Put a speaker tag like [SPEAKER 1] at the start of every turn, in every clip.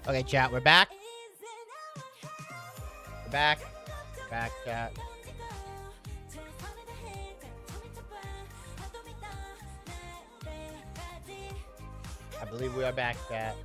[SPEAKER 1] Okay, chat, we're back. We're back. Back, chat. I believe we are back, chat.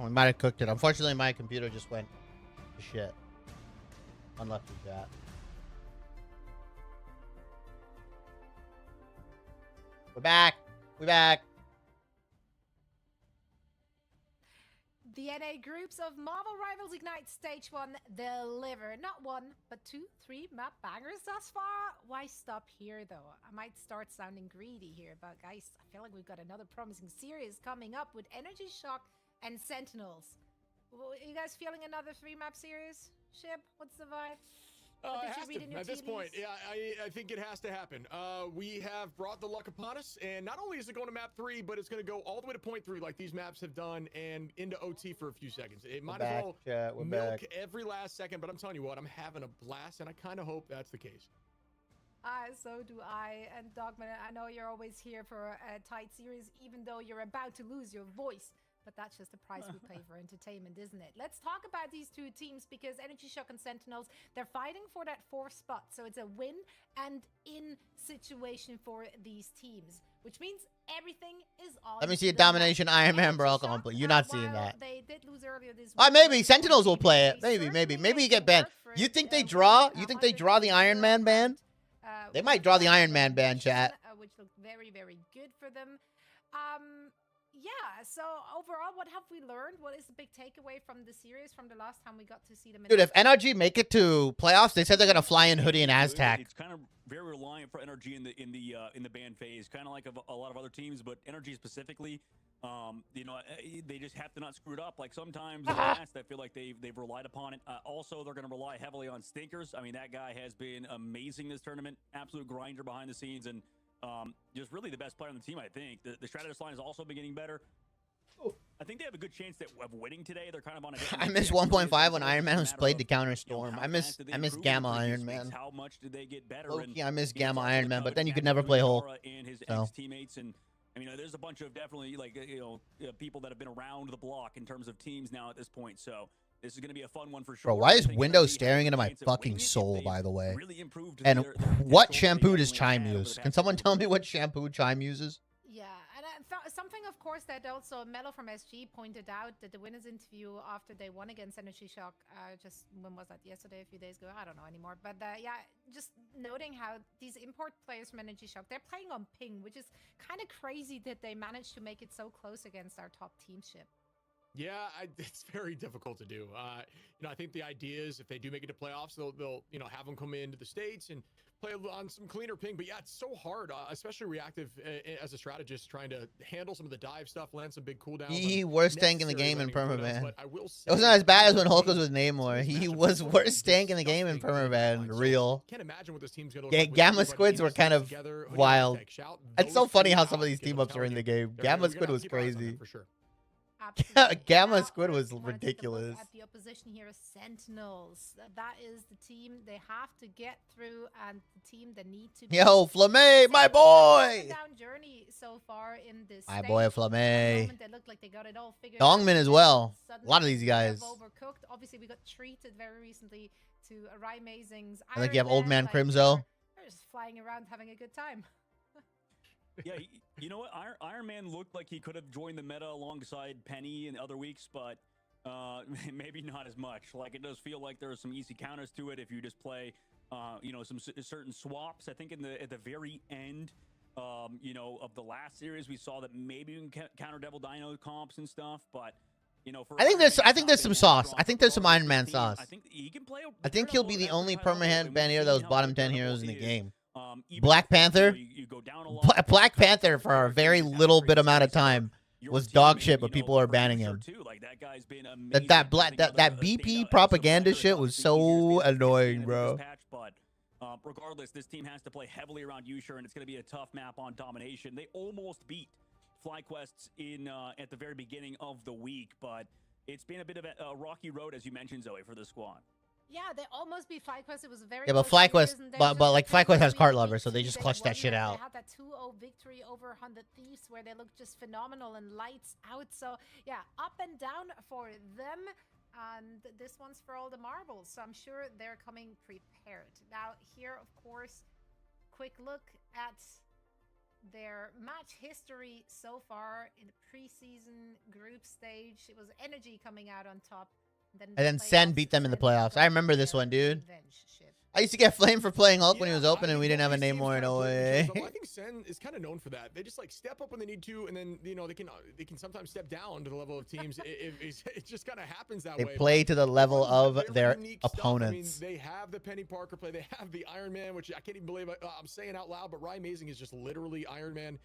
[SPEAKER 1] We might have cooked it. Unfortunately, my computer just went to shit. Unlucky chat. We're back. We're back.
[SPEAKER 2] The NA groups of Marvel Rivals Ignite Stage 1 deliver not one, but 2, 3 map bangers thus far. Why stop here, though? I might start sounding greedy here, but guys, I feel like we've got another promising series coming up with Energy Shock and Sentinels. Are you guys feeling another 3-map series? Ship, what's the vibe?
[SPEAKER 3] It has to. At this point, yeah, I think it has to happen. We have brought the luck upon us, and not only is it going to map 3, but it's going to go all the way to point 3 like these maps have done, and into OT for a few seconds. It might as well milk every last second, but I'm telling you what, I'm having a blast, and I kind of hope that's the case.
[SPEAKER 2] So do I. And Dogman, I know you're always here for a tight series, even though you're about to lose your voice. But that's just the price we pay for entertainment, isn't it? Let's talk about these two teams, because Energy Shock and Sentinels, they're fighting for that 4th spot. So it's a win and in situation for these teams, which means everything is on.
[SPEAKER 1] Let me see a domination Iron Man, bro. Come on, but you're not seeing that.
[SPEAKER 2] They did lose earlier this week.
[SPEAKER 1] Maybe Sentinels will play it. Maybe you get banned. You think they draw? You think they draw the Iron Man ban? They might draw the Iron Man ban, chat.
[SPEAKER 2] Which looked very, very good for them. Yeah, so overall, what have we learned? What is the big takeaway from the series from the last time we got to see them?
[SPEAKER 1] Dude, if NRG make it to playoffs, they said they're gonna fly in Hoodie and Aztec.
[SPEAKER 4] It's kind of very reliant for NRG in the ban phase, kind of like a lot of other teams, but NRG specifically, you know, they just have to not screw it up. Like sometimes in the past, I feel like they've relied upon it. Also, they're going to rely heavily on Stinkers. I mean, that guy has been amazing this tournament, absolute grinder behind the scenes, and just really the best player on the team, I think. The Strategist line has also been getting better. I think they have a good chance of winning today. They're kind of on a
[SPEAKER 1] I miss 1.5 when Iron Man was played to counter Storm. I miss Gamma Iron Man.
[SPEAKER 4] How much did they get better?
[SPEAKER 1] Low-key, I miss Gamma Iron Man, but then you could never play Hulk.
[SPEAKER 4] And his
[SPEAKER 1] So.
[SPEAKER 4] ex-teammates, and I mean, there's a bunch of definitely like people that have been around the block in terms of teams now at this point. So this is going to be a fun one for sure.
[SPEAKER 1] Bro, why is Windows staring into my fucking soul, by the way? And what shampoo does Chime use? Can someone tell me what shampoo Chime uses?
[SPEAKER 2] Yeah, and something, of course, that also Mello from SG pointed out that the winners interview after they won against Energy Shock, just when was that? Yesterday, a few days ago? I don't know anymore. But yeah, just noting how these import players from Energy Shock, they're playing on ping, which is kind of crazy that they managed to make it so close against our top team ship.
[SPEAKER 3] Yeah, it's very difficult to do. You know, I think the idea is if they do make it to playoffs, they'll have them come into the States and play on some cleaner ping. But yeah, it's so hard, especially reactive as a strategist, trying to handle some of the dive stuff, land some big cooldowns.
[SPEAKER 1] He worst tank in the game in permaban. It wasn't as bad as when Hulk was with Namor. He was worst tank in the game in permaban. Real.
[SPEAKER 3] Can't imagine what this team's gonna look like.
[SPEAKER 1] Gamma Squids were kind of wild. It's so funny how some of these team ups are in the game. Gamma Squid was crazy.
[SPEAKER 3] For sure.
[SPEAKER 2] Absolutely.
[SPEAKER 1] Gamma
[SPEAKER 2] Now,
[SPEAKER 1] Squid was
[SPEAKER 2] wanna take a look
[SPEAKER 1] ridiculous.
[SPEAKER 2] at the opposition here is Sentinels. That is the team they have to get through, and the team that need to.
[SPEAKER 1] Yo, Flamay, my
[SPEAKER 2] Sentinels have
[SPEAKER 1] boy.
[SPEAKER 2] a down journey so far in this.
[SPEAKER 1] My
[SPEAKER 2] stage.
[SPEAKER 1] boy
[SPEAKER 2] At the
[SPEAKER 1] Flamay.
[SPEAKER 2] moment, they look like they got it all figured
[SPEAKER 1] Dongmin
[SPEAKER 2] out,
[SPEAKER 1] as
[SPEAKER 2] and
[SPEAKER 1] well.
[SPEAKER 2] suddenly
[SPEAKER 1] A lot of these
[SPEAKER 2] they have
[SPEAKER 1] guys.
[SPEAKER 2] Overcooked. Obviously, we got treated very recently to Amazing's.
[SPEAKER 1] I think you have Old Man Crimzo.
[SPEAKER 2] They're just flying around having a good time.
[SPEAKER 4] Yeah, you know what? Iron Man looked like he could have joined the meta alongside Penny in other weeks, but maybe not as much. Like, it does feel like there are some easy counters to it if you just play, you know, some certain swaps. I think at the very end, you know, of the last series, we saw that maybe we can counter Devil Dino comps and stuff, but. You know,
[SPEAKER 1] I think there's some sauce. I think there's some Iron Man sauce.
[SPEAKER 4] I think he can play.
[SPEAKER 1] I think he'll be the only permanent bandier that was bottom 10 heroes in the game.
[SPEAKER 4] Even
[SPEAKER 1] Black
[SPEAKER 4] if,
[SPEAKER 1] Panther.
[SPEAKER 4] you go down a lot,
[SPEAKER 1] Black Panther for a very little bit amount of time was dog shit, but people are banning him.
[SPEAKER 4] Like, that guy's been
[SPEAKER 1] That BP propaganda shit was so annoying, bro.
[SPEAKER 4] But regardless, this team has to play heavily around Usher, and it's going to be a tough map on domination. They almost beat FlyQuests in at the very beginning of the week, but it's been a bit of a rocky road, as you mentioned, Zoe, for the squad.
[SPEAKER 2] Yeah, they almost beat FlyQuest. It was a very
[SPEAKER 1] Yeah, but
[SPEAKER 2] close
[SPEAKER 1] FlyQuest,
[SPEAKER 2] series, and
[SPEAKER 1] but
[SPEAKER 2] just
[SPEAKER 1] like
[SPEAKER 2] kind
[SPEAKER 1] FlyQuest
[SPEAKER 2] of
[SPEAKER 1] has card
[SPEAKER 2] really
[SPEAKER 1] lovers, so
[SPEAKER 2] beat
[SPEAKER 1] they just
[SPEAKER 2] Day
[SPEAKER 1] clutched that
[SPEAKER 2] One
[SPEAKER 1] shit
[SPEAKER 2] there.
[SPEAKER 1] out.
[SPEAKER 2] They had that 2-0 victory over 100 Thieves, where they looked just phenomenal and lights out. So yeah, up and down for them. And this one's for all the marbles, so I'm sure they're coming prepared. Now here, of course, quick look at their match history so far in the preseason group stage. It was Energy coming out on top.
[SPEAKER 1] And then Sen beat them in the playoffs. I remember this one, dude. I used to get flamed for playing Hulk when he was open, and we didn't have a name more in a way.
[SPEAKER 3] I think Sen is kind of known for that. They just like step up when they need to, and then you know they can sometimes step down to the level of teams. It just kind of happens that way.
[SPEAKER 1] They play to the level of their opponents.
[SPEAKER 3] I mean, they have the Penny Parker play. They have the Iron Man, which I can't even believe I'm saying out loud, but Amazing is just literally Iron Man.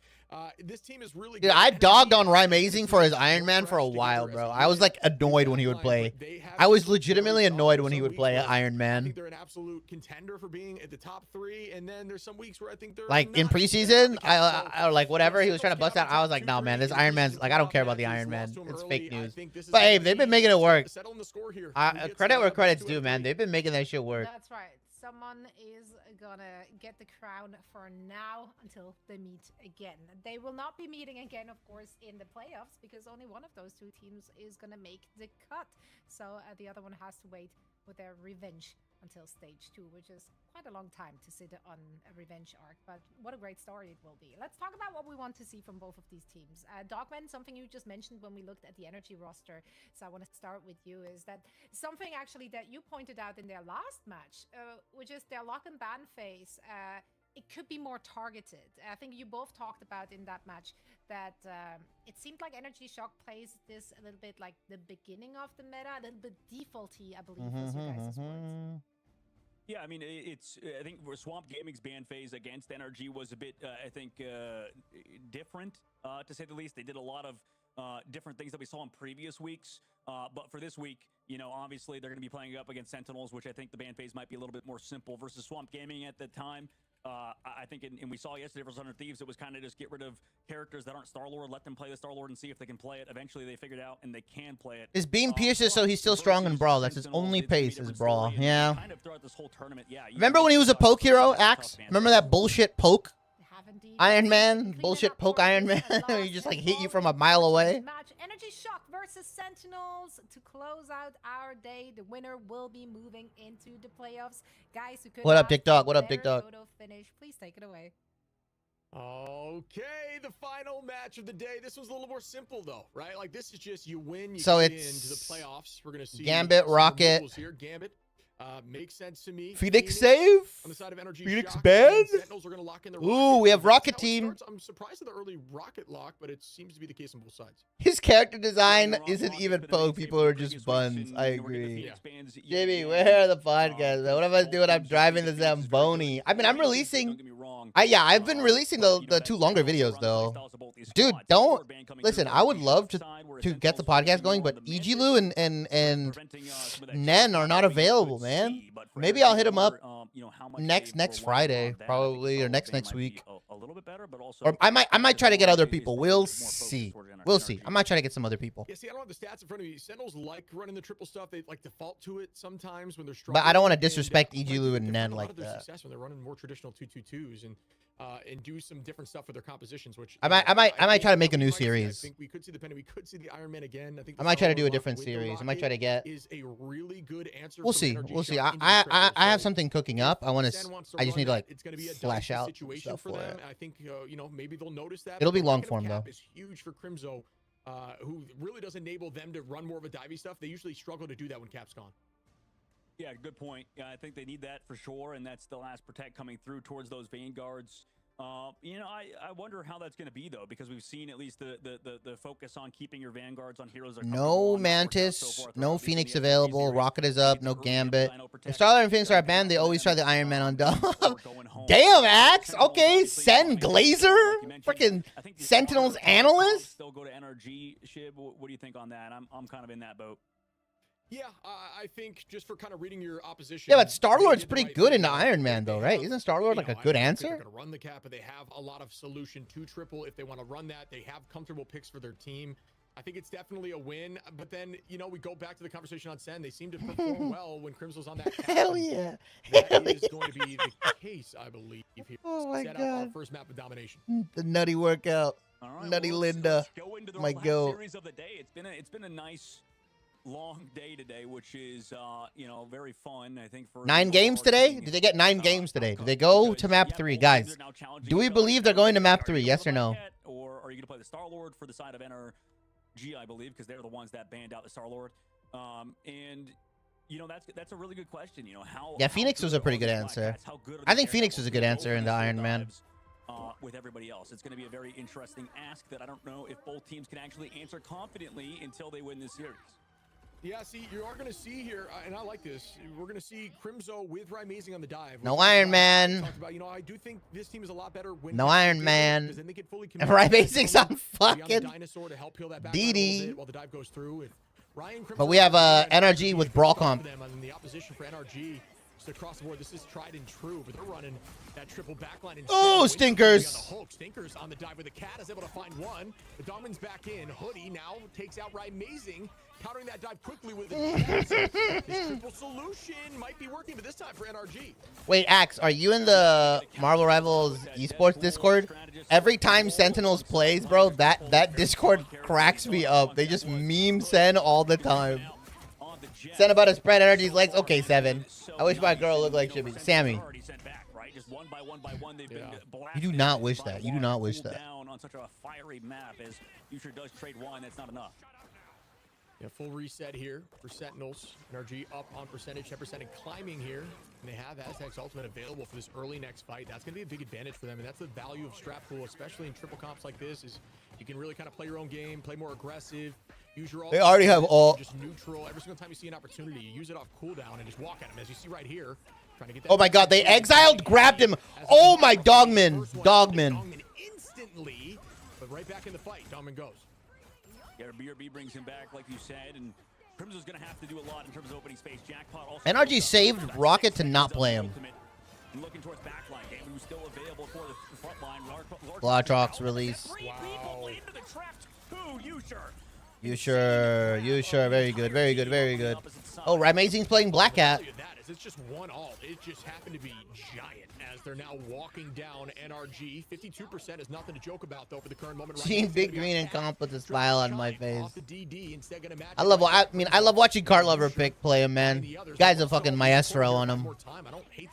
[SPEAKER 3] This team is really.
[SPEAKER 1] Dude, I dogged on Amazing for his Iron Man for a while, bro. I was like annoyed when he would play. I was legitimately annoyed when he would play Iron Man.
[SPEAKER 3] I think they're an absolute contender for being at the top 3, and then there's some weeks where I think they're
[SPEAKER 1] like in preseason. I like whatever he was trying to bust out. I was like, no, man, this Iron Man's like I don't care about the Iron Man. It's fake news. But hey, they've been making it work. Credit where credit's due, man. They've been making that shit work.
[SPEAKER 2] That's right. Someone is gonna get the crown for now until they meet again. They will not be meeting again, of course, in the playoffs, because only one of those two teams is gonna make the cut. So the other one has to wait with their revenge until stage 2, which is quite a long time to sit on a revenge arc, but what a great story it will be. Let's talk about what we want to see from both of these teams. Dogman, something you just mentioned when we looked at the Energy roster, so I want to start with you, is that something actually that you pointed out in their last match, which is their lock and ban phase. It could be more targeted. I think you both talked about in that match that it seemed like Energy Shock plays this a little bit like the beginning of the meta, a little bit defaulty, I believe, was your guys' words.
[SPEAKER 4] Yeah, I mean, I think Swamp Gaming's ban phase against Energy was a bit, I think, different, to say the least. They did a lot of different things that we saw in previous weeks. But for this week, you know, obviously they're going to be playing up against Sentinels, which I think the ban phase might be a little bit more simple versus Swamp Gaming at the time. I think, and we saw yesterday versus 100 Thieves, it was kind of just get rid of characters that aren't Star-Lord, let them play the Star-Lord and see if they can play it. Eventually they figured out and they can play it.
[SPEAKER 1] His beam pierces, so he's still strong in Brawl. That's his only pace is Brawl. Yeah.
[SPEAKER 4] Kind of throughout this whole tournament, yeah.
[SPEAKER 1] Remember when he was a poke hero, Axe? Remember that bullshit poke? Iron Man, bullshit poke Iron Man. He just like hit you from a mile away.
[SPEAKER 2] Energy Shock versus Sentinels to close out our day. The winner will be moving into the playoffs. Guys, who could
[SPEAKER 1] what up, Dick Dog? What up, Dick Dog?
[SPEAKER 2] Finish. Please take it away.
[SPEAKER 3] Okay, the final match of the day. This was a little more simple though, right? Like this is just you win, you
[SPEAKER 1] so
[SPEAKER 3] get
[SPEAKER 1] it's
[SPEAKER 3] into the playoffs. We're gonna see
[SPEAKER 1] Gambit, Rocket.
[SPEAKER 3] Here. Gambit. Makes sense to me.
[SPEAKER 1] Phoenix save?
[SPEAKER 3] On the side of Energy
[SPEAKER 1] Phoenix
[SPEAKER 3] Shock,
[SPEAKER 1] ban?
[SPEAKER 3] Sentinels are gonna lock in their
[SPEAKER 1] Ooh, we have Rocket Team.
[SPEAKER 3] I'm surprised at the early Rocket lock, but it seems to be the case on both sides.
[SPEAKER 1] His character design isn't even poke. People are just buns. I agree. JB, where are the podcasts? What am I doing? I'm driving the Zamboni. I mean, I'm releasing. I've been releasing the 2 longer videos though. Dude, don't listen. I would love to get the podcast going, but Ijilu and Nen are not available, man. Maybe I'll hit him up next Friday, probably, or next week. Or I might try to get other people. We'll see. We'll see. I might try to get some other people.
[SPEAKER 3] Yeah, see, I don't have the stats in front of me. Sentinels like running the triple stuff. They like default to it sometimes when they're struggling.
[SPEAKER 1] But I don't want to disrespect Ijulu and Nen like that.
[SPEAKER 3] Success when they're running more traditional 2-2-2s and do some different stuff with their compositions. Which
[SPEAKER 1] I might try to make a new series.
[SPEAKER 3] I think we could see the Penny. We could see the Iron Man again. I think
[SPEAKER 1] I might try to do a different series. I might try to get.
[SPEAKER 3] Is a really good answer.
[SPEAKER 1] We'll see. We'll see. I have something cooking up. I want to. I just need to like flash out stuff for it.
[SPEAKER 3] I think maybe they'll notice that.
[SPEAKER 1] It'll be long form though.
[SPEAKER 3] Is huge for Crimzo, who really does enable them to run more of a divey stuff. They usually struggle to do that when Cap's gone.
[SPEAKER 4] Yeah, good point. Yeah, I think they need that for sure, and that's the last protect coming through towards those Vanguards. I wonder how that's going to be though, because we've seen at least the focus on keeping your Vanguards on heroes.
[SPEAKER 1] No Mantis, no Phoenix available. Rocket is up, no Gambit. If Starlord and Phoenix are banned, they always try the Iron Man on Dom. Damn, Axe. Okay, Sen Glazer, freaking Sentinels analyst.
[SPEAKER 4] They'll go to NRG. Shib, what do you think on that? I'm kind of in that boat.
[SPEAKER 3] Yeah, I think just for kind of reading your opposition.
[SPEAKER 1] Yeah, but Star-Lord's pretty good into Iron Man, though, right? Isn't Star-Lord like a good answer?
[SPEAKER 3] They're going to run the cap, but they have a lot of solution to triple if they want to run that. They have comfortable picks for their team. I think it's definitely a win, but then, we go back to the conversation on Sen. They seem to perform well when Crimso's on that cap.
[SPEAKER 1] Hell yeah.
[SPEAKER 3] That is going to be the case, I believe. Here.
[SPEAKER 1] Oh, my
[SPEAKER 3] Set
[SPEAKER 1] God.
[SPEAKER 3] Out our first map of domination.
[SPEAKER 1] The nutty workout.
[SPEAKER 4] All right,
[SPEAKER 1] Nutty
[SPEAKER 4] well,
[SPEAKER 1] Linda.
[SPEAKER 4] Let's go into the
[SPEAKER 1] My
[SPEAKER 4] last
[SPEAKER 1] goat.
[SPEAKER 4] series of the day. It's been a nice long day today, which is very fun. I think for
[SPEAKER 1] 9 games today? Did they get 9 games today? Did they go to map 3, guys? Do we believe they're going to map 3? Yes or no?
[SPEAKER 4] Or are you going to play the Star-Lord for the side of NRG, I believe, because they're the ones that banned out the Star-Lord. That's a really good question.
[SPEAKER 1] Yeah, Phoenix was a pretty good answer. I think Phoenix was a good answer in the Iron Man.
[SPEAKER 4] With everybody else, it's going to be a very interesting ask that I don't know if both teams can actually answer confidently until they win this series.
[SPEAKER 3] Yeah, see, you are going to see here, and I like this. We're going to see Crimzo with Rymazing on the dive.
[SPEAKER 1] No Iron Man.
[SPEAKER 3] About, I do think this team is a lot better when
[SPEAKER 1] no Iron Man.
[SPEAKER 3] Then they get fully
[SPEAKER 1] Rymazing's on fucking
[SPEAKER 3] dinosaur to help peel that back
[SPEAKER 1] DD.
[SPEAKER 3] while the dive goes through.
[SPEAKER 1] But we have NRG with Brawl Comp.
[SPEAKER 3] And the opposition for NRG just across the board. This is tried and true, but they're running that triple backline.
[SPEAKER 1] Oh, Stinkers.
[SPEAKER 3] Stinkers on the dive with the cat is able to find one. The Domin's back in. Hoodie now takes out Rymazing. Countering that dive quickly with the this triple solution might be working, but this time for NRG.
[SPEAKER 1] Wait, Axe, are you in the Marvel Rivals esports Discord? Every time Sentinels plays, bro, that Discord cracks me up. They just meme Sen all the time. Sen about to spread NRG's legs. Okay, 7. I wish my girl looked like Shibby. Sammy. You do not wish that. You do not wish that.
[SPEAKER 4] On such a fiery map as Future does trade 1, that's not enough.
[SPEAKER 3] Yeah, full reset here for Sentinels. NRG up on percentage, 10% and climbing here. And they have Aztec's ultimate available for this early next fight. That's going to be a big advantage for them, and that's the value of Strap Pool, especially in triple comps like this, is you can really kind of play your own game, play more aggressive, use your all.
[SPEAKER 1] They already have all.
[SPEAKER 3] Just neutral. Every single time you see an opportunity, you use it off cooldown and just walk at them, as you see right here. Trying to get that.
[SPEAKER 1] Oh my God, they exiled, grabbed him. Oh my Dogman. Dogman.
[SPEAKER 3] Instantly, but right back in the fight, Dogman goes.
[SPEAKER 4] Yeah, BRB brings him back, like you said, and Crimson's going to have to do a lot in terms of opening space. Jackpot also
[SPEAKER 1] NRG saved Rocket to not play him.
[SPEAKER 4] And looking towards backline, game who's still available for the front line.
[SPEAKER 1] Blotrox release.
[SPEAKER 4] Wow. Into the trap too,
[SPEAKER 1] You sure. Very good, very good, very good. Oh, Rymazing's playing Black Cat.
[SPEAKER 3] It's just 1-all. It just happened to be giant as they're now walking down NRG. 52% is nothing to joke about, though, for the current moment.
[SPEAKER 1] Seeing Big Green and comp with a smile on my face. I love watching Cart Lover play him, man. Guy's a fucking maestro on him.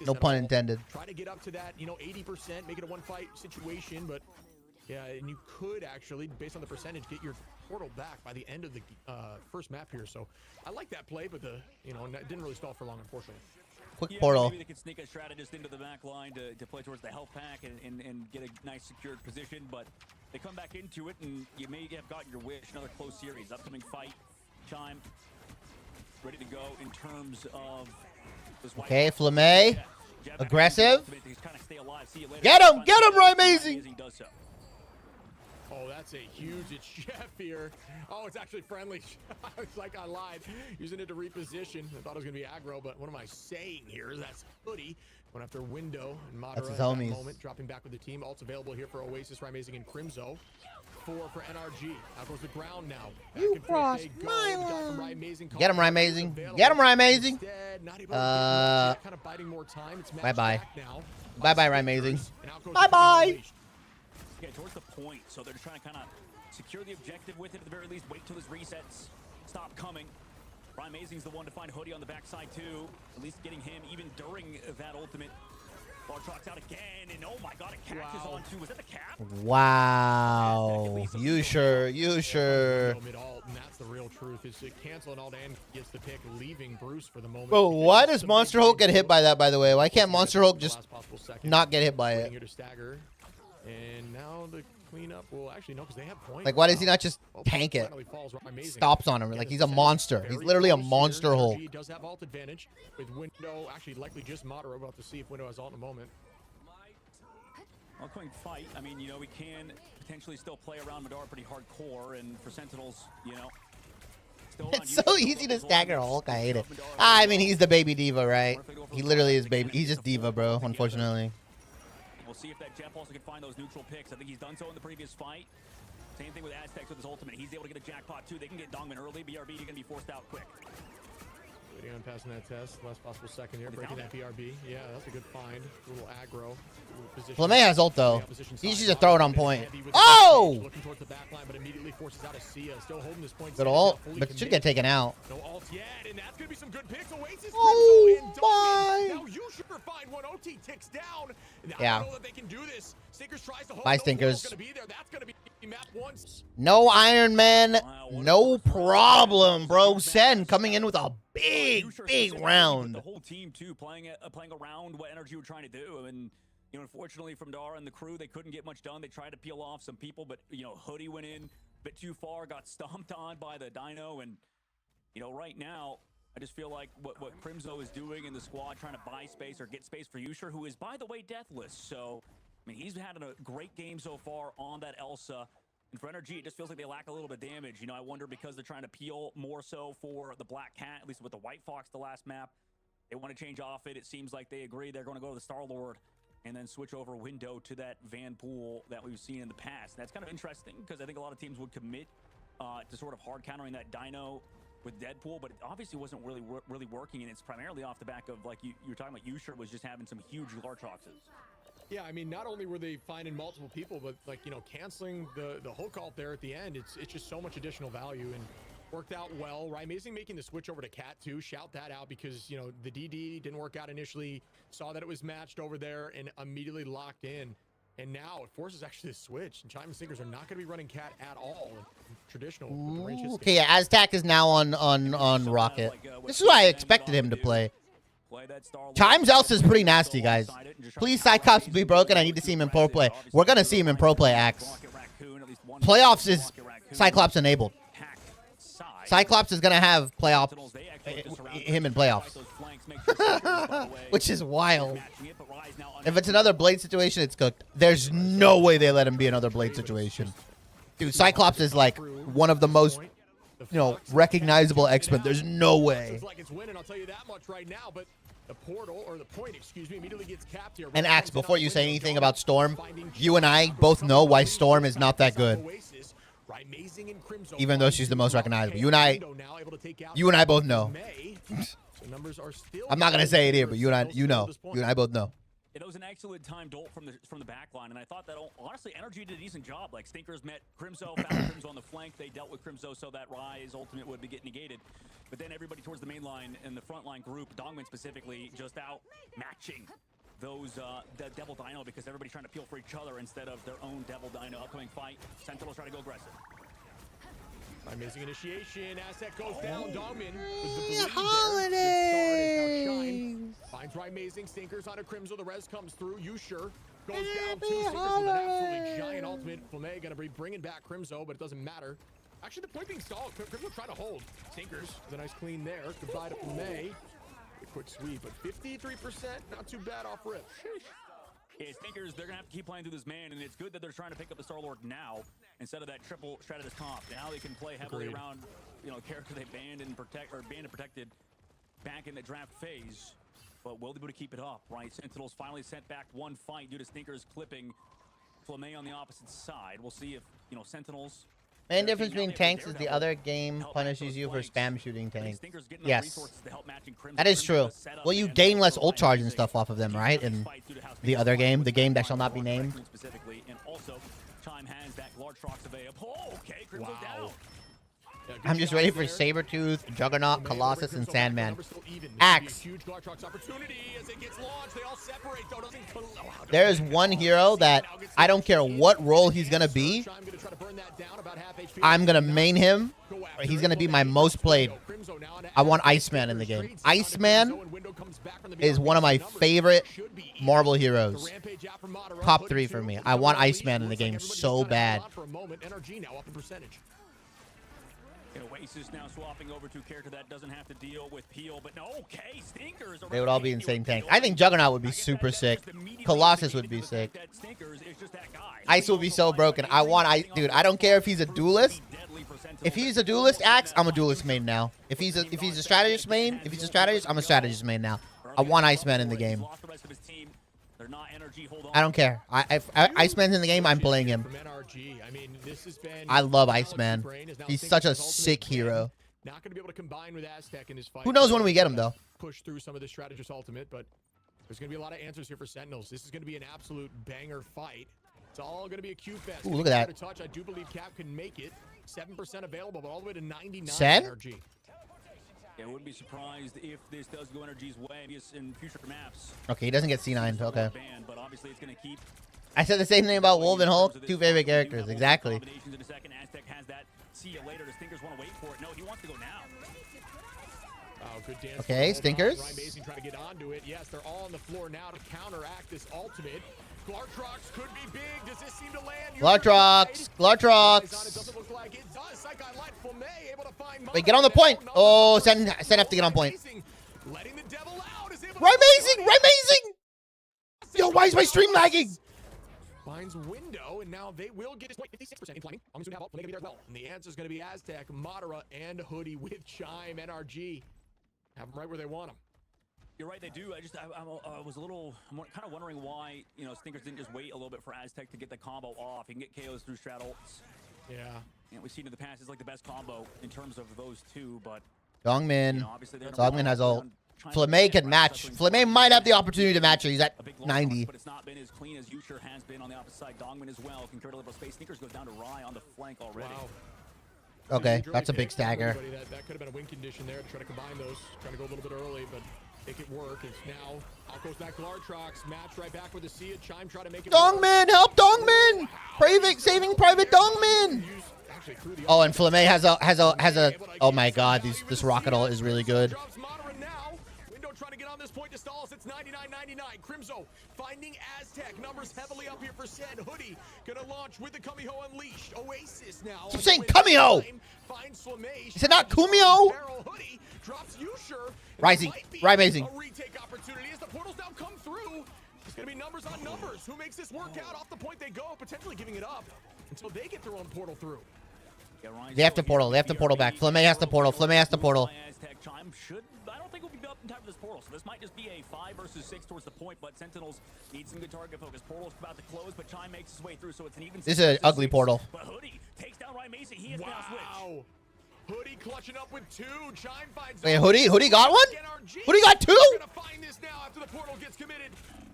[SPEAKER 1] No pun intended.
[SPEAKER 3] Try to get up to that, 80%, make it a one-fight situation, but yeah, and you could actually, based on the percentage, get your portal back by the end of the first map here. So I like that play, but it didn't really stall for long, unfortunately.
[SPEAKER 1] Quick portal.
[SPEAKER 4] Maybe they could sneak a strategist into the back line to play towards the health pack and get a nice secured position, but they come back into it, and you may have gotten your wish. Another close series. Upcoming fight. Chime ready to go in terms of this.
[SPEAKER 1] Okay, Flamme. Aggressive. Get him, Rymazing.
[SPEAKER 3] Oh, that's a huge chef here. Oh, it's actually friendly. It's like I lied. Using it to reposition. I thought it was going to be aggro, but what am I saying here? That's Hoodie. Went after Window and Madara at that moment. Dropping back with the team. Ult's available here for Oasis, Rymazing, and Crimzo. for NRG. Out goes the ground now.
[SPEAKER 1] You crossed
[SPEAKER 3] They go.
[SPEAKER 1] my
[SPEAKER 3] The dive from
[SPEAKER 1] line.
[SPEAKER 3] Amazing
[SPEAKER 1] Get him, Amazing. Get him, Amazing.
[SPEAKER 3] Instead, not able to get much, kind of biding more time. It's matched
[SPEAKER 1] Bye-bye.
[SPEAKER 3] back now.
[SPEAKER 1] Bye-bye, Amazing.
[SPEAKER 3] And out goes
[SPEAKER 1] Bye-bye.
[SPEAKER 3] the unleashed.
[SPEAKER 4] Yeah, towards the point. So they're trying to kind of secure the objective with it at the very least. Wait till his resets stop coming. Ryan Amazing's the one to find Hoodie on the backside too. At least getting him even during that ultimate. Lartrock's out again, and oh my god, a cactus on too. Was that the cap?
[SPEAKER 1] Wow. You sure? You sure?
[SPEAKER 3] Mid-alt, and that's the real truth. Is it canceling all and gets the pick, leaving Bruce for the moment.
[SPEAKER 1] Bro, why does Monster Hulk get hit by that, by the way? Why can't Monster Hulk just not get hit by it?
[SPEAKER 3] Here to stagger. And now the cleanup will actually no, because they have points.
[SPEAKER 1] Like, why does he not just tank it? Stops on him. Like, he's a monster. He's literally a monster Hulk.
[SPEAKER 3] He does have ult advantage with Window. Actually, likely just Mata. We're about to see if Window has ult in a moment.
[SPEAKER 4] Upcoming fight. I mean, you know, we can potentially still play around Madara pretty hardcore, and for Sentinels, you know.
[SPEAKER 1] It's so easy to stagger Hulk. I hate it. I mean, he's the baby diva, right? He literally is baby. He's just diva, bro, unfortunately.
[SPEAKER 4] We'll see if that Jeff also can find those neutral picks. I think he's done so in the previous fight. Same thing with Aztecs with his ultimate. He's able to get a jackpot too. They can get Dongman early. BRB, you're going to be forced out quick.
[SPEAKER 3] Waiting on passing that test. Last possible second here. Breaking that BRB. Yeah, that's a good find. A little aggro.
[SPEAKER 1] Flamay has ult, though. He needs to throw it on point. Oh!
[SPEAKER 3] Looking towards the back line, but immediately forces out a Sia. Still holding this point.
[SPEAKER 1] Good ult, but it should get taken out.
[SPEAKER 3] No ult yet, and that's going to be some good picks. Oasis,
[SPEAKER 1] Oh,
[SPEAKER 3] and
[SPEAKER 1] my.
[SPEAKER 3] Now you should find one. OT ticks down.
[SPEAKER 1] Yeah.
[SPEAKER 3] I don't know that they can do this. Stinkers tries to hold.
[SPEAKER 1] Bye, Stinkers.
[SPEAKER 3] That's going to be map once.
[SPEAKER 1] No Iron Man, no problem, bro. Sen coming in with a big round.
[SPEAKER 4] The whole team too, playing around what Energy were trying to do, and you know, unfortunately from Dara and the crew, they couldn't get much done. They tried to peel off some people, but you know, Hoodie went in a bit too far, got stomped on by the Dino, and you know, right now, I just feel like what Crimzo is doing in the squad, trying to buy space or get space for Yusher, who is, by the way, deathless. So, I mean, he's had a great game so far on that Elsa. And for Energy, it just feels like they lack a little bit of damage. You know, I wonder because they're trying to peel more so for the Black Cat, at least with the White Fox the last map. They want to change off it. It seems like they agree they're going to go to the Star-Lord and then switch over Window to that Van Pool that we've seen in the past. And that's kind of interesting because I think a lot of teams would commit to sort of hard countering that Dino with Deadpool, but it obviously wasn't really working, and it's primarily off the back of, like you were talking about, Yusher was just having some huge Lartroxes.
[SPEAKER 3] Yeah, I mean, not only were they finding multiple people, but like, you know, canceling the hook ult there at the end, it's just so much additional value and worked out well, right? Amazing making the switch over to Cat too. Shout that out because, you know, the DD didn't work out initially, saw that it was matched over there and immediately locked in. And now it forces actually to switch. And Chime Stinkers are not going to be running Cat at all. Traditional.
[SPEAKER 1] Okay, yeah, Aztac is now on Rocket. This is what I expected him to play. Chime's Elsa is pretty nasty, guys. Please, Cyclops be broken. I need to see him in pro play. We're going to see him in pro play, Axe. Playoffs is Cyclops enabled. Cyclops is going to have playoffs, him in playoffs. Which is wild. If it's another Blade situation, it's cooked. There's no way they let him be another Blade situation. Dude, Cyclops is like one of the most, you know, recognizable X-Men. There's no way. And Axe, before you say anything about Storm, you and I both know why Storm is not that good. Even though she's the most recognizable. You and I both know. I'm not gonna say it here, but you know. You and I both know.
[SPEAKER 4] It was an excellent time dolt from the back line, and I thought that honestly Energy did a decent job. Like Stinkers met Crimzo, found Crimzo on the flank. They dealt with Crimzo so that Rise ultimate would be getting negated. But then everybody towards the main line and the front line group, Dongman specifically, just out matching those the Devil Dino because everybody's trying to peel for each other instead of their own Devil Dino. Upcoming fight, Sentinels trying to go aggressive.
[SPEAKER 3] Amazing initiation. Aztec goes down. Dongman was the bleed
[SPEAKER 1] Holiday.
[SPEAKER 3] Finds right Amazing. Stinkers on a Crimzo. The res comes through. Yusher goes down. 2 Stinkers with an absolutely giant ultimate. Flamay going to be bringing back Crimzo, but it doesn't matter. Actually, the point being stalled. Crimzo trying to hold. Stinkers with a nice clean there. Goodbye to Flamay. A quick sweep, but 53%. Not too bad off rip.
[SPEAKER 4] Yeah, Stinkers, they're going to have to keep playing through this man, and it's good that they're trying to pick up the Star-Lord now instead of that triple Stratus comp. Now they can play heavily around, you know, character they banned and protected back in the draft phase. But will they be able to keep it up, right? Sentinels finally sent back one fight due to Stinkers clipping Flamay on the opposite side. We'll see if you know, Sentinels.
[SPEAKER 1] Main difference between tanks is the other game punishes you for spam shooting tanks. Yes. That is true. Well, you gain less ult charge and stuff off of them, right? In the other game, the game that shall not be named.
[SPEAKER 3] Wow.
[SPEAKER 1] I'm just ready for Sabretooth, Juggernaut, Colossus, and Sandman. Axe. There is one hero that I don't care what role he's going to be. I'm going to main him. He's going to be my most played. I want Iceman in the game. Iceman is one of my favorite Marvel heroes. Top 3 for me. I want Iceman in the game so bad.
[SPEAKER 4] Oasis now swapping over to a character that doesn't have to deal with Peel, but no, okay, Stinkers.
[SPEAKER 1] They would all be insane tanks. I think Juggernaut would be super sick. Colossus would be sick. Ice will be so broken. I want Ice, dude. I don't care if he's a duelist. If he's a duelist Axe, I'm a duelist main now. If he's a strategist main, if he's a strategist, I'm a strategist main now. I want Iceman in the game. I don't care. If Iceman's in the game, I'm playing him. I love Iceman. He's such a sick hero.
[SPEAKER 3] Not going to be able to combine with Aztec in his fight.
[SPEAKER 1] Who knows when we get him, though?
[SPEAKER 3] Push through some of the strategist ultimate, but there's going to be a lot of answers here for Sentinels. This is going to be an absolute banger fight. It's all going to be a Q fest.
[SPEAKER 1] Ooh, look at that.
[SPEAKER 3] Touch. I do believe Cap can make it. 7% available, but all the way to 99 energy.
[SPEAKER 4] Yeah, I wouldn't be surprised if this does go Energy's way in future maps.
[SPEAKER 1] Okay, he doesn't get C9. Okay.
[SPEAKER 4] But obviously it's going to keep.
[SPEAKER 1] I said the same thing about Wolf and Hulk. 2 favorite characters. Exactly.
[SPEAKER 4] In a second, Aztec has that. See you later. The Stinkers want to wait for it. No, he wants to go now.
[SPEAKER 3] Oh, good dance.
[SPEAKER 1] Okay, Stinkers.
[SPEAKER 3] Amazing trying to get onto it. Yes, they're all on the floor now to counteract this ultimate. Glartrox could be big. Does this seem to land?
[SPEAKER 1] Glartrox. Glartrox. Wait, get on the point. Oh, Sen have to get on point. Amazing. Yo, why is my stream lagging?
[SPEAKER 3] Finds window, and now they will get his point. 56% in flaming. I'm going to have Flame be there as well. And the answer is going to be Aztec, Madara, and Hoodie with Chime, NRG. Have them right where they want them.
[SPEAKER 4] You're right, they do. I was a little, I'm kind of wondering why, you know, Stinkers didn't just wait a little bit for Aztec to get the combo off. He can get KOs through strat ults.
[SPEAKER 3] Yeah.
[SPEAKER 4] And we've seen in the past, it's like the best combo in terms of those two, but...
[SPEAKER 1] Dongmin.
[SPEAKER 4] You know,
[SPEAKER 1] Dongmin has ult. Flamay can match. Flamay might have the opportunity to match her. He's at 90.
[SPEAKER 4] But it's not been as clean as Yusher has been on the opposite side. Dongmin as well. Can deliver space. Stinkers goes down to Rai on the flank already.
[SPEAKER 3] Wow.
[SPEAKER 1] Okay, that's a big stagger.
[SPEAKER 3] That could have been a win condition there to try to combine those. Trying to go a little bit early, but make it work. It's now out goes back Glartrox. Match right back with the Sia. Chime try to make it.
[SPEAKER 1] Dongmin, help Dongmin! Private saving Private Dongmin. Oh, and Flamay has a. Oh my God, this rocket ult is really good.
[SPEAKER 3] Trying to get on this point to Stalls. It's 99.99. Crimzo finding Aztec. Numbers heavily up here for Sen. Hoodie gonna launch with the Kumiho unleashed. Oasis now.
[SPEAKER 1] Keep saying Kumiho. Is it not Kumio?
[SPEAKER 3] Hoodie drops Yusher.
[SPEAKER 1] Rising. Amazing.
[SPEAKER 3] A retake opportunity as the portals now come through. It's gonna be numbers on numbers. Who makes this work out? Off the point they go, potentially giving it up until they get their own portal through.
[SPEAKER 1] They have to portal. They have to portal back. Flamay has to portal. Flamay has to portal.
[SPEAKER 4] I don't think we'll be up in time for this portal, so this might just be a 5 versus 6 towards the point, but Sentinels need some good target focus. Portal's about to close, but Chime makes his way through, so it's an even.
[SPEAKER 1] This is an ugly portal.
[SPEAKER 4] But Hoodie takes down Ryan Mason. He has now switched.
[SPEAKER 3] Hoodie clutching up with 2. Chime finds.
[SPEAKER 1] Wait, Hoodie got one? Hoodie got 2?
[SPEAKER 3] We're gonna find this now after the portal gets committed.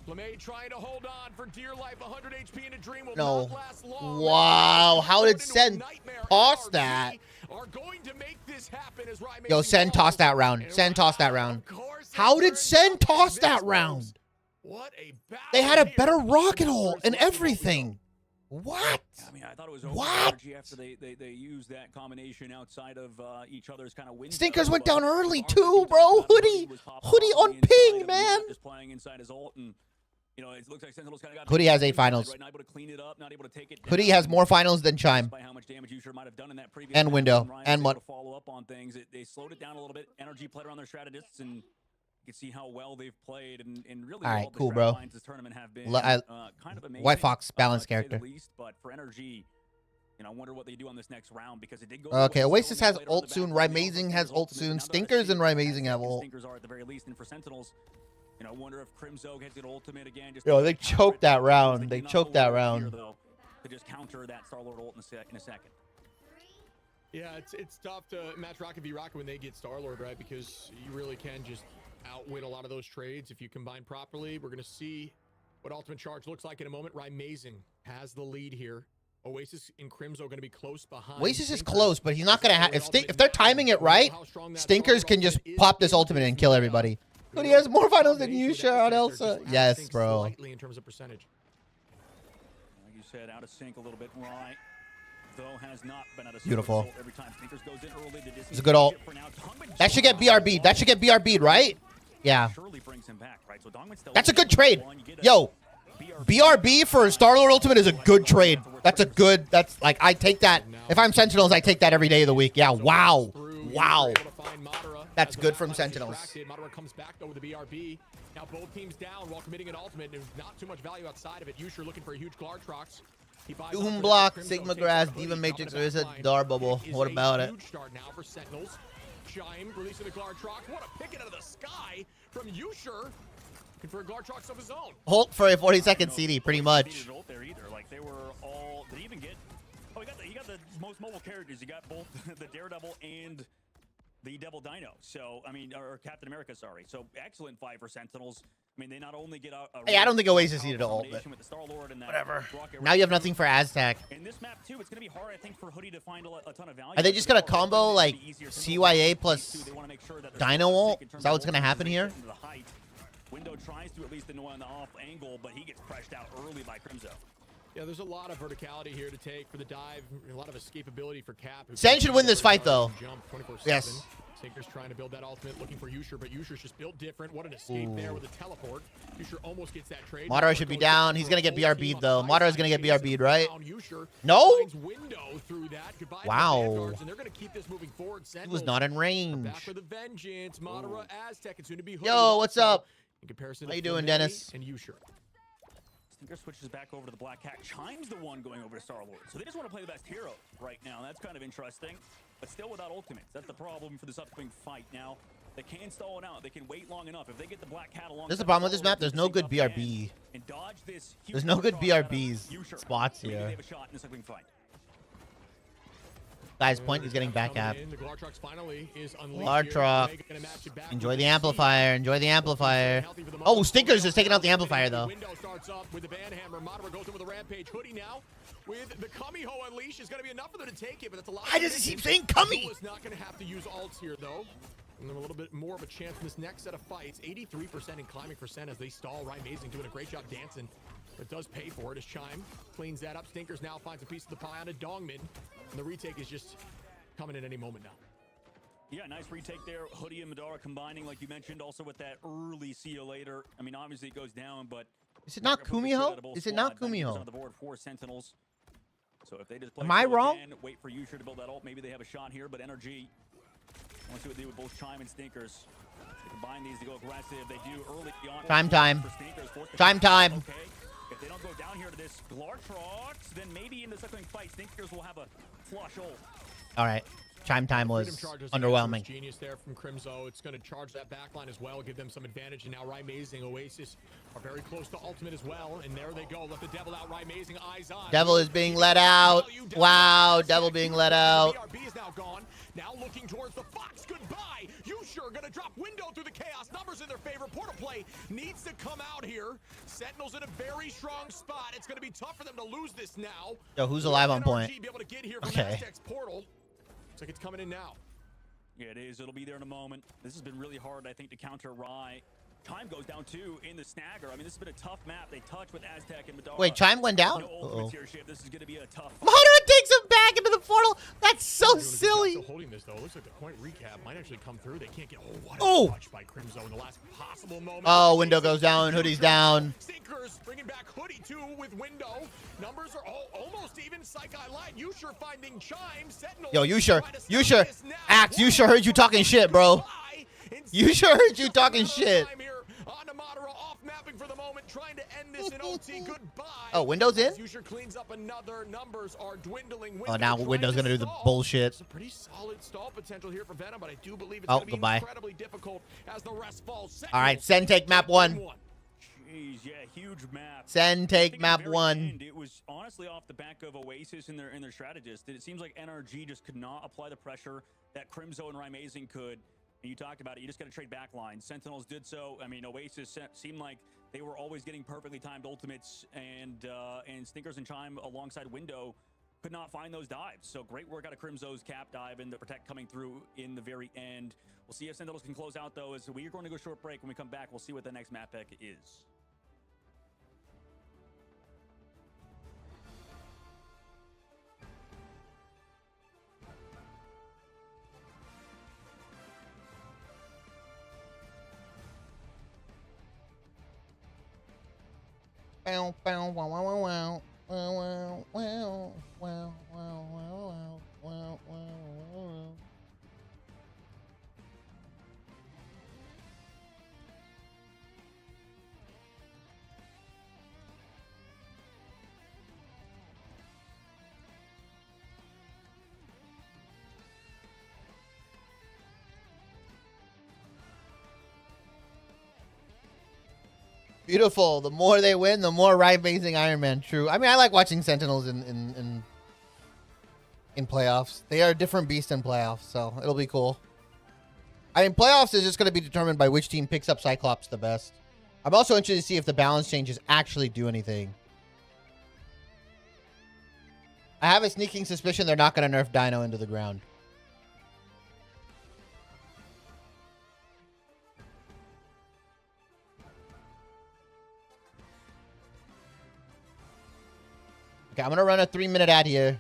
[SPEAKER 3] Flamay trying to hold on for dear life. 100 HP in a dream will not last long.
[SPEAKER 1] Wow, how did Sen toss that?
[SPEAKER 3] Are going to make this happen as Ryan
[SPEAKER 1] Yo, Sen tossed that round. Sen tossed that round. How did Sen toss that round?
[SPEAKER 3] What a
[SPEAKER 1] they had a better rocket ult and everything. What?
[SPEAKER 4] I mean, I thought it was over after they used that combination outside of each other's kind of window.
[SPEAKER 1] Stinkers went down early too, bro. Hoodie on ping, man.
[SPEAKER 4] Just playing inside his ult, and you know, it looks like Sentinels kind of got
[SPEAKER 1] Hoodie has 8 finals.
[SPEAKER 4] Right, not able to clean it up, not able to take it down.
[SPEAKER 1] Hoodie has more finals than Chime.
[SPEAKER 4] By how much damage you might have done in that previous
[SPEAKER 1] and window and what?
[SPEAKER 4] Follow up on things. They slowed it down a little bit. Energy played around their strategists, and you can see how well they've played. And really,
[SPEAKER 1] all right, cool, bro.
[SPEAKER 4] This tournament have been kind of amazing.
[SPEAKER 1] White Fox balanced character.
[SPEAKER 4] Least, but for Energy, you know, I wonder what they do on this next round because it did go.
[SPEAKER 1] Okay, Oasis has ult soon. Rymazing has ult soon. Stinkers and Rymazing have ult.
[SPEAKER 4] Stinkers are at the very least, and for Sentinels. You know, I wonder if Crimzo gets an ultimate again. Just
[SPEAKER 1] yo, they choked that round. They choked that round.
[SPEAKER 4] to just counter that Star-Lord ult in a second.
[SPEAKER 3] Yeah, it's tough to match Rocket v Rocket when they get Star-Lord, right? Because you really can just outwit a lot of those trades if you combine properly. We're going to see what Ultimate Charge looks like in a moment. Amazing has the lead here. Oasis and Crimzo going to be close behind.
[SPEAKER 1] Oasis is close, but he's not going to have... If they're timing it right, Stinkers can just pop this ultimate and kill everybody. But he has more finals than you, Sharon Elsa. Yes, bro.
[SPEAKER 3] In terms of percentage.
[SPEAKER 4] Like you said, out of sync a little bit. Right. Though has not been out of sync.
[SPEAKER 1] Beautiful.
[SPEAKER 4] Every time Stinkers goes in early,
[SPEAKER 1] it's a good ult. That should get BRB'd. That should get BRB'd, right? Yeah. That's a good trade. Yo, BRB for Star-Lord Ultimate is a good trade. That's a good... That's like, I take that. If I'm Sentinels, I take that every day of the week. Yeah, wow. Wow. That's good from Sentinels.
[SPEAKER 3] Madara comes back though with the BRB. Now both teams down while committing an ultimate. There's not too much value outside of it. Yusher looking for a huge Glartrox.
[SPEAKER 1] Doom Block, Sigma Grass, Diva Matrix, or is it Dar Bubble? What about it?
[SPEAKER 3] Start now for Sentinels. Chime releasing the Glartrox. What a pick out of the sky from Yusher. Looking for a Glartrox of his own.
[SPEAKER 1] Holt for a 40-second CD, pretty much.
[SPEAKER 4] Like they were all... Did he even get... Oh, he got the most mobile characters. You got both the Daredevil and the Devil Dino. So, I mean, or Captain America, sorry. So, excellent fight for Sentinels. I mean, they not only get a
[SPEAKER 1] hey, I don't think Oasis needed to ult, but whatever. Now you have nothing for Aztec.
[SPEAKER 4] In this map, too, it's going to be hard, I think, for Hoodie to find a ton of value.
[SPEAKER 1] Are they just going to combo, like, CYA plus Dino ult? Is that what's going to happen here?
[SPEAKER 4] Window tries to at least annoy on the off angle, but he gets pressured out early by Crimzo.
[SPEAKER 3] Yeah, there's a lot of verticality here to take for the dive. A lot of escapability for Cap.
[SPEAKER 1] Sen should win this fight, though. Yes.
[SPEAKER 3] Tinker's trying to build that ultimate, looking for Yusher, but Yusher's just built different. What an escape there with a teleport. Yusher almost gets that trade.
[SPEAKER 1] Madara should be down. He's going to get BRB'd, though. Madara's going to get BRB'd, right? No? Wow. He was not in range. Yo, what's up? How you doing, Dennis?
[SPEAKER 4] Stinker switches back over to the Black Cat. Chime's the one going over to Star-Lord. So they just want to play the best hero right now. That's kind of interesting. But still without ultimates. That's the problem for this upcoming fight now. They can stall it out. They can wait long enough. If they get the Black Cat along...
[SPEAKER 1] This is the problem with this map. There's no good BRB. There's no good BRBs spots here. Guy's point is getting back at. Glartrox. Enjoy the amplifier. Enjoy the amplifier. Oh, Stinkers is taking out the amplifier, though.
[SPEAKER 3] Window starts up with the banhammer. Madara goes in with a rampage. Hoodie now with the Kamiho unleash is going to be enough for them to take it, but that's a lot.
[SPEAKER 1] Why does he keep saying Kami?
[SPEAKER 3] Is not going to have to use ults here, though. And a little bit more of a chance in this next set of fights. 83% in climbing percent as they stall. Right, amazing, doing a great job dancing. But does pay for it as Chime cleans that up. Stinkers now finds a piece of the pie on a Dongmin. And the retake is just coming at any moment now.
[SPEAKER 4] Yeah, nice retake there. Hoodie and Madara combining, like you mentioned, also with that early see you later. I mean, obviously it goes down, but...
[SPEAKER 1] Is it not Kumiho? Is it not Kumiho?
[SPEAKER 4] On the board for Sentinels. So if they just play
[SPEAKER 1] Am I wrong?
[SPEAKER 4] Again, wait for Yusher to build that ult, maybe they have a shot here, but Energy... I want to see what they do with both Chime and Stinkers. They combine these to go aggressive. They do early on.
[SPEAKER 1] Time. Time.
[SPEAKER 4] Okay. If they don't go down here to this Glartrox, then maybe in the second fight, Stinkers will have a flush ult.
[SPEAKER 1] All right. Chime time was underwhelming.
[SPEAKER 3] Genius there from Crimzo. It's going to charge that backline as well, give them some advantage. And now Amazing, Oasis are very close to ultimate as well. And there they go. Let the Devil out. Amazing, eyes on.
[SPEAKER 1] Devil is being let out. Wow, Devil being let out.
[SPEAKER 3] BRB is now gone. Now looking towards the Fox. Goodbye. Yusher going to drop window through the chaos. Numbers in their favor. Portal play needs to come out here. Sentinels in a very strong spot. It's going to be tough for them to lose this now.
[SPEAKER 1] Yo, who's alive on point?
[SPEAKER 3] Be able to get here from
[SPEAKER 1] okay.
[SPEAKER 3] Portal. Looks like it's coming in now.
[SPEAKER 4] Yeah, it is. It'll be there in a moment. This has been really hard, I think, to counter Rye. Chime goes down, too, in the snagger. I mean, this has been a tough map. They touch with Aztec and Madara.
[SPEAKER 1] Wait, Chime went down?
[SPEAKER 4] No this is going to be a tough...
[SPEAKER 1] Madara takes him back into the portal. That's so silly.
[SPEAKER 3] Still holding this, though. Looks like the point recap might actually come through. They can't get... Oh, what a touch by Crimzo in the last possible moment.
[SPEAKER 1] Oh, window goes down. Hoodie's down.
[SPEAKER 3] Stinkers bringing back Hoodie, too, with window. Numbers are almost even. Psych I lied. Yusher finding Chime. Sentinel.
[SPEAKER 1] Yo, Yusher. Axe, Yusher heard you talking shit, bro. Yusher heard you talking shit.
[SPEAKER 3] On to Madara, off mapping for the moment, trying to end this in OT. Goodbye.
[SPEAKER 1] Oh, Window's in?
[SPEAKER 3] Yusher cleans up another. Numbers are dwindling.
[SPEAKER 1] Oh, now Window's gonna do the bullshit.
[SPEAKER 3] It's a pretty solid stall potential here for Venom, but I do believe it's
[SPEAKER 1] gonna
[SPEAKER 3] be incredibly difficult as the rest falls.
[SPEAKER 1] All right, Sen take map 1.
[SPEAKER 4] Jeez, yeah, huge map.
[SPEAKER 1] Send,
[SPEAKER 4] I
[SPEAKER 1] take
[SPEAKER 4] think at
[SPEAKER 1] map
[SPEAKER 4] the very
[SPEAKER 1] 1.
[SPEAKER 4] end, it was honestly off the back of Oasis and their strategist. It seems like NRG just could not apply the pressure that Crimzo and Rymazing could. And you talked about it. You just got to trade back lines. Sentinels did so. I mean, Oasis seemed like they were always getting perfectly timed ultimates, and Snickers and Chime alongside Window could not find those dives. So great work out of Crimzo's cap dive and the protect coming through in the very end. We'll see if Sentinels can close out, though, as we are going to go short break. When we come back, we'll see what the next map pick is.
[SPEAKER 1] Bow, bow, wow, wow, wow, wow. Wow, wow, wow, wow, wow, wow, wow, wow, wow. Beautiful. The more they win, the more right-basing Iron Man. True. I mean, I like watching Sentinels in playoffs. They are a different beast in playoffs, so it'll be cool. I mean, playoffs is just going to be determined by which team picks up Cyclops the best. I'm also interested to see if the balance changes actually do anything. I have a sneaking suspicion they're not going to nerf Dino into the ground. Okay, I'm going to run a 3-minute ad here.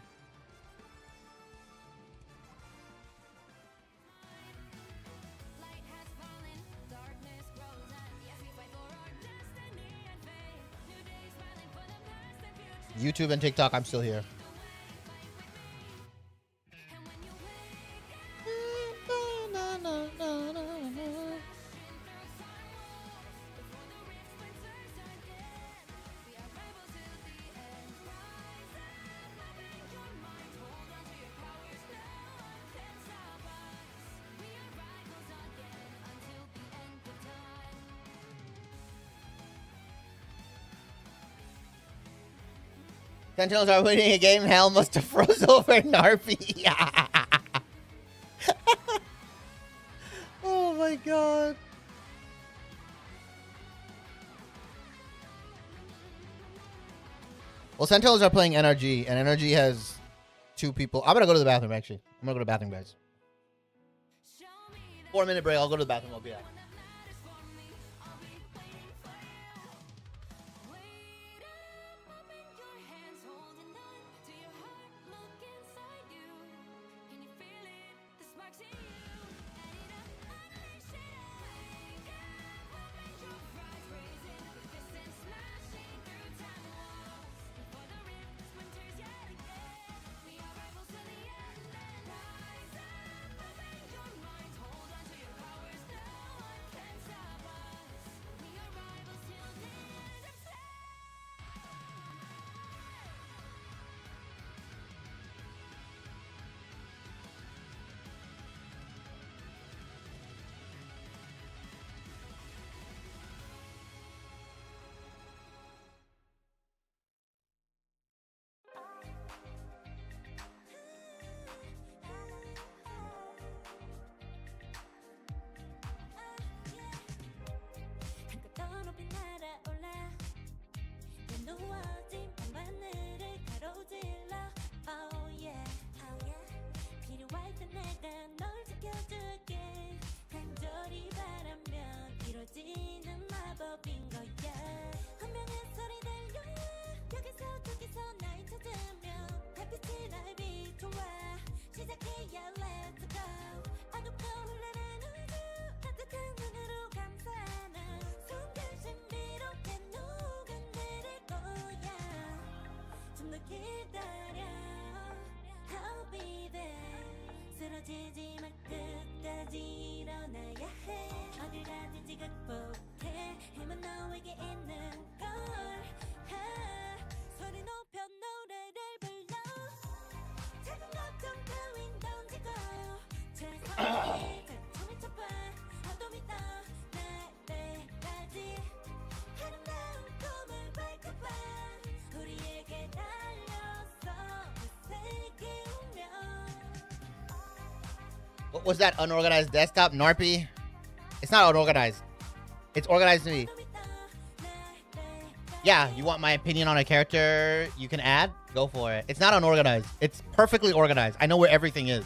[SPEAKER 1] YouTube and TikTok, I'm still here. Sentinels are winning a game. Hell must have froze over Narfi. Oh my god. Well, Sentinels are playing NRG, and NRG has 2 people. I'm gonna go to the bathroom, actually. I'm gonna go to the bathroom, guys. 4-minute break. I'll go to the bathroom. I'll be back.
[SPEAKER 5] 쓰러지지 말 끝까지 일어나야 해 어딜 가든지 극복
[SPEAKER 1] What was that unorganized desktop? Narpy? It's not unorganized. It's organized to me. Yeah, you want my opinion on a character you can add? Go for it. It's not unorganized. It's perfectly organized. I know where everything is.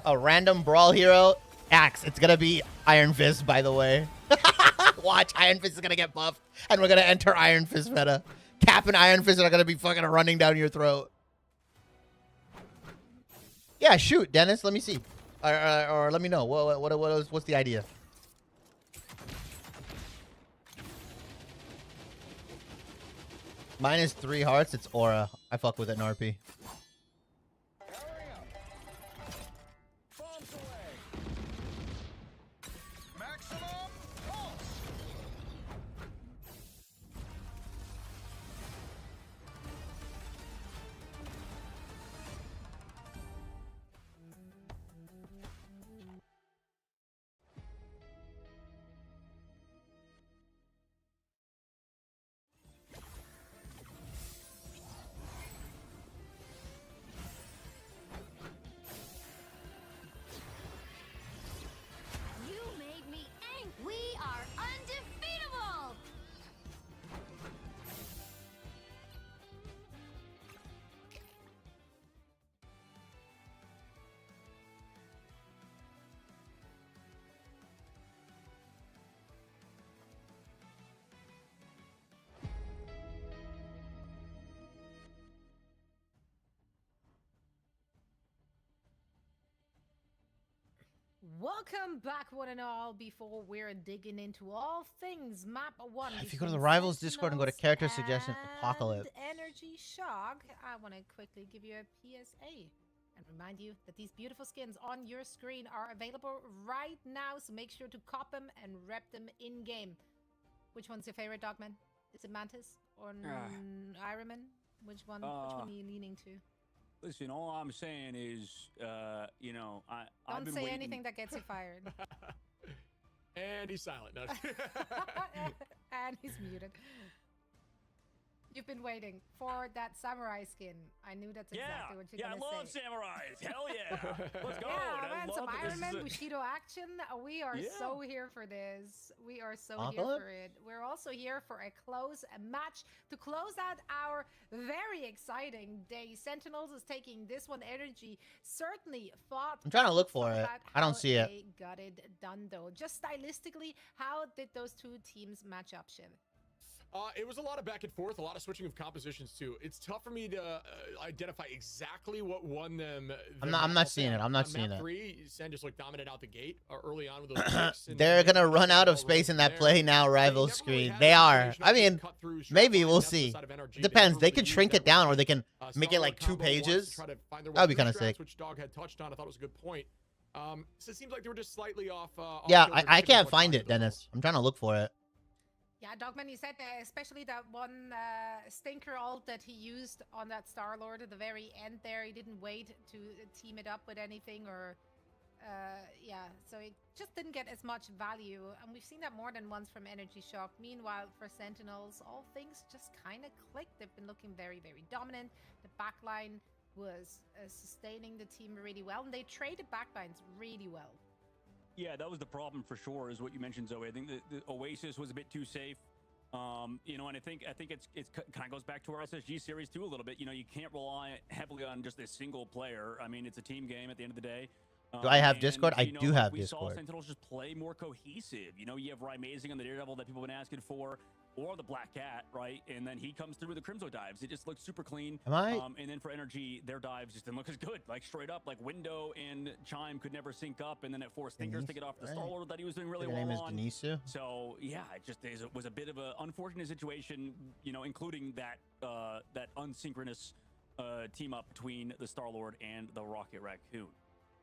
[SPEAKER 1] A random brawl hero? Axe. It's gonna be Iron Fist, by the way. Watch, Iron Fist is gonna get buffed, and we're gonna enter Iron Fist meta. Cap and Iron Fist are gonna be fucking running down your throat. Yeah, shoot, Dennis. Let me see. Or let me know. What's the idea? Mine is 3 hearts. It's aura. I fuck with it, Narpy.
[SPEAKER 2] Welcome back, one and all. Before we're digging into all things Map 1.
[SPEAKER 1] If you go to the Rivals Discord and go to Character Suggestion Apocalypse.
[SPEAKER 2] Energy Shock, I want to quickly give you a PSA and remind you that these beautiful skins on your screen are available right now, so make sure to cop them and rep them in-game. Which one's your favorite, Dogman? Is it Mantis or Ironman? Which one are you leaning to?
[SPEAKER 4] Listen, all I'm saying is, you know, I've been
[SPEAKER 2] Don't say
[SPEAKER 4] waiting.
[SPEAKER 2] anything that gets you fired.
[SPEAKER 3] And he's silent. No.
[SPEAKER 2] And he's muted. You've been waiting for that samurai skin. I knew that's exactly what you're gonna say.
[SPEAKER 4] Yeah, I love samurais. Hell yeah. Let's go.
[SPEAKER 2] Yeah, man, some
[SPEAKER 4] this
[SPEAKER 2] Iron Man Bushido action. We are so here for this. We are so here for it. We're also here for a match to close out our very exciting day. Sentinels is taking this one. Energy certainly fought.
[SPEAKER 1] I'm trying to look for it. I don't see it.
[SPEAKER 2] They got it done though. Just stylistically, how did those two teams match up, Shiv?
[SPEAKER 3] It was a lot of back and forth, a lot of switching of compositions too. It's tough for me to identify exactly what won them.
[SPEAKER 1] I'm not seeing it. I'm not seeing it.
[SPEAKER 3] 3, Sen just like dominated out the gate early on with those picks.
[SPEAKER 1] They're gonna run out of space in that play now rival screen. They are. I mean, maybe we'll see. It depends. They can shrink it down, or they can make it like 2 pages. That'd be kind of sick.
[SPEAKER 3] Which Dog had touched on. I thought it was a good point. So it seems like they were just slightly off.
[SPEAKER 1] Yeah, I can't find it, Dennis. I'm trying to look for it.
[SPEAKER 2] Yeah, Dogman, you said especially that one stinker ult that he used on that Star-Lord at the very end there. He didn't wait to team it up with anything or... yeah, so it just didn't get as much value. And we've seen that more than once from Energy Shock. Meanwhile, for Sentinels, all things just kind of clicked. They've been looking very, very dominant. The backline was sustaining the team really well. And they traded backlines really well.
[SPEAKER 4] Yeah, that was the problem for sure, is what you mentioned, Zoe. I think the Oasis was a bit too safe. You know, and I think it's kind of goes back to our SSG series too a little bit. You know, you can't rely heavily on just a single player. I mean, it's a team game at the end of the day.
[SPEAKER 1] Do I have Discord? I do have
[SPEAKER 4] we
[SPEAKER 1] Discord.
[SPEAKER 4] We saw Sentinels just play more cohesive. You know, you have Rymazing on the Daredevil that people have been asking for, or the Black Cat, right? And then he comes through with the Crimzo dives. It just looks super clean.
[SPEAKER 1] Am I?
[SPEAKER 4] And then for Energy, their dives just didn't look as good. Like straight up, like Window and Chime could never sync up, and then it forced Stinkers to get off the Star-Lord that he was doing really well on.
[SPEAKER 1] Your name is Denisu?
[SPEAKER 4] So yeah, it just was a bit of an unfortunate situation, you know, including that that unsynchronous team up between the Star-Lord and the Rocket Raccoon.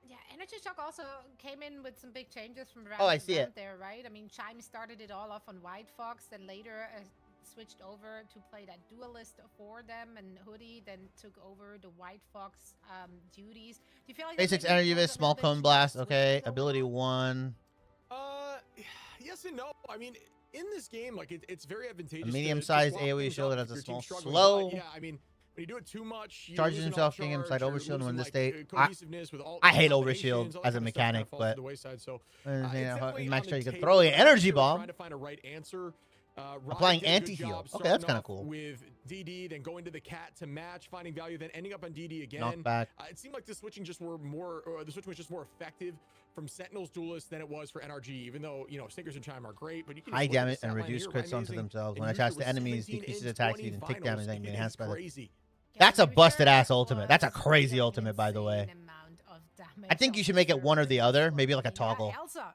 [SPEAKER 2] Yeah, Energy Shock also came in with some big changes from round
[SPEAKER 1] I see it
[SPEAKER 2] there, right? I mean, Chime started it all off on White Fox, then later switched over to play that duelist for them, and Hoodie then took over the White Fox duties. Do you feel like
[SPEAKER 1] Basics Energy Vist, Small Cone Blast, okay. Ability 1.
[SPEAKER 3] Yes and no. I mean, in this game, like it's very advantageous.
[SPEAKER 1] A medium-sized
[SPEAKER 3] swap
[SPEAKER 1] AoE
[SPEAKER 3] things
[SPEAKER 1] shield
[SPEAKER 3] up
[SPEAKER 1] that
[SPEAKER 3] if
[SPEAKER 1] has a
[SPEAKER 3] your
[SPEAKER 1] small
[SPEAKER 3] team's struggling.
[SPEAKER 1] slow.
[SPEAKER 3] But, yeah, I mean, when you do it too much, you
[SPEAKER 1] Charges
[SPEAKER 3] lose an
[SPEAKER 1] himself,
[SPEAKER 3] alt
[SPEAKER 1] getting inside
[SPEAKER 3] charge,
[SPEAKER 1] overshield
[SPEAKER 3] you're
[SPEAKER 1] and win
[SPEAKER 3] losing,
[SPEAKER 1] this
[SPEAKER 3] like,
[SPEAKER 1] state.
[SPEAKER 3] cohesiveness with alt
[SPEAKER 1] I hate
[SPEAKER 3] combinations,
[SPEAKER 1] overshield
[SPEAKER 3] all that
[SPEAKER 1] as a
[SPEAKER 3] kind of stuff
[SPEAKER 1] mechanic,
[SPEAKER 3] kinda falls to
[SPEAKER 1] but
[SPEAKER 3] the wayside. So,
[SPEAKER 1] you
[SPEAKER 3] it's
[SPEAKER 1] know,
[SPEAKER 3] definitely
[SPEAKER 1] in
[SPEAKER 3] on
[SPEAKER 1] max
[SPEAKER 3] the
[SPEAKER 1] trade, you can
[SPEAKER 3] table,
[SPEAKER 1] throw an
[SPEAKER 3] but
[SPEAKER 1] energy
[SPEAKER 3] we're
[SPEAKER 1] bomb.
[SPEAKER 3] trying to find a right answer.
[SPEAKER 1] Applying
[SPEAKER 3] Riot did a good
[SPEAKER 1] anti-heal.
[SPEAKER 3] job
[SPEAKER 1] Okay, that's
[SPEAKER 3] starting
[SPEAKER 1] kinda
[SPEAKER 3] off
[SPEAKER 1] cool.
[SPEAKER 3] With DD, then going to the cat to match, finding value, then ending up on DD again.
[SPEAKER 1] Knockback.
[SPEAKER 3] It seemed like the switching just were more, or the switching was just more effective from Sentinels Duelist than it was for NRG. Even though Snickers and Chime are great, but you can
[SPEAKER 1] High
[SPEAKER 3] just look at
[SPEAKER 1] damage
[SPEAKER 3] the
[SPEAKER 1] and
[SPEAKER 3] stat line
[SPEAKER 1] reduce
[SPEAKER 3] here,
[SPEAKER 1] crits onto
[SPEAKER 3] amazing.
[SPEAKER 1] themselves.
[SPEAKER 3] And
[SPEAKER 1] When
[SPEAKER 3] usually
[SPEAKER 1] attached to
[SPEAKER 3] we're
[SPEAKER 1] enemies,
[SPEAKER 3] 17
[SPEAKER 1] decreases
[SPEAKER 3] in
[SPEAKER 1] attack
[SPEAKER 3] 20
[SPEAKER 1] speed and tick
[SPEAKER 3] finals.
[SPEAKER 1] damage that can be
[SPEAKER 3] It is
[SPEAKER 1] enhanced by the.
[SPEAKER 3] crazy.
[SPEAKER 1] That's a
[SPEAKER 2] to be
[SPEAKER 1] busted
[SPEAKER 2] fair,
[SPEAKER 1] ass
[SPEAKER 2] that
[SPEAKER 1] ultimate. That's a
[SPEAKER 2] was
[SPEAKER 1] crazy
[SPEAKER 2] an
[SPEAKER 1] ultimate, by the way.
[SPEAKER 2] insane amount of damage
[SPEAKER 1] I think you
[SPEAKER 2] on
[SPEAKER 1] should make it one or the other,
[SPEAKER 2] Berserker.
[SPEAKER 1] maybe like a
[SPEAKER 2] Yeah,
[SPEAKER 1] toggle.
[SPEAKER 2] Elsa,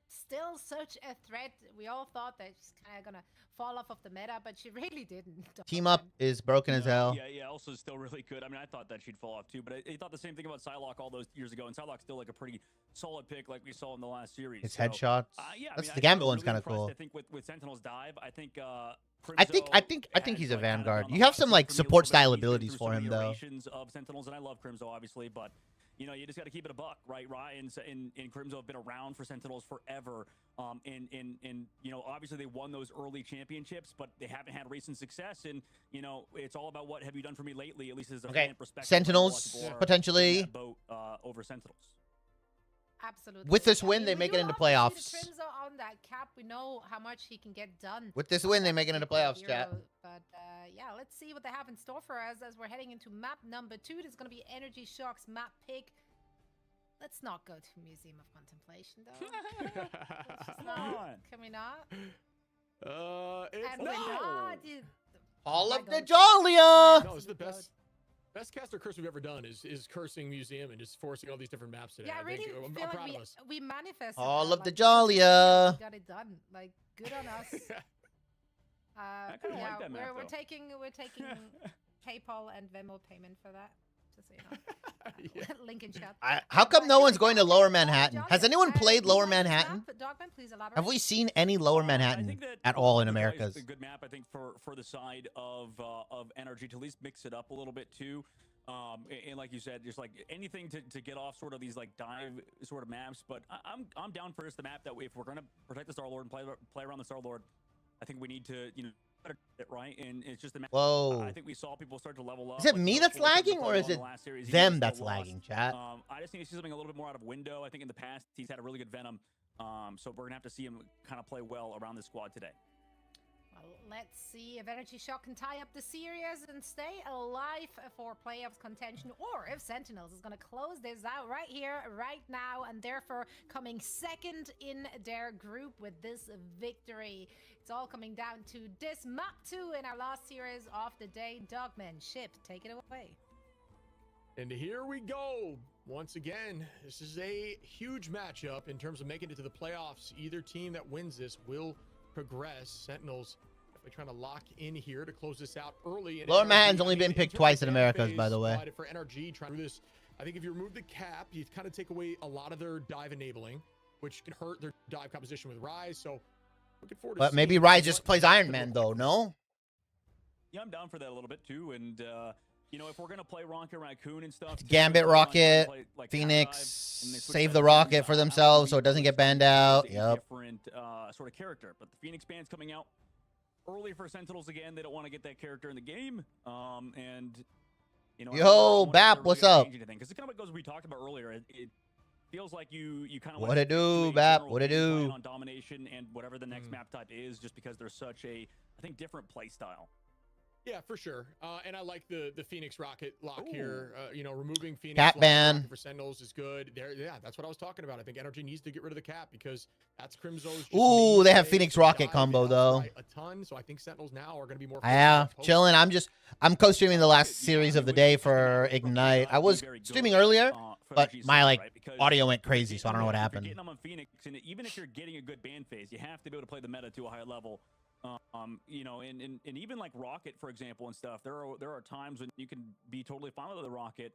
[SPEAKER 2] still such a threat. We all thought that she's kind of gonna fall off of the meta, but she really didn't.
[SPEAKER 1] Team up is broken as hell.
[SPEAKER 4] Yeah, Elsa's still really good. I mean, I thought that she'd fall off too, but I thought the same thing about Psylocke all those years ago, and Psylocke's still like a pretty solid pick, like we saw in the last series.
[SPEAKER 1] His
[SPEAKER 4] So,
[SPEAKER 1] headshots.
[SPEAKER 4] yeah,
[SPEAKER 1] That's
[SPEAKER 4] I
[SPEAKER 1] the
[SPEAKER 4] mean,
[SPEAKER 1] Gambit
[SPEAKER 4] I'm
[SPEAKER 1] one's
[SPEAKER 4] really
[SPEAKER 1] kind of
[SPEAKER 4] impressed,
[SPEAKER 1] cool.
[SPEAKER 4] I think with Sentinel's dive, I think.
[SPEAKER 1] I think
[SPEAKER 4] Crimzo
[SPEAKER 1] he's
[SPEAKER 4] has,
[SPEAKER 1] a
[SPEAKER 4] like, kind of
[SPEAKER 1] Vanguard.
[SPEAKER 4] done
[SPEAKER 1] You
[SPEAKER 4] a
[SPEAKER 1] have
[SPEAKER 4] lot
[SPEAKER 1] some
[SPEAKER 4] for
[SPEAKER 1] like
[SPEAKER 4] me a
[SPEAKER 1] support
[SPEAKER 4] little bit.
[SPEAKER 1] style
[SPEAKER 4] He's been
[SPEAKER 1] abilities
[SPEAKER 4] through
[SPEAKER 1] for
[SPEAKER 4] so
[SPEAKER 1] him
[SPEAKER 4] many
[SPEAKER 1] though.
[SPEAKER 4] iterations of Sentinels, and I love Crimzo obviously, but you just got to keep it a buck, right? Ryan and Crimzo have been around for Sentinels forever. Obviously they won those early championships, but they haven't had recent success. And it's all about what have you done for me lately, at least as a fan perspective.
[SPEAKER 1] Sentinels potentially
[SPEAKER 4] boat over Sentinels.
[SPEAKER 2] Absolutely.
[SPEAKER 1] With this
[SPEAKER 2] I
[SPEAKER 1] win,
[SPEAKER 2] mean,
[SPEAKER 1] they
[SPEAKER 2] we
[SPEAKER 1] make
[SPEAKER 2] do
[SPEAKER 1] it into
[SPEAKER 2] love to see
[SPEAKER 1] playoffs.
[SPEAKER 2] the Crimzo on that cap. We know how much he can get done.
[SPEAKER 1] With this win, they
[SPEAKER 2] That
[SPEAKER 1] make it into
[SPEAKER 2] particular
[SPEAKER 1] playoffs, chat.
[SPEAKER 2] hero. But yeah, let's see what they have in store for us as we're heading into map number 2. There's going to be Energy Shock's map pick. Let's not go to Museum of Contemplation, though. Can we not?
[SPEAKER 3] It's
[SPEAKER 2] And we're not.
[SPEAKER 1] All
[SPEAKER 2] my
[SPEAKER 1] of the
[SPEAKER 2] God.
[SPEAKER 1] Jolia.
[SPEAKER 3] No, it's the best caster curse we've ever done is cursing Museum and just forcing all these different maps today.
[SPEAKER 2] Yeah, I really
[SPEAKER 3] I'm
[SPEAKER 2] feel
[SPEAKER 3] proud
[SPEAKER 2] like
[SPEAKER 3] of us.
[SPEAKER 2] we manifested
[SPEAKER 1] All
[SPEAKER 2] that,
[SPEAKER 1] of the
[SPEAKER 2] like,
[SPEAKER 1] Jolia.
[SPEAKER 2] we got it done. Like, good on us.
[SPEAKER 4] kinda
[SPEAKER 2] Yeah,
[SPEAKER 4] like that map,
[SPEAKER 2] we're
[SPEAKER 4] though.
[SPEAKER 2] taking PayPal and Venmo payment for that. Just so you know.
[SPEAKER 3] Yeah.
[SPEAKER 2] Link in chat.
[SPEAKER 1] How come
[SPEAKER 2] But
[SPEAKER 1] no
[SPEAKER 2] here
[SPEAKER 1] one's
[SPEAKER 2] we
[SPEAKER 1] going
[SPEAKER 2] go.
[SPEAKER 1] to Lower
[SPEAKER 2] Okay,
[SPEAKER 1] Manhattan?
[SPEAKER 2] Jolia,
[SPEAKER 1] Has anyone played
[SPEAKER 2] do you
[SPEAKER 1] Lower
[SPEAKER 2] like this
[SPEAKER 1] Manhattan?
[SPEAKER 2] map? Dogman, please elaborate.
[SPEAKER 1] Have we seen any Lower
[SPEAKER 4] I
[SPEAKER 1] Manhattan
[SPEAKER 4] think that
[SPEAKER 1] at all in
[SPEAKER 4] Lower Manhattan
[SPEAKER 1] Americas?
[SPEAKER 4] is a good map, I think, for the side of Energy to at least mix it up a little bit too. And like you said, just like anything to get off sort of these like dive sort of maps. But I'm down for just the map that if we're gonna protect the Star Lord and play around the Star Lord, I think we need to better it right. And it's just the map.
[SPEAKER 1] Whoa.
[SPEAKER 4] I think we saw people start to level up.
[SPEAKER 1] Is it
[SPEAKER 4] like,
[SPEAKER 1] me that's
[SPEAKER 4] before we started
[SPEAKER 1] lagging,
[SPEAKER 4] to
[SPEAKER 1] or
[SPEAKER 4] play
[SPEAKER 1] is
[SPEAKER 4] well in
[SPEAKER 1] it
[SPEAKER 4] the last series, even
[SPEAKER 1] them
[SPEAKER 4] though we
[SPEAKER 1] that's
[SPEAKER 4] still lost.
[SPEAKER 1] lagging, chat?
[SPEAKER 4] I just need to see something a little bit more out of Window. I think in the past he's had a really good Venom. So we're gonna have to see him kind of play well around this squad today.
[SPEAKER 2] Well, let's see if Energy Shock can tie up the series and stay alive for playoffs contention, or if Sentinels is going to close this out right here, right now, and therefore coming second in their group with this victory. It's all coming down to this map 2 in our last series of the day. Dogman, Ship, take it away.
[SPEAKER 3] And here we go. Once again, this is a huge matchup in terms of making it to the playoffs. Either team that wins this will progress. Sentinels definitely trying to lock in here to close this out early. And
[SPEAKER 1] Lower
[SPEAKER 3] NRG,
[SPEAKER 1] Manhattan's only
[SPEAKER 3] I mean,
[SPEAKER 1] been
[SPEAKER 3] in
[SPEAKER 1] picked
[SPEAKER 3] terms
[SPEAKER 1] twice
[SPEAKER 3] of
[SPEAKER 1] in
[SPEAKER 3] fan
[SPEAKER 1] Americas,
[SPEAKER 3] base,
[SPEAKER 1] by the way.
[SPEAKER 3] For NRG trying to do this, I think if you remove the cap, you kind of take away a lot of their dive enabling, which can hurt their dive composition with Rise. So looking forward to
[SPEAKER 1] But maybe
[SPEAKER 3] seeing
[SPEAKER 1] Rise
[SPEAKER 3] what
[SPEAKER 1] just plays Iron Man,
[SPEAKER 3] look
[SPEAKER 1] though,
[SPEAKER 3] like.
[SPEAKER 1] no?
[SPEAKER 4] Yeah, I'm down for that a little bit too. And if we're gonna play Rocket Raccoon and stuff,
[SPEAKER 1] Gambit,
[SPEAKER 4] just like,
[SPEAKER 1] Rocket,
[SPEAKER 4] play, like,
[SPEAKER 1] Phoenix,
[SPEAKER 4] Half-Dive, and they switch
[SPEAKER 1] save
[SPEAKER 4] that
[SPEAKER 1] the
[SPEAKER 4] to
[SPEAKER 1] Rocket
[SPEAKER 4] Phoenix,
[SPEAKER 1] for
[SPEAKER 4] I don't
[SPEAKER 1] themselves so it
[SPEAKER 4] think
[SPEAKER 1] doesn't get
[SPEAKER 4] it's
[SPEAKER 1] banned
[SPEAKER 4] a
[SPEAKER 1] out. Yep.
[SPEAKER 4] different sort of character. But the Phoenix band's coming out early for Sentinels again. They don't want to get that character in the game.
[SPEAKER 1] Yo, Bap, what's up?
[SPEAKER 4] Because it kind of goes we talked about earlier. It feels like you kind of
[SPEAKER 1] What it do, Bap? What it do?
[SPEAKER 4] on domination and whatever the next map type is, just because there's such a different play style.
[SPEAKER 3] Yeah, for sure. And I like the Phoenix Rocket lock here. Removing Phoenix
[SPEAKER 1] Cap
[SPEAKER 3] lock
[SPEAKER 1] ban.
[SPEAKER 3] for Sentinels is good. Yeah, that's what I was talking about. I think Energy needs to get rid of the cap because that's Crimzo's.
[SPEAKER 1] Ooh, they have Phoenix Rocket combo, though.
[SPEAKER 3] A ton, so I think Sentinels now are going to be more.
[SPEAKER 1] Yeah, chilling. I'm co-streaming the last series of the day for Ignite. I was streaming earlier, but my audio went crazy, so I don't know what happened.
[SPEAKER 4] Getting them on Phoenix, and even if you're getting a good ban phase, you have to be able to play the meta to a high level. And even like Rocket, for example, and stuff. There are times when you can be totally fine with the Rocket.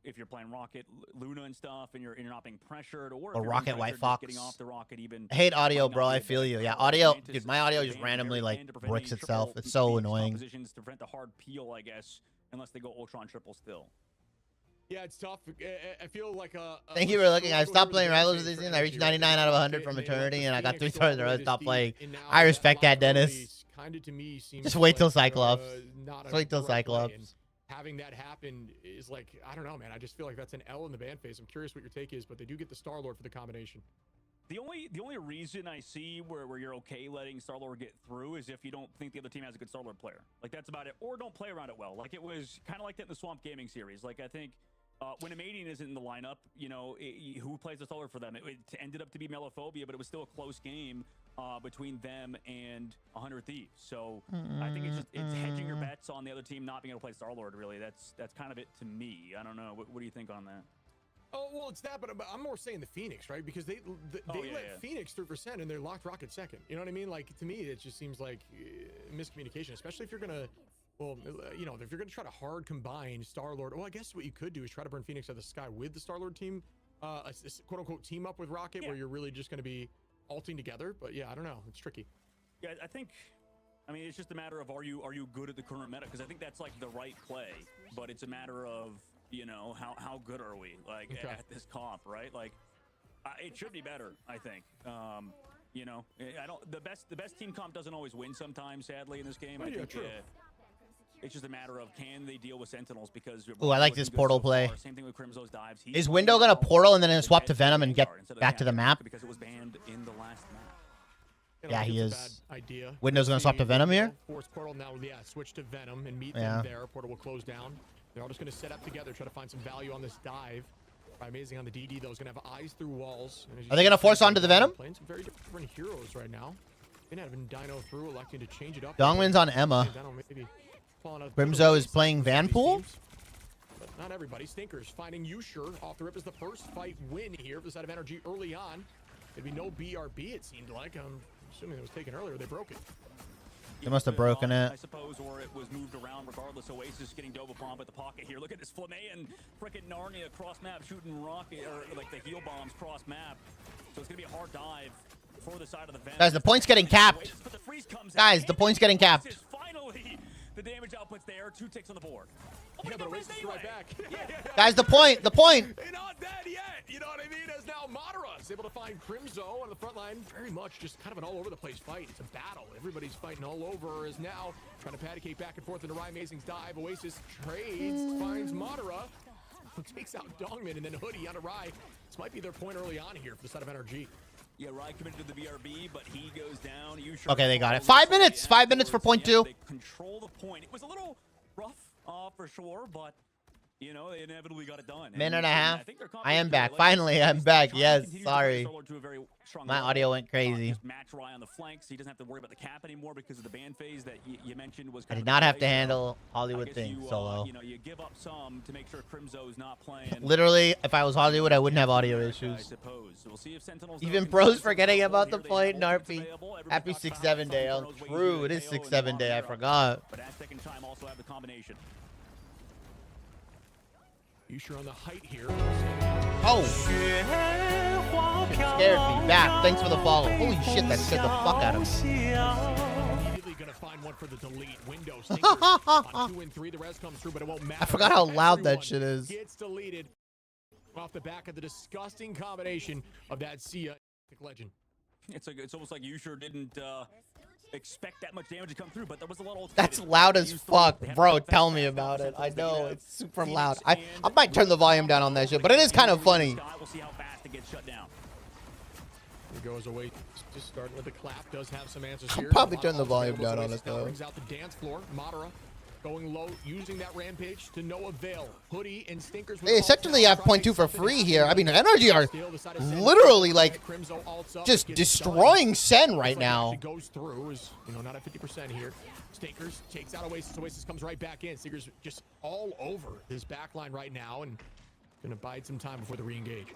[SPEAKER 4] If you're playing Rocket, Luna and stuff, and you're not being pressured, or if you're
[SPEAKER 1] Rocket
[SPEAKER 4] being
[SPEAKER 1] White
[SPEAKER 4] pressured,
[SPEAKER 1] Fox.
[SPEAKER 4] just getting off the Rocket even.
[SPEAKER 1] I hate audio,
[SPEAKER 4] might not
[SPEAKER 1] bro.
[SPEAKER 4] be
[SPEAKER 1] I
[SPEAKER 4] a
[SPEAKER 1] feel
[SPEAKER 4] bad
[SPEAKER 1] you. Yeah,
[SPEAKER 4] call.
[SPEAKER 1] audio,
[SPEAKER 4] Mantis
[SPEAKER 1] dude. My audio
[SPEAKER 4] is
[SPEAKER 1] just
[SPEAKER 4] banned
[SPEAKER 1] randomly
[SPEAKER 4] very
[SPEAKER 1] like
[SPEAKER 4] banned to prevent
[SPEAKER 1] bricks
[SPEAKER 4] any
[SPEAKER 1] itself.
[SPEAKER 4] triple
[SPEAKER 1] It's so
[SPEAKER 4] Phoenix
[SPEAKER 1] annoying.
[SPEAKER 4] compositions to prevent the hard peel, I guess, unless they go Ultron triple still.
[SPEAKER 3] Yeah, it's tough. I feel like
[SPEAKER 1] Thank you for looking. I stopped playing Rivals this season. I reached 99 out of 100 from Eternity, and I got 3 stars in a row. Stopped playing. I respect that, Dennis. Just wait till Cyclops. Just wait till Cyclops.
[SPEAKER 3] Having that happen is like, I don't know, man. I just feel like that's an L in the ban phase. I'm curious what your take is, but they do get the Star-Lord for the combination.
[SPEAKER 4] The only reason I see where you're okay letting Star-Lord get through is if you don't think the other team has a good Star-Lord player. Like, that's about it. Or don't play around it well. Like, it was kind of like that in the Swamp Gaming series. Like, I think when Amadian isn't in the lineup, you know, who plays the Star-Lord for them? It ended up to be Melophobia, but it was still a close game between them and 100 Thieves. So I think it's hedging your bets on the other team not being able to play Star-Lord, really. That's kind of it to me. I don't know. What do you think on that?
[SPEAKER 3] Oh, well, it's that, but I'm more saying the Phoenix, right? Because they let Phoenix 3% and they're locked Rocket second. You know what I mean? Like, to me, it just seems like miscommunication, especially if you're going to, well, you know, if you're going to try to hard combine Star-Lord. Well, I guess what you could do is try to burn Phoenix out of the sky with the Star-Lord team, a quote-unquote team up with Rocket, where you're really just going to be ulting together. But yeah, I don't know. It's tricky. Yeah, I mean, it's just a matter of are you good at the current meta? Because I think that's like the right play, but it's a matter of, you know, how good are we, like, at this comp, right? Like, it should be better, I think. You know, the best team comp doesn't always win sometimes, sadly, in this game. I think it's just a matter of can they deal with Sentinels, because
[SPEAKER 1] I like this portal play.
[SPEAKER 4] Same thing with Crimzo's dives.
[SPEAKER 1] Is Window gonna portal and then swap to Venom and get back to the map?
[SPEAKER 4] Because it was banned in the last map.
[SPEAKER 1] Yeah, he is. Window's gonna swap to Venom here.
[SPEAKER 3] Force portal now, switch to Venom and meet them there. Portal will close down. They're all just going to set up together, try to find some value on this dive. Amazing on the DD, though. Is going to have eyes through walls.
[SPEAKER 1] Are they going to force onto the Venom?
[SPEAKER 3] Playing some very different heroes right now. Having Dino through, electing to change it up.
[SPEAKER 1] Dongwin's on Emma. Crimzo is playing Vanpool.
[SPEAKER 3] But not everybody. Stinkers finding Usher off the rip is the first fight win here for the side of Energy early on. There'd be no BRB, it seemed like. I'm assuming it was taken earlier. They broke it.
[SPEAKER 1] They must have broken it.
[SPEAKER 4] I suppose, or it was moved around regardless. Oasis getting double bomb at the pocket here. Look at this Flamean frickin' Narnia cross map shooting rocket, or like the heal bombs cross map. So it's gonna be a hard dive for the side of the Venom.
[SPEAKER 1] Guys, the point's getting capped. Guys, the point's getting capped.
[SPEAKER 4] Finally, the damage output's there. 2 ticks on the board. Oh,
[SPEAKER 3] yeah, but Oasis is right back.
[SPEAKER 1] Guys, the point.
[SPEAKER 3] They're not dead yet. You know what I mean? As now Madara is able to find Crimzo on the front line. Very much just kind of an all over the place fight. It's a battle. Everybody's fighting all over. Is now trying to paticate back and forth into Ryan Amazing's dive. Oasis trades, finds Madara, takes out Dongmin, and then Hoodie on a Rai. This might be their point early on here for the side of NRG.
[SPEAKER 4] Yeah, Rai committed to the BRB, but he goes down.
[SPEAKER 1] Okay, they got it. 5 minutes. 5 minutes for point 2.
[SPEAKER 4] They control the point. It was a little rough for sure, but you know, they inevitably got it done.
[SPEAKER 1] Minute and a half. I am back. Finally, I'm back. Yes, sorry. My audio went crazy.
[SPEAKER 4] Match Rai on the flanks. He doesn't have to worry about the cap anymore because of the ban phase that you mentioned was.
[SPEAKER 1] I did not have to handle Hollywood things solo.
[SPEAKER 4] You know, you give up some to make sure Crimzo's not playing.
[SPEAKER 1] Literally, if I was Hollywood, I wouldn't have audio issues.
[SPEAKER 4] I suppose. We'll see if Sentinels.
[SPEAKER 1] Even pros forgetting about the point. Narpy. Happy 6-7 day. Oh, true. It is 6-7 day. I forgot.
[SPEAKER 4] But at second time, also have the combination.
[SPEAKER 3] Usher on the height here.
[SPEAKER 1] Oh! It scared me. Back. Thanks for the follow. Holy shit, that scared the fuck out of me.
[SPEAKER 3] Immediately gonna find one for the delete. Window on 2 and 3. The rest comes through, but it won't matter.
[SPEAKER 1] I forgot how loud that shit is.
[SPEAKER 3] Gets deleted off the back of the disgusting combination of that Sia legend.
[SPEAKER 4] It's almost like Usher didn't expect that much damage to come through, but there was a lot of.
[SPEAKER 1] That's loud as fuck, bro. Tell me about it. I know it's super loud. I might turn the volume down on that shit, but it is kind of funny.
[SPEAKER 4] We'll see how fast it gets shut down.
[SPEAKER 3] It goes away. Just starting with the clap. Does have some answers
[SPEAKER 1] I'll
[SPEAKER 3] here.
[SPEAKER 1] probably turn the volume down on it though.
[SPEAKER 3] Brings out the dance floor. Madara going low, using that rampage to no avail. Hoodie and Stinkers.
[SPEAKER 1] They essentially have point 2 for free here. I mean, Energy are literally like just destroying Sen right now.
[SPEAKER 3] Goes through, is not at 50% here. Stinkers takes out Oasis. Oasis comes right back in. Stinkers just all over his backline right now and gonna bide some time before the re-engage.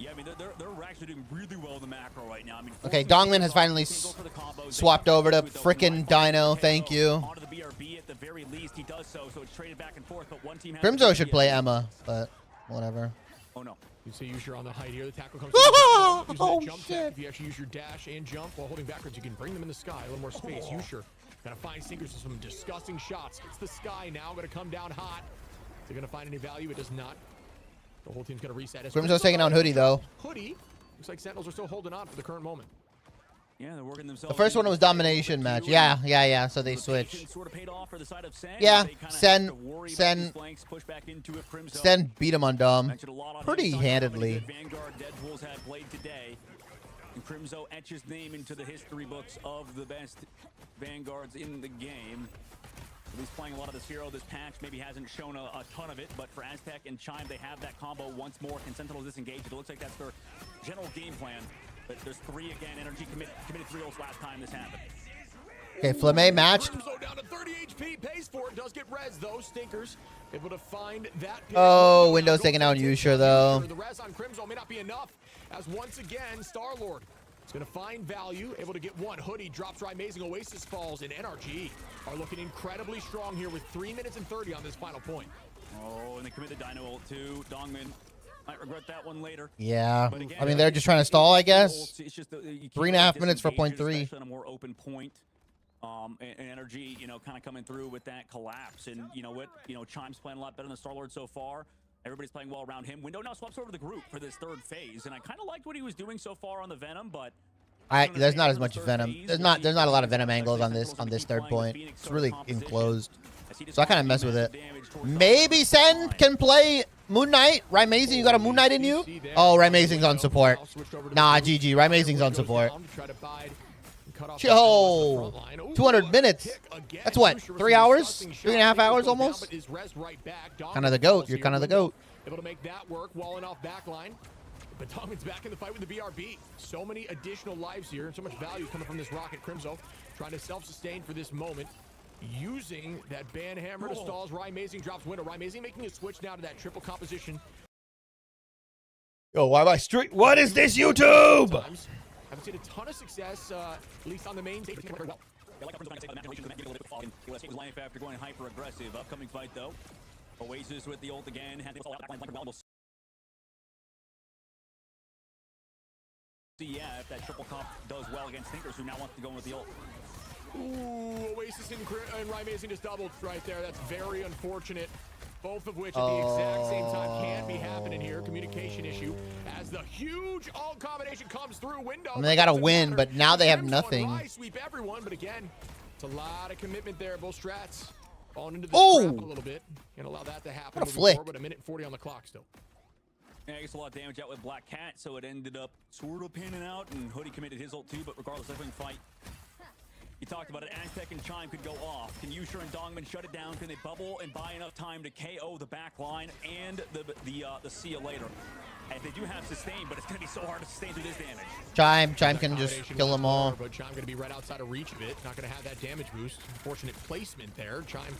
[SPEAKER 4] Yeah, I mean, they're actually doing really well in the macro right now. I mean,
[SPEAKER 1] okay, Dongmin has finally swapped over to frickin' Dino. Thank you.
[SPEAKER 4] Onto the BRB at the very least, he does so it's traded back and forth. But one team has
[SPEAKER 1] Crimzo should play Emma, but whatever.
[SPEAKER 4] Oh no.
[SPEAKER 3] You see Usher on the height here. The tackle comes.
[SPEAKER 1] Oh shit!
[SPEAKER 3] If you actually use your dash and jump while holding backwards, you can bring them in the sky. A little more space. Usher gotta find Stinkers with some disgusting shots. It's the sky now. Gonna come down hot. They're going to find any value. It does not. The whole team's going to reset.
[SPEAKER 1] Crimso's taking down Hoodie, though.
[SPEAKER 3] Hoodie. Looks like Sentinels are still holding on for the current moment.
[SPEAKER 4] Yeah, they're working themselves.
[SPEAKER 1] The first one was domination match. Yeah. So they switched.
[SPEAKER 4] Sort of paid off for the side of Sen.
[SPEAKER 1] Yeah,
[SPEAKER 4] Sen
[SPEAKER 1] beat him on Dom pretty handedly.
[SPEAKER 4] Vanguard Deadpools have played today. And Crimzo etched his name into the history books of the best Vanguards in the game. He's playing a lot of this hero. This patch maybe hasn't shown a ton of it, but for Aztec and Chime, they have that combo once more. Can Sentinels disengage? It looks like that's their general game plan. But there's 3 again. Energy committed 3 ults last time this happened.
[SPEAKER 1] Okay, Flamme matched.
[SPEAKER 3] Crimzo down to 30 HP. Pays for it. Does get res, though. Stinkers able to find that.
[SPEAKER 1] Oh, Window's taking out Yusha, though.
[SPEAKER 3] The res on Crimzo may not be enough, as once again, Star-Lord is going to find value, able to get one. Hoodie drops right. Amazing Oasis falls, and NRG are looking incredibly strong here with 3 minutes and 30 on this final point.
[SPEAKER 4] Oh, and they commit the Dino ult too. Dongman might regret that one later.
[SPEAKER 1] Yeah.
[SPEAKER 4] Again,
[SPEAKER 1] I mean, they're just trying to stall, I guess.
[SPEAKER 4] It's just
[SPEAKER 1] 3.5 minutes for point 3.
[SPEAKER 4] On a more open point. And Energy, kind of coming through with that collapse. And you know what? Chime's playing a lot better than Star-Lord so far. Everybody's playing well around him. Window now swaps over the group for this 3rd phase. And I kind of liked what he was doing so far on the Venom, but
[SPEAKER 1] There's not as much Venom. There's not a lot of Venom angles on this 3rd point. It's really enclosed. So I kind of mess with it. Maybe Sen can play Moon Knight. Rymazing, you got a Moon Knight in you? Oh, Rymazing's on support. Nah, GG. Rymazing's on support. Yo, 200 minutes. That's what, 3 hours? 3.5 hours almost? Kind of the GOAT. You're kind of the GOAT.
[SPEAKER 3] Able to make that work, walling off backline. But Dongman's back in the fight with the BRB. So many additional lives here, and so much value coming from this Rocket. Crimzo trying to self-sustain for this moment, using that ban hammer to stalls. Rymazing drops Window. Rymazing making a switch now to that triple composition.
[SPEAKER 1] Yo, why am I street? What is this, YouTube?
[SPEAKER 3] Haven't seen a ton of success, at least on the main stage.
[SPEAKER 4] Life after going hyper aggressive. Upcoming fight though. Oasis with the ult again. See, if that triple comp does well against Stinkers, who now wants to go in with the ult.
[SPEAKER 3] Ooh, Oasis and Rymazing just doubled right there. That's very unfortunate. Both of which at the exact same time can be happening here. Communication issue as the huge ult combination comes through. Window.
[SPEAKER 1] I mean, they got to win, but now they have nothing.
[SPEAKER 3] Sweep everyone, but again, it's a lot of commitment there. Both strats falling into the trap a little bit. Can't allow that to happen.
[SPEAKER 1] What a flick.
[SPEAKER 3] But a minute and 40 on the clock still.
[SPEAKER 4] Yeah, I guess a lot of damage out with Black Cat, so it ended up sort of panning out, and Hoodie committed his ult too, but regardless, everything fight. You talked about it, Aztec and Chime could go off. Can Yusha and Dongman shut it down? Can they bubble and buy enough time to KO the back line and the see you later? And they do have sustain, but it's going to be so hard to sustain through this damage.
[SPEAKER 1] Chime can just kill them all.
[SPEAKER 3] But Chime going to be right outside of reach of it. Not going to have that damage boost. Unfortunate placement there. Chime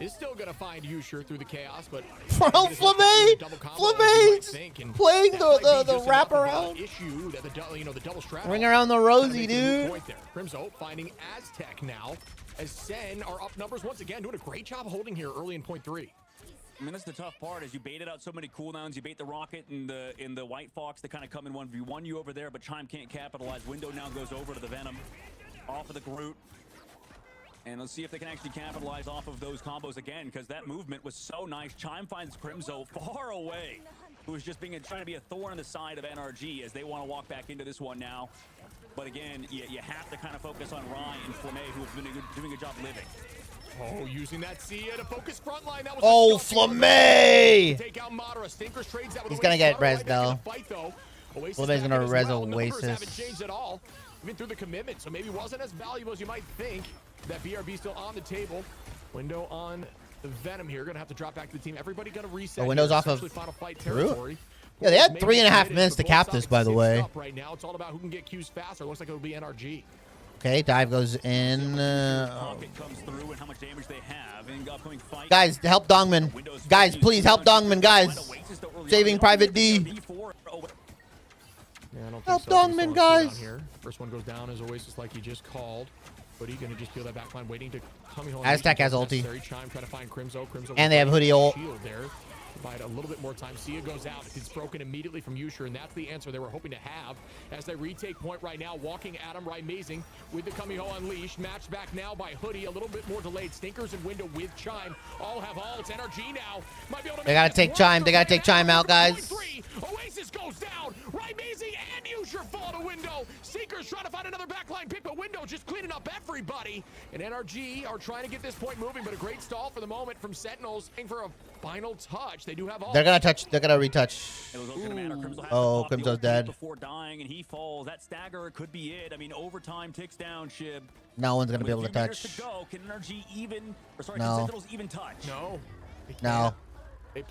[SPEAKER 3] is still going to find Yusha through the chaos, but
[SPEAKER 1] Bro, Flame's playing the wraparound.
[SPEAKER 3] Issue that the double strap.
[SPEAKER 1] Ring around the rosy, dude.
[SPEAKER 3] Crimzo finding Aztec now, as Sen are up numbers once again, doing a great job holding here early in point 3.
[SPEAKER 4] I mean, that's the tough part, is you baited out so many cooldowns. You bait the Rocket and the White Fox to kind of come in 1v1 you over there, but Chime can't capitalize. Window now goes over to the Venom, off of the Groot. And let's see if they can actually capitalize off of those combos again, because that movement was so nice. Chime finds Crimzo far away, who is just trying to be a thorn in the side of NRG as they want to walk back into this one now. But again, you have to kind of focus on Ryan and Flamme, who have been doing a good job living.
[SPEAKER 3] Oh, using that Sia to focus front line. That was
[SPEAKER 1] Flamme!
[SPEAKER 3] Take out Madara. Stinkers trades that with
[SPEAKER 1] He's gonna get res though.
[SPEAKER 3] Flamme's
[SPEAKER 1] gonna res
[SPEAKER 3] Oasis.
[SPEAKER 1] Oasis.
[SPEAKER 3] Haven't changed at all, even through the commitment. So maybe wasn't as valuable as you might think. That BRB still on the table. Window on the Venom here. Gonna have to drop back to the team. Everybody gonna reset.
[SPEAKER 1] The Window's off of
[SPEAKER 3] final fight territory.
[SPEAKER 1] Yeah, they had 3.5 minutes to cap this, by the way.
[SPEAKER 3] Right now, it's all about who can get Qs faster. Looks like it'll be NRG.
[SPEAKER 1] Okay, dive goes in.
[SPEAKER 4] Comes through and how much damage they have. Upcoming fight.
[SPEAKER 1] Guys, help Dongman. Guys, please help Dongman, guys. Saving Private D. Help Dongman, guys.
[SPEAKER 3] First one goes down as Oasis, like he just called. But he's gonna just peel that back line, waiting to come home.
[SPEAKER 1] Aztec has ulti.
[SPEAKER 3] Chime trying to find Crimzo.
[SPEAKER 1] And they have Hoodie ult.
[SPEAKER 3] Shield there. provide a little bit more time. Sia goes out. It's broken immediately from Yusher, and that's the answer they were hoping to have as they retake point right now. Walking at him, Amazing with the Kamiho unleashed. Matched back now by Hoodie, a little bit more delayed. Stinkers and Window with Chime. All have ults. NRG now might be able to.
[SPEAKER 1] They gotta take Chime. They gotta take Chime out, guys.
[SPEAKER 3] Oasis goes down. Amazing and Yusher fall to Window. Stinkers trying to find another backline pick, but Window just cleaning up everybody. And NRG are trying to get this point moving, but a great stall for the moment from Sentinels. For a final touch, they do have all.
[SPEAKER 1] They're gonna touch. They're gonna retouch. Oh, Crimso's dead.
[SPEAKER 4] Before dying, and he falls. That stagger could be it. I mean, overtime ticks down. Shib.
[SPEAKER 1] No one's gonna be able to touch.
[SPEAKER 4] Can NRG even? Or sorry,
[SPEAKER 1] no.
[SPEAKER 4] can Sentinels even touch?
[SPEAKER 3] No.
[SPEAKER 1] No.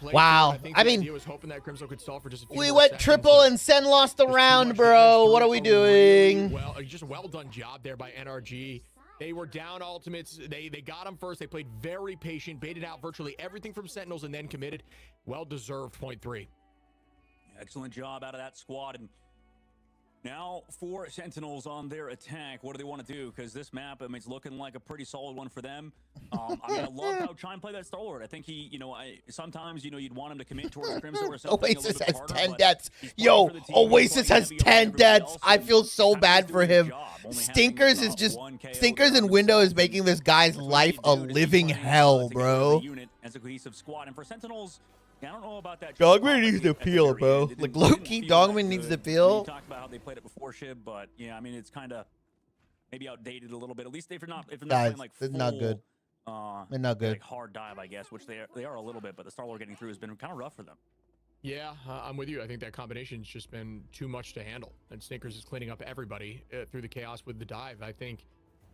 [SPEAKER 3] Wow.
[SPEAKER 1] I mean,
[SPEAKER 3] was hoping that Crimso could stall for just a few
[SPEAKER 1] we
[SPEAKER 3] more
[SPEAKER 1] went
[SPEAKER 3] seconds,
[SPEAKER 1] triple and Sen lost the round, bro. What are we doing?
[SPEAKER 3] Well, just a well done job there by NRG. They were down ultimates. They got them first. They played very patient, baited out virtually everything from Sentinels, and then committed. Well-deserved point 3.
[SPEAKER 4] Excellent job out of that squad. And now for Sentinels on their attack, what do they want to do? Because this map, I mean, it's looking like a pretty solid one for them. I mean, I love how Chime played that Stalwart. I think he, sometimes, you'd want him to commit towards Crimson or something.
[SPEAKER 1] Oasis has 10 deaths. Yo, Oasis has 10 deaths. I feel so bad for him. Stinkers and Window is making this guy's life a living hell, bro.
[SPEAKER 4] As a cohesive squad, and for Sentinels, I don't know about that.
[SPEAKER 1] Dogman needs to peel, bro. Like, low-key, Dogman needs to peel.
[SPEAKER 4] You talked about how they played it before, Shib, but, yeah, I mean, it's kind of maybe outdated a little bit. At least if they're not playing, like, full,
[SPEAKER 1] not good. They're not good.
[SPEAKER 4] Like, hard dive, I guess, which they are a little bit, but the Star-Lord getting through has been kind of rough for them.
[SPEAKER 3] Yeah, I'm with you. I think that combination's just been too much to handle. And Stinkers is cleaning up everybody through the chaos with the dive. I think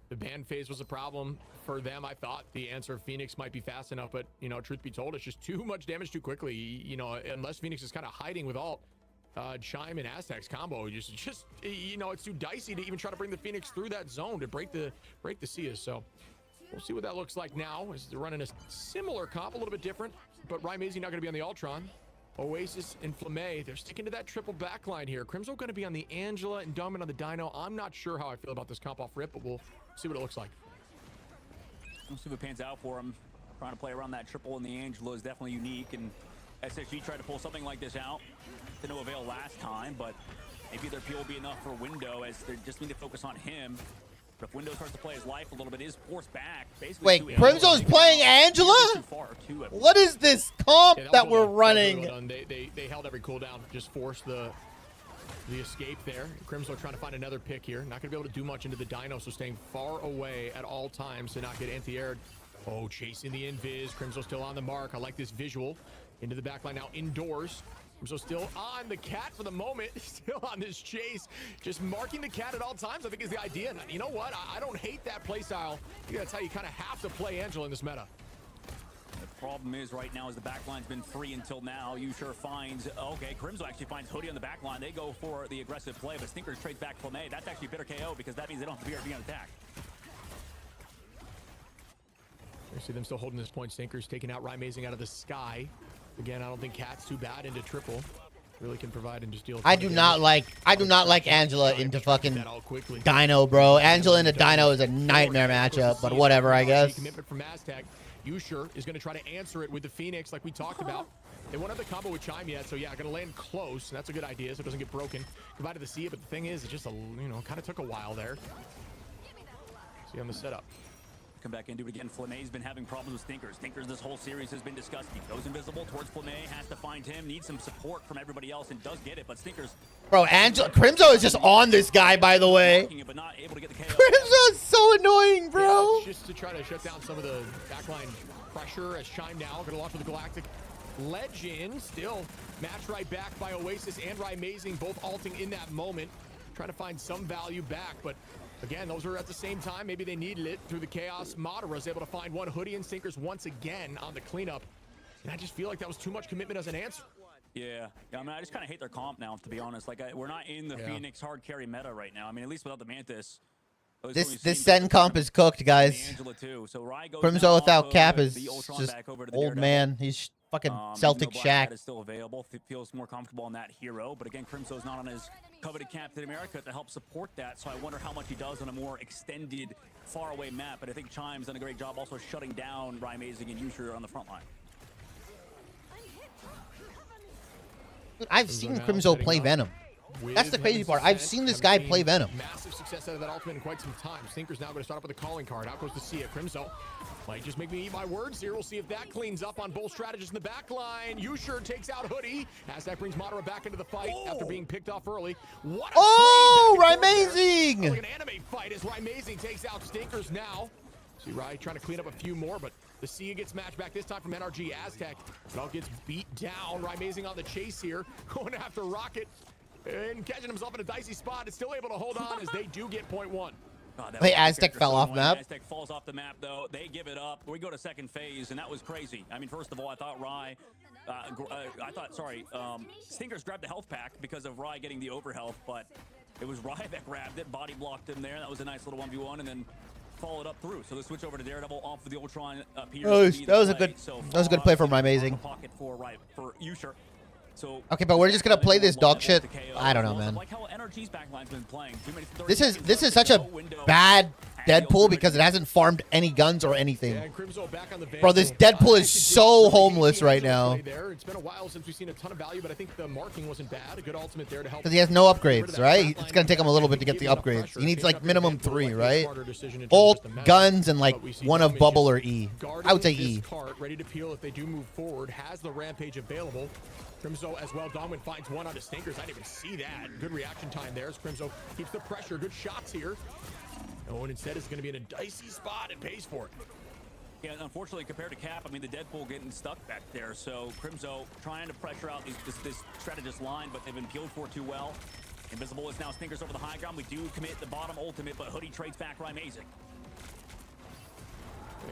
[SPEAKER 3] the ban phase was a problem for them. I thought the answer of Phoenix might be fast enough, but, truth be told, it's just too much damage too quickly. Unless Phoenix is kind of hiding with ult, Chime and Aztec's combo, just it's too dicey to even try to bring the Phoenix through that zone to break the Sias. So we'll see what that looks like now as they're running a similar comp, a little bit different, but Amazing not going to be on the Ultron. Oasis and Flamme, they're sticking to that triple backline here. Crimso going to be on the Angela and Domin on the Dino. I'm not sure how I feel about this comp off rip, but we'll see what it looks like.
[SPEAKER 4] We'll see what pans out for him. Trying to play around that triple and the Angela is definitely unique, and SSG tried to pull something like this out to no avail last time, but maybe their peel will be enough for Window as they just need to focus on him. But if Window starts to play his life a little bit, is forced back. Basically,
[SPEAKER 1] wait, Crimso's playing Angela? What is this comp that we're running?
[SPEAKER 3] They held every cooldown, just forced the escape there. Crimso trying to find another pick here. Not going to be able to do much into the Dino, so staying far away at all times to not get anti-aired. Oh, chasing the invis. Crimso still on the mark. I like this visual. Into the backline now, indoors. So still on the cat for the moment, still on this chase, just marking the cat at all times, I think is the idea. And you know what? I don't hate that play style. That's how you kind of have to play Angela in this meta.
[SPEAKER 4] The problem is right now is the backline's been free until now. Yusher finds, okay, Crimso actually finds Hoodie on the backline. They go for the aggressive play, but Stinkers trades back Flamme. That's actually a bitter KO because that means they don't have to be on attack.
[SPEAKER 3] You see them still holding this point. Stinkers taking out Amazing out of the sky. Again, I don't think Cat's too bad into triple. Really can provide and just deal.
[SPEAKER 1] I do not like Angela into fucking Dino, bro. Angela into Dino is a nightmare matchup, but whatever, I guess.
[SPEAKER 3] Commitment from Aztec. Yusher is going to try to answer it with the Phoenix like we talked about. They won't have the combo with Chime yet, so yeah, going to land close. And that's a good idea, so it doesn't get broken. Goodbye to the Sia, but the thing is, it just, kind of took a while there. See on the setup.
[SPEAKER 4] Come back into it again. Flamme's been having problems with Stinkers. Stinkers this whole series has been disgusting. Goes invisible towards Flamme, has to find him, needs some support from everybody else, and does get it, but Stinkers...
[SPEAKER 1] Bro, Crimso is just on this guy, by the way.
[SPEAKER 4] But not able to get the KO.
[SPEAKER 1] Crimso is so annoying, bro.
[SPEAKER 3] Yeah, just to try to shut down some of the backline pressure as Chime now going to launch with the Galactic Legend. Still matched right back by Oasis and Amazing, both ulting in that moment. Trying to find some value back, but again, those are at the same time. Maybe they needed it through the chaos. Madara was able to find one. Hoodie and Stinkers once again on the cleanup. And I just feel like that was too much commitment as an answer.
[SPEAKER 4] Yeah, I mean, I just kind of hate their comp now, to be honest. Like, we're not in the Phoenix hard carry meta right now. I mean, at least without the Mantis.
[SPEAKER 1] This Sen comp is cooked, guys.
[SPEAKER 4] So
[SPEAKER 1] Crimso without Cap is just old man. He's fucking Celtic Shaq.
[SPEAKER 4] Is still available. Feels more comfortable on that hero, but again, Crimso's not on his coveted Captain America to help support that. So I wonder how much he does on a more extended, faraway map. But I think Chime's done a great job also shutting down Amazing and Yusher on the front line.
[SPEAKER 1] Dude, I've seen Crimzo play Venom. That's the crazy part. I've seen this guy play Venom.
[SPEAKER 3] Massive success out of that ultimate in quite some time. Stinker's now going to start up with a calling card. Out goes the Sia. Crimzo might just make me eat my words here. We'll see if that cleans up on both strategists in the back line. Usher takes out Hoodie. Aztec brings Madara back into the fight after being picked off early. What a
[SPEAKER 1] Amazing!
[SPEAKER 3] like an anime fight as Amazing takes out Stinkers now. See Rai trying to clean up a few more, but the Sia gets matched back this time from NRG Aztec. It all gets beat down. Amazing on the chase here, going after Rocket and catching himself in a dicey spot. Is still able to hold on as they do get point one.
[SPEAKER 1] Wait, Aztec fell off map?
[SPEAKER 4] Aztec falls off the map, though. They give it up. We go to second phase, and that was crazy. I mean, first of all, I thought Stinkers grabbed the health pack because of Rai getting the overhealth, but it was Rai that grabbed it, body blocked him there. That was a nice little 1v1, and then followed up through. So the switch over to Daredevil off of the Ultron appears.
[SPEAKER 1] That was a good play from Amazing.
[SPEAKER 4] Pocket for Usher. So
[SPEAKER 1] okay, but we're just gonna play this dog shit. I don't know, man.
[SPEAKER 4] Like how NRG's backline's been playing.
[SPEAKER 1] This is such a bad Deadpool because it hasn't farmed any guns or anything. Bro, this Deadpool is so homeless right now.
[SPEAKER 3] It's been a while since we've seen a ton of value, but I think the marking wasn't bad. A good ultimate there to help.
[SPEAKER 1] Because he has no upgrades, right? It's gonna take him a little bit to get the upgrades. He needs like minimum 3, right? Ult, guns, and like one of Bubble or E. I would say E.
[SPEAKER 3] Ready to peel if they do move forward. Has the Rampage available. Crimzo as well. Dongman finds one on the Stinkers. I didn't even see that. Good reaction time there as Crimzo keeps the pressure. Good shots here. Oh, and instead is going to be in a dicey spot and pays for it.
[SPEAKER 4] Yeah, unfortunately, compared to Cap, I mean, the Deadpool getting stuck back there. So Crimzo trying to pressure out this strategist line, but they've been peeled for too well. Invisible is now Stinkers over the high ground. We do commit the bottom ultimate, but Hoodie trades back Amazing.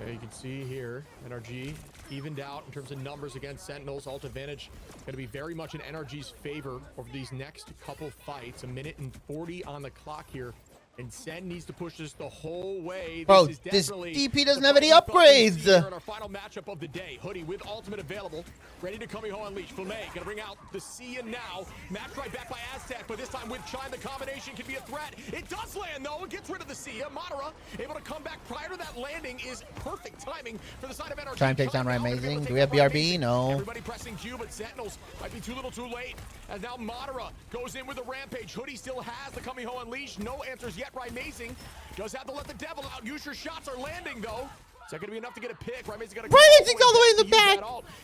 [SPEAKER 3] Yeah, you can see here, NRG evened out in terms of numbers against Sentinels. Ult advantage going to be very much in NRG's favor over these next couple fights. 1 minute and 40 on the clock here. And Sen needs to push this the whole way.
[SPEAKER 1] Bro, this DP doesn't have any upgrades.
[SPEAKER 3] Here in our final matchup of the day. Hoodie with ultimate available. Ready to come home unleash. Flamme gonna bring out the Sia now. Match right back by Aztec, but this time with Chime, the combination can be a threat. It does land though. It gets rid of the Sia. Madara able to come back prior to that landing is perfect timing for the side of NRG.
[SPEAKER 1] Chime takes down Amazing. Do we have BRB? No.
[SPEAKER 3] Everybody pressing Q, but Sentinels might be too little too late. As now Madara goes in with a Rampage. Hoodie still has the coming home unleash. No answers yet. Amazing does have to let the devil out. Usher shots are landing though. Is that going to be enough to get a pick? Amazing's got to go
[SPEAKER 1] all the way in the back.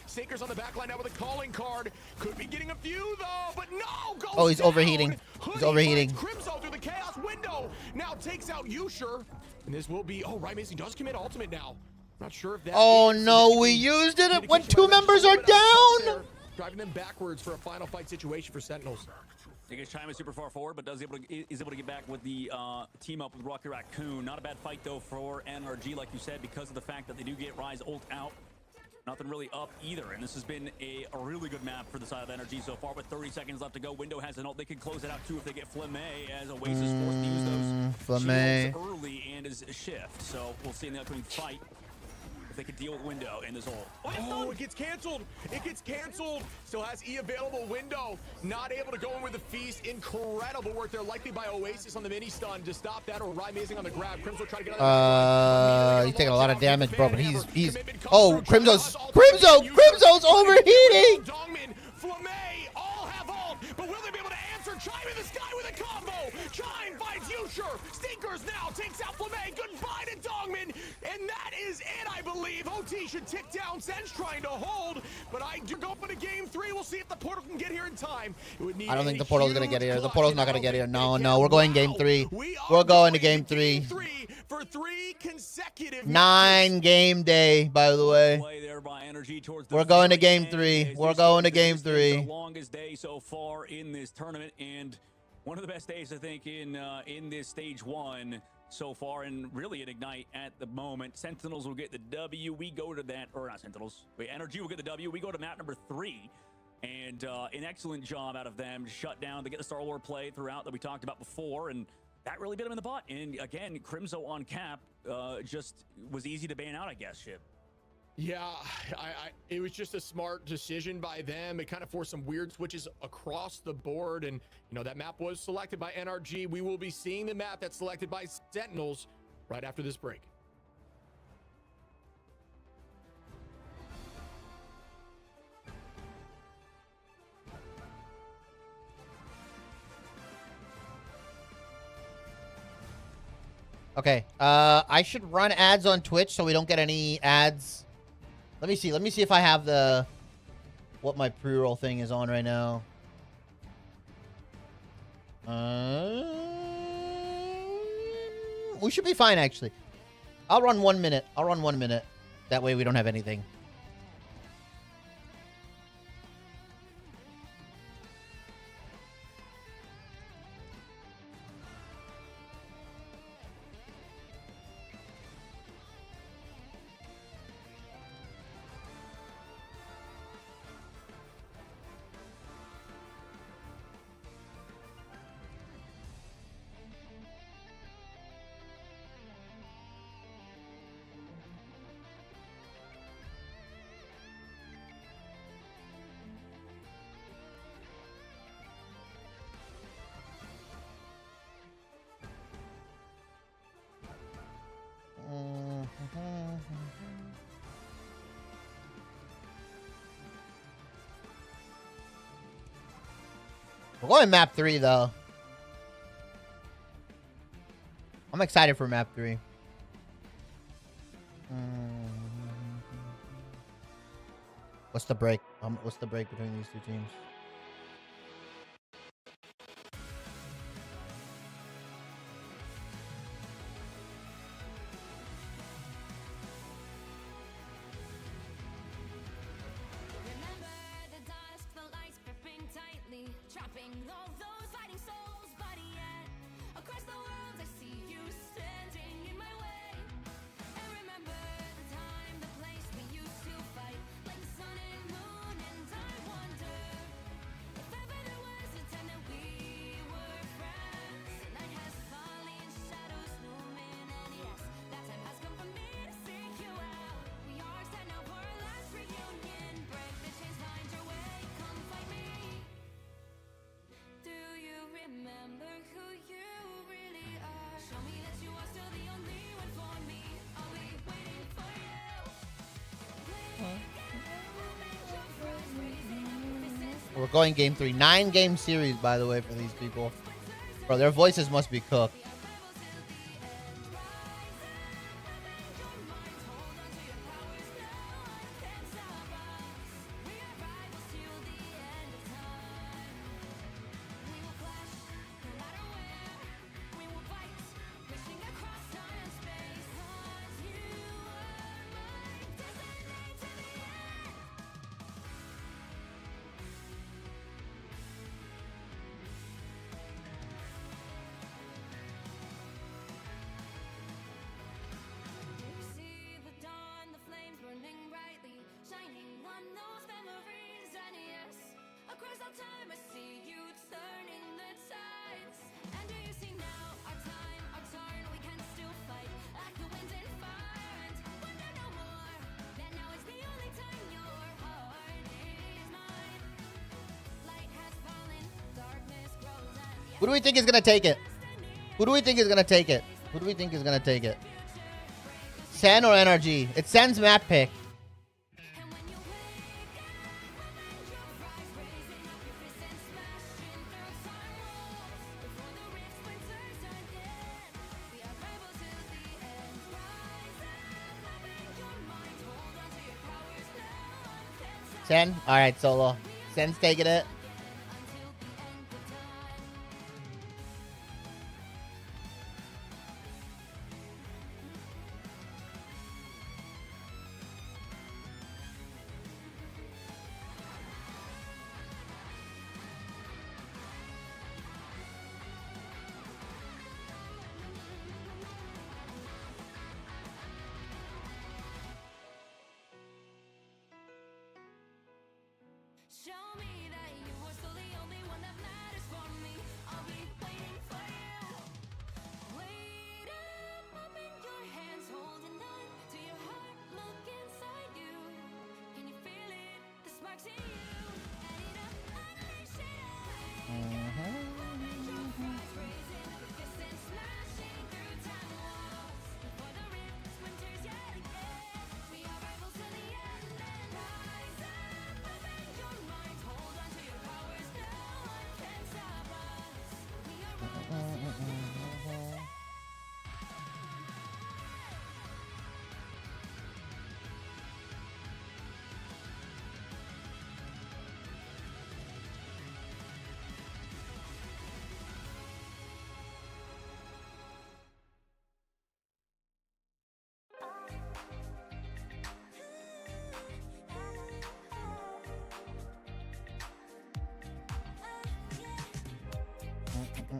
[SPEAKER 3] Stinkers on the back line now with a calling card. Could be getting a few though, but no. Goes
[SPEAKER 1] oh, he's
[SPEAKER 3] down.
[SPEAKER 1] overheating. He's overheating.
[SPEAKER 3] Crimzo through the chaos window. Now takes out Usher. And this will be, Amazing does commit ultimate now. Not sure if that.
[SPEAKER 1] Oh no, we used it when 2 members are down.
[SPEAKER 3] Driving them backwards for a final fight situation for Sentinels.
[SPEAKER 4] I guess Chime is super far forward, but is able to get back with the team up with Rocky Raccoon. Not a bad fight though for NRG, like you said, because of the fact that they do get Rise ult out. Nothing really up either, and this has been a really good map for the side of NRG so far. With 30 seconds left to go, Window has an ult. They can close it out too if they get Flamme, as Oasis forced to use those shields early and his shift. So we'll see in the upcoming fight if they can deal with Window and this ult.
[SPEAKER 3] Oh, it gets canceled. It gets canceled. Still has E available. Window not able to go in with the feast. Incredible work there, likely by Oasis on the mini stun to stop that, or Amazing on the grab. Crimzo trying to get on
[SPEAKER 1] he's taking a lot of damage, bro, but he's oh, Crimzo's overheating.
[SPEAKER 3] Dongman, Flamme, all have ult, but will they be able to answer? Chime in the sky with a combo. Chime finds Usher. Stinkers now takes out Flamme. Goodbye to Dongman, and that is it, I believe. OT should tick down. Sen's trying to hold, but I do go for the game 3. We'll see if the portal can get here in time.
[SPEAKER 1] I don't think the portal's gonna get here. The portal's not gonna get here. No, we're going game 3. We're going to game 3.
[SPEAKER 3] For 3 consecutive
[SPEAKER 1] 9 game day, by the way. We're going to game 3. We're going to game 3.
[SPEAKER 4] The longest day so far in this tournament, and one of the best days I think in this stage 1 so far, and really at Ignite at the moment. Sentinels will get the W. We go to that, or not Sentinels. Wait, NRG will get the W. We go to map number 3. And an excellent job out of them to shut down, to get the Star-Lord play throughout that we talked about before, and that really bit him in the butt. And again, Crimzo on Cap just was easy to ban out, I guess, Ship.
[SPEAKER 3] Yeah, it was just a smart decision by them. It kind of forced some weird switches across the board, and you know that map was selected by NRG. We will be seeing the map that's selected by Sentinels right after this break.
[SPEAKER 1] Okay. I should run ads on Twitch so we don't get any ads. Let me see. Let me see if I have the what my pre-roll thing is on right now. We should be fine actually. I'll run 1 minute. I'll run 1 minute. That way we don't have anything. We're going map 3 though. I'm excited for map 3. What's the break? What's the break between these two teams? We're going game 3. 9-game series, by the way, for these people. Bro, their voices must be cooked. Who do we think is going to take it? Who do we think is going to take it? Who do we think is going to take it? Sen or NRG? It's Sen's map pick. Sen? Alright, Solo. Sen's taking it. Bro,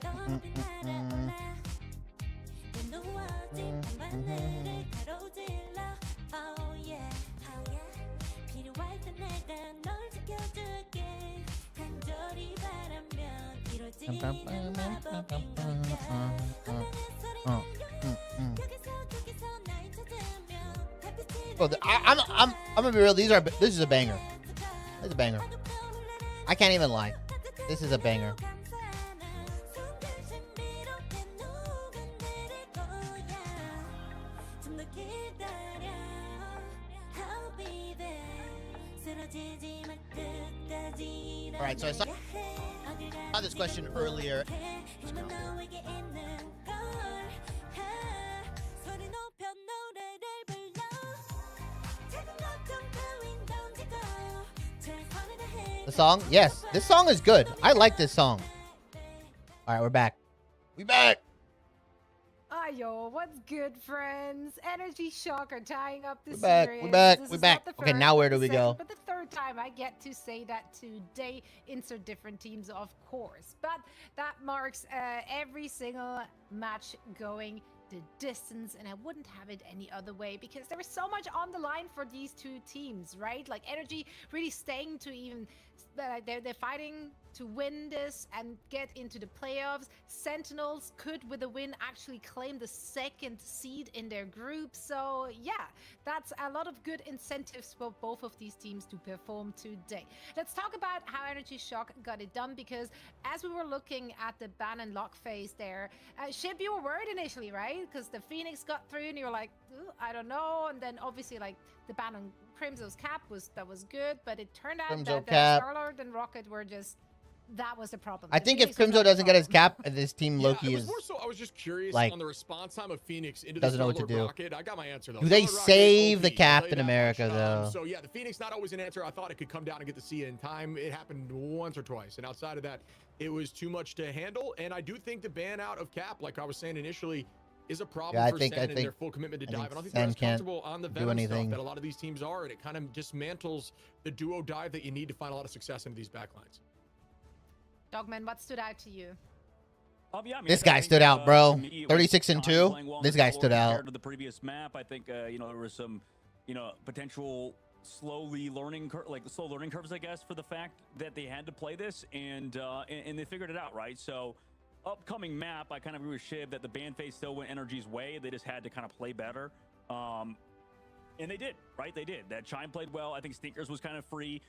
[SPEAKER 1] I'm gonna be real. This is a banger. This is a banger. I can't even lie. This is a banger. All right, so I saw this question earlier. The song? Yes, this song is good. I like this song. All right, we're back. We back.
[SPEAKER 2] Ayo, what's good, friends? Energy Shock are tying up this
[SPEAKER 1] We're back.
[SPEAKER 2] series.
[SPEAKER 1] We're back.
[SPEAKER 2] This
[SPEAKER 1] We're
[SPEAKER 2] is
[SPEAKER 1] back.
[SPEAKER 2] not the
[SPEAKER 1] Okay,
[SPEAKER 2] first,
[SPEAKER 1] now where
[SPEAKER 2] not
[SPEAKER 1] do
[SPEAKER 2] the
[SPEAKER 1] we go?
[SPEAKER 2] second, But the third time I get to say that today. Insert different teams, of course. But that marks every single match going the distance, and I wouldn't have it any other way because there is so much on the line for these two teams, right? Like Energy really staying to even they're fighting to win this and get into the playoffs. Sentinels could, with a win, actually claim the second seed in their group. So yeah, that's a lot of good incentives for both of these teams to perform today. Let's talk about how Energy Shock got it done, because as we were looking at the ban and lock phase there, Shib, you were worried initially, right? Because the Phoenix got through and you were like, I don't know. And then obviously like the ban on Crimso's cap was good, but it turned out that Star-Lord and Rocket were just, that was the problem.
[SPEAKER 1] I think if Crimso doesn't get his cap, this team Loki is.
[SPEAKER 3] More so, I was just curious
[SPEAKER 1] like,
[SPEAKER 3] on the response time of Phoenix into
[SPEAKER 1] doesn't
[SPEAKER 3] the
[SPEAKER 1] know what to do.
[SPEAKER 3] Rocket. I got my answer though.
[SPEAKER 1] Do they
[SPEAKER 3] Star-Lord
[SPEAKER 1] save
[SPEAKER 3] Rocket,
[SPEAKER 1] the Captain America though?
[SPEAKER 3] So yeah, the Phoenix not always an answer. I thought it could come down and get the C in time. It happened once or twice, and outside of that, it was too much to handle. And I do think the ban out of Cap, like I was saying initially, is a problem for Sen and their full commitment to dive. I don't think they're as comfortable on the Venom stuff that a lot of these teams are, and it kind of dismantles the duo dive that you need to find a lot of success into these backlines.
[SPEAKER 2] Dogman, what stood out to you?
[SPEAKER 4] Yeah, I mean,
[SPEAKER 1] this guy stood out, bro. 36-2.
[SPEAKER 4] Well
[SPEAKER 1] this guy stood out.
[SPEAKER 4] Compared to the previous map, I think you know, there was some, you know, potential slow learning curves, I guess, for the fact that they had to play this, and they figured it out, right? So upcoming map, I kind of agree with Shiv that the ban phase still went Energy's way. They just had to kind of play better, and they did, right? They did. That Chime played well. I think Stinkers was kind of free.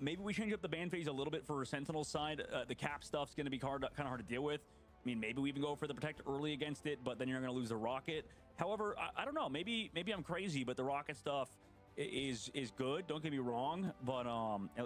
[SPEAKER 4] Maybe we change up the ban phase a little bit for Sentinel's side. The cap stuff's going to be kind of hard to deal with. I mean, maybe we even go for the Protect early against it, but then you're going to lose the Rocket. However, I don't know. Maybe I'm crazy, but the Rocket stuff is good. Don't get me wrong, but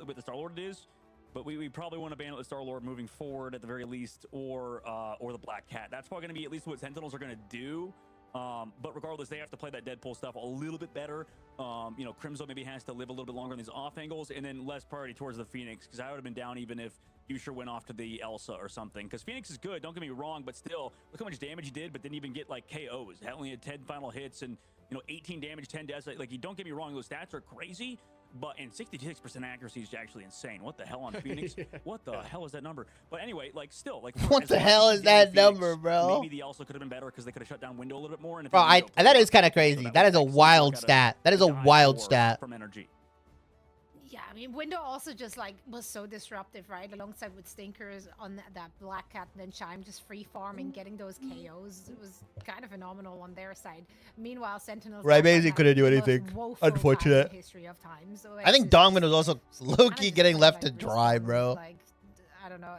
[SPEAKER 4] with the Star-Lord it is. But we probably want to ban the Star-Lord moving forward at the very least, or the Black Cat. That's probably going to be at least what Sentinels are going to do. But regardless, they have to play that Deadpool stuff a little bit better. You know, Crimson maybe has to live a little bit longer on these off angles, and then less priority towards the Phoenix, because I would have been down even if Usher went off to the Elsa or something. Because Phoenix is good, don't get me wrong, but still, look how much damage he did, but didn't even get like KOs. He only had 10 final hits and, you know, 18 damage, 10 deaths. Like, you don't get me wrong, those stats are crazy. But and 66% accuracy is actually insane. What the hell on Phoenix? Yeah. What the hell is that number? But anyway, like still, like
[SPEAKER 1] what the hell is that number, bro?
[SPEAKER 4] Maybe the Elsa could have been better because they could have shut down Window a little bit more. And
[SPEAKER 1] bro, that is kind of crazy. So that is a wild stat. That is a wild stat
[SPEAKER 4] from Energy.
[SPEAKER 2] Yeah, I mean, Window also just like was so disruptive, right? Alongside with Stinkers on that Black Cat, and then Chime just free farming, getting those KOs. It was kind of phenomenal on their side. Meanwhile, Sentinels
[SPEAKER 1] basically couldn't do anything. Unfortunate.
[SPEAKER 2] History of time. So
[SPEAKER 1] I think Dongman was also low-key getting left to dry, bro.
[SPEAKER 2] Like, I don't know.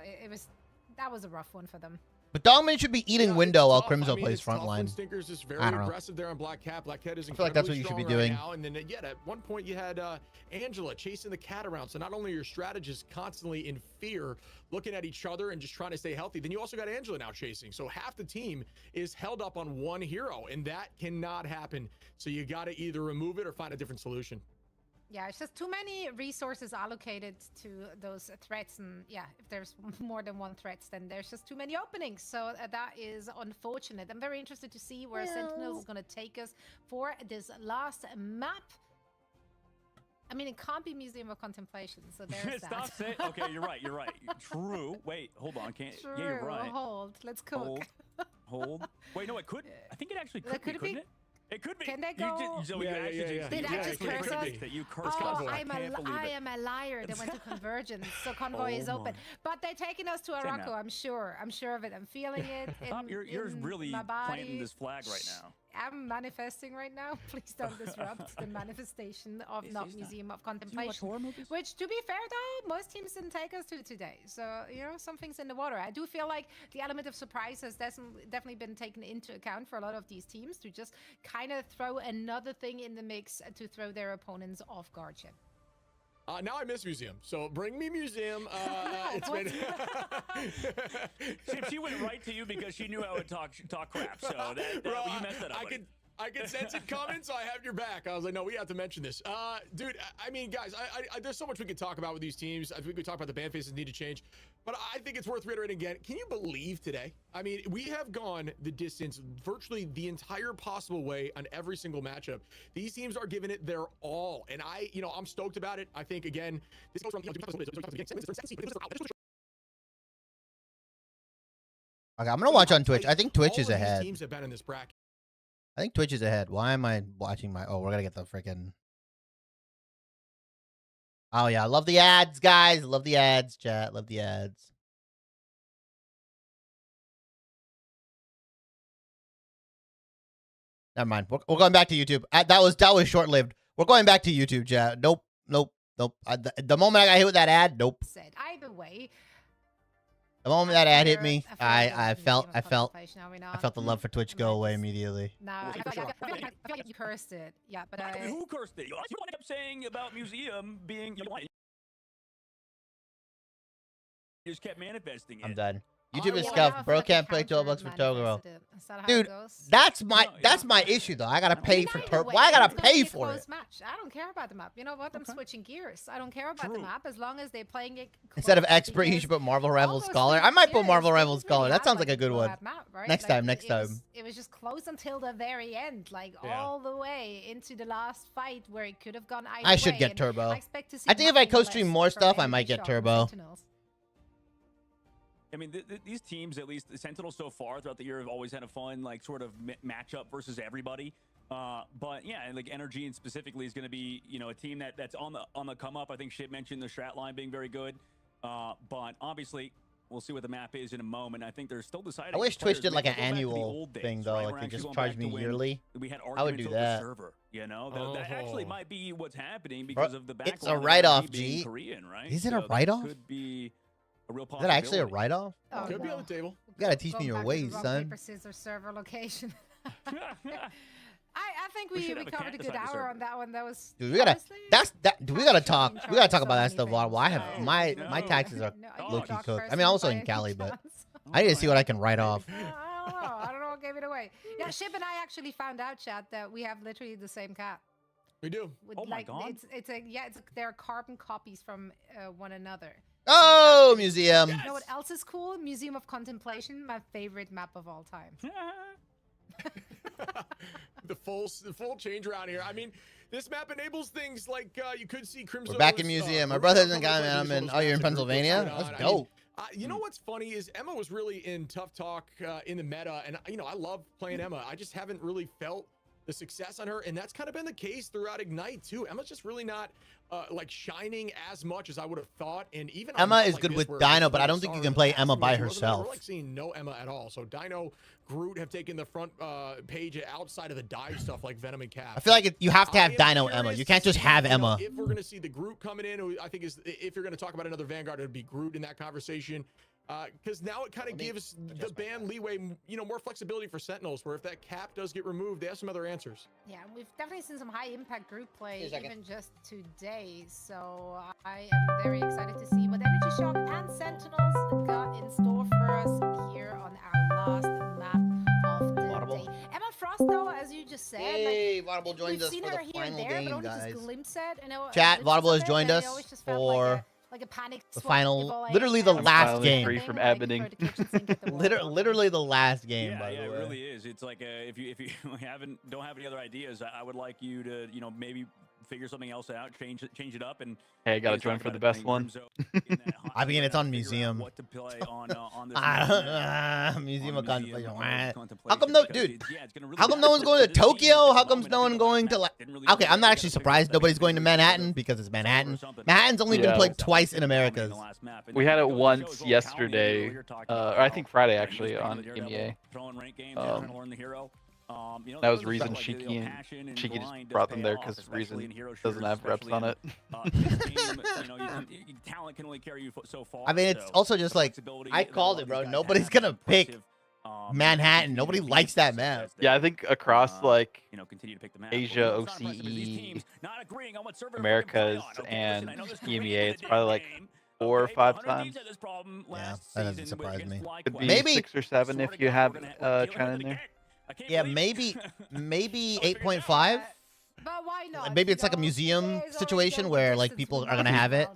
[SPEAKER 2] That was a rough one for them.
[SPEAKER 1] But Dongman should be eating Window while Crimson plays frontline.
[SPEAKER 3] Stinkers is very aggressive there on Black Cat. Black Cat is
[SPEAKER 1] I feel like that's what you should be doing.
[SPEAKER 3] Right now. And then, yeah, at one point you had Angela chasing the cat around. So not only are your strategists constantly in fear, looking at each other and just trying to stay healthy, then you also got Angela now chasing. So half the team is held up on one hero, and that cannot happen. So you got to either remove it or find a different solution.
[SPEAKER 2] Yeah, it's just too many resources allocated to those threats, and yeah, if there's more than one threat, then there's just too many openings. So that is unfortunate. I'm very interested to see where Sentinels is going to take us for this last map. I mean, it can't be Museum of Contemplation, so there's
[SPEAKER 4] Stop
[SPEAKER 2] that.
[SPEAKER 4] saying. Okay, you're right. You're right. True. Wait, hold on. Can't.
[SPEAKER 2] True.
[SPEAKER 4] Yeah, you're right.
[SPEAKER 2] Hold. Let's cook.
[SPEAKER 4] Hold. Wait, no, it could. I think it actually could be, couldn't it? It could be.
[SPEAKER 2] Can they go?
[SPEAKER 3] Did
[SPEAKER 2] I just curse us?
[SPEAKER 4] That you cursed
[SPEAKER 2] Oh,
[SPEAKER 4] I
[SPEAKER 2] am a liar. They went to Convergence, so Convoy is open. But they're taking us to Araco. I'm sure. I'm sure of it. I'm feeling it.
[SPEAKER 4] You're really
[SPEAKER 2] my body.
[SPEAKER 4] planting this flag right now.
[SPEAKER 2] I'm manifesting right now. Please don't disrupt the manifestation of not Museum of Contemplation. Which, to be fair though, most teams didn't take us to today. So, you know, something's in the water. I do feel like the element of surprise has definitely been taken into account for a lot of these teams to just kind of throw another thing in the mix to throw their opponents off guard.
[SPEAKER 3] Now I miss Museum, so bring me Museum. It's been.
[SPEAKER 4] She went right to you because she knew I would talk crap. So you messed that up.
[SPEAKER 3] I could sense it coming, so I have your back. I was like, no, we have to mention this. Dude, I mean, guys, there's so much we could talk about with these teams. I think we could talk about the ban faces need to change, but I think it's worth reiterating again. Can you believe today? I mean, we have gone the distance, virtually the entire possible way on every single matchup. These teams are giving it their all, and I'm stoked about it. I think, again, this goes from... Okay,
[SPEAKER 1] I'm gonna watch on Twitch. I think Twitch is ahead.
[SPEAKER 3] Teams have been in this bracket.
[SPEAKER 1] I think Twitch is ahead. Why am I watching my... Oh, we're gonna get the freaking... Oh, yeah. Love the ads, guys. Love the ads, chat. Love the ads. Never mind. We're going back to YouTube. That was short-lived. We're going back to YouTube, chat. Nope. The moment I got hit with that ad, nope.
[SPEAKER 2] Said either way...
[SPEAKER 1] The moment that ad hit me, I felt the love for Twitch go away immediately.
[SPEAKER 2] No, I feel like you cursed it. Yeah, but
[SPEAKER 4] who cursed it? You kept saying about Museum being. You just kept manifesting it.
[SPEAKER 1] I'm done. YouTube is scuffed. Bro can't play 12 bucks for Toguro. Dude, that's my issue though. I gotta pay for Why I gotta pay for it?
[SPEAKER 2] Match. I don't care about the map. You know what? I'm switching gears. I don't care about the map as long as they're playing it.
[SPEAKER 1] Instead of expert, you should put MarvelRivals Scholar. I might put MarvelRivals Scholar. That sounds like a good one. Next time.
[SPEAKER 2] It was just close until the very end, like all the way into the last fight where it could have gone either way.
[SPEAKER 1] I should get Turbo. I think if I co-stream more stuff, I might get Turbo.
[SPEAKER 4] I mean, these teams, at least the Sentinels so far throughout the year, have always had a fun, like, sort of matchup versus everybody. But yeah, like Energy and specifically is going to be, you know, a team that's on the come up. I think Shit mentioned the strat line being very good. But obviously, we'll see what the map is in a moment. I think they're still deciding.
[SPEAKER 1] I wish Twitch did like an annual thing though, like they just charge me yearly. I would do that.
[SPEAKER 4] Server, you know, that actually might be what's happening because of the backlog.
[SPEAKER 1] It's a write-off, G.
[SPEAKER 4] Korean, right?
[SPEAKER 1] Is it a write-off?
[SPEAKER 4] Could be.
[SPEAKER 1] Is that actually a write-off?
[SPEAKER 2] Oh,
[SPEAKER 3] could be on the table.
[SPEAKER 1] You gotta teach me your ways, son.
[SPEAKER 2] Paper, scissors, server location. I think we covered a good hour on that one. That was.
[SPEAKER 1] Dude, we gotta talk. We gotta talk about that stuff. Well, I have my taxes are low-key cooked. I mean, I'm also in Cali, but I need to see what I can write off.
[SPEAKER 2] I don't know what gave it away. Yeah, Ship and I actually found out, chat, that we have literally the same cat.
[SPEAKER 3] We do.
[SPEAKER 4] Oh my god.
[SPEAKER 2] They're carbon copies from one another.
[SPEAKER 1] Oh, Museum.
[SPEAKER 2] You know what else is cool? Museum of Contemplation, my favorite map of all time.
[SPEAKER 3] the full change around here. I mean, this map enables things like you could see Crimson.
[SPEAKER 1] We're back in Museum. My brother's in Ghana. Oh, you're in Pennsylvania? That's dope.
[SPEAKER 3] You know what's funny is Emma was really in tough talk in the meta, and you know I love playing Emma. I just haven't really felt the success on her, and that's kind of been the case throughout Ignite too. Emma's just really not like shining as much as I would have thought, and even
[SPEAKER 1] Emma is good with Dino, but I don't think you can play Emma by herself.
[SPEAKER 3] We're like seeing no Emma at all. So Dino, Groot have taken the front page outside of the dive stuff like Venom and Cap.
[SPEAKER 1] I feel like you have to have Dino Emma. You can't just have Emma.
[SPEAKER 3] If we're gonna see the Groot coming in, who I think is, if you're gonna talk about another Vanguard, it'd be Groot in that conversation. Because now it kind of gives the ban leeway, you know, more flexibility for Sentinels, where if that cap does get removed, they have some other answers.
[SPEAKER 2] Yeah, we've definitely seen some high-impact group play even just today, so I am very excited to see what Energy Shock and Sentinels got in store for us here on our last map of the day. Emma Frost, though, as you just said,
[SPEAKER 1] hey, Vaudable joined us for the final game, guys.
[SPEAKER 2] Chat,
[SPEAKER 1] Vaudable has joined us for...
[SPEAKER 2] Like a panic
[SPEAKER 1] the final, literally the last game.
[SPEAKER 5] Free from abandoning.
[SPEAKER 1] literally the last game. By the way,
[SPEAKER 4] it really is. It's like if you don't have any other ideas, I would like you to maybe figure something else out, change it up, and
[SPEAKER 5] Hey, I gotta join for the best one.
[SPEAKER 1] I mean, it's on Museum.
[SPEAKER 4] What to play on this
[SPEAKER 1] Museum of
[SPEAKER 4] Contemplation.
[SPEAKER 1] Contemplation. How come no, dude? How come no one's going to Tokyo? How come's no one going to like? Okay, I'm not actually surprised nobody's going to Manhattan because it's Manhattan. Manhattan's only been played twice in Americas.
[SPEAKER 5] We had it once yesterday, or I think Friday actually on EMEA. That was Reason Shiki, and Shiki just brought them there because Reason doesn't have reps on it.
[SPEAKER 4] Talent can only carry you so far.
[SPEAKER 1] I mean, it's also just like, I called it, bro. Nobody's going to pick Manhattan. Nobody likes that map.
[SPEAKER 5] Yeah, I think across like
[SPEAKER 4] continue to pick the map.
[SPEAKER 5] Asia, OCE, Americas, and EMEA, it's probably like 4 or 5 times.
[SPEAKER 1] Yeah, that doesn't surprise me.
[SPEAKER 5] Could be
[SPEAKER 1] Maybe
[SPEAKER 5] 6 or 7 if you have China in there.
[SPEAKER 1] Yeah, maybe 8.5.
[SPEAKER 2] But why not?
[SPEAKER 1] Maybe it's like a museum situation where like people are gonna have it.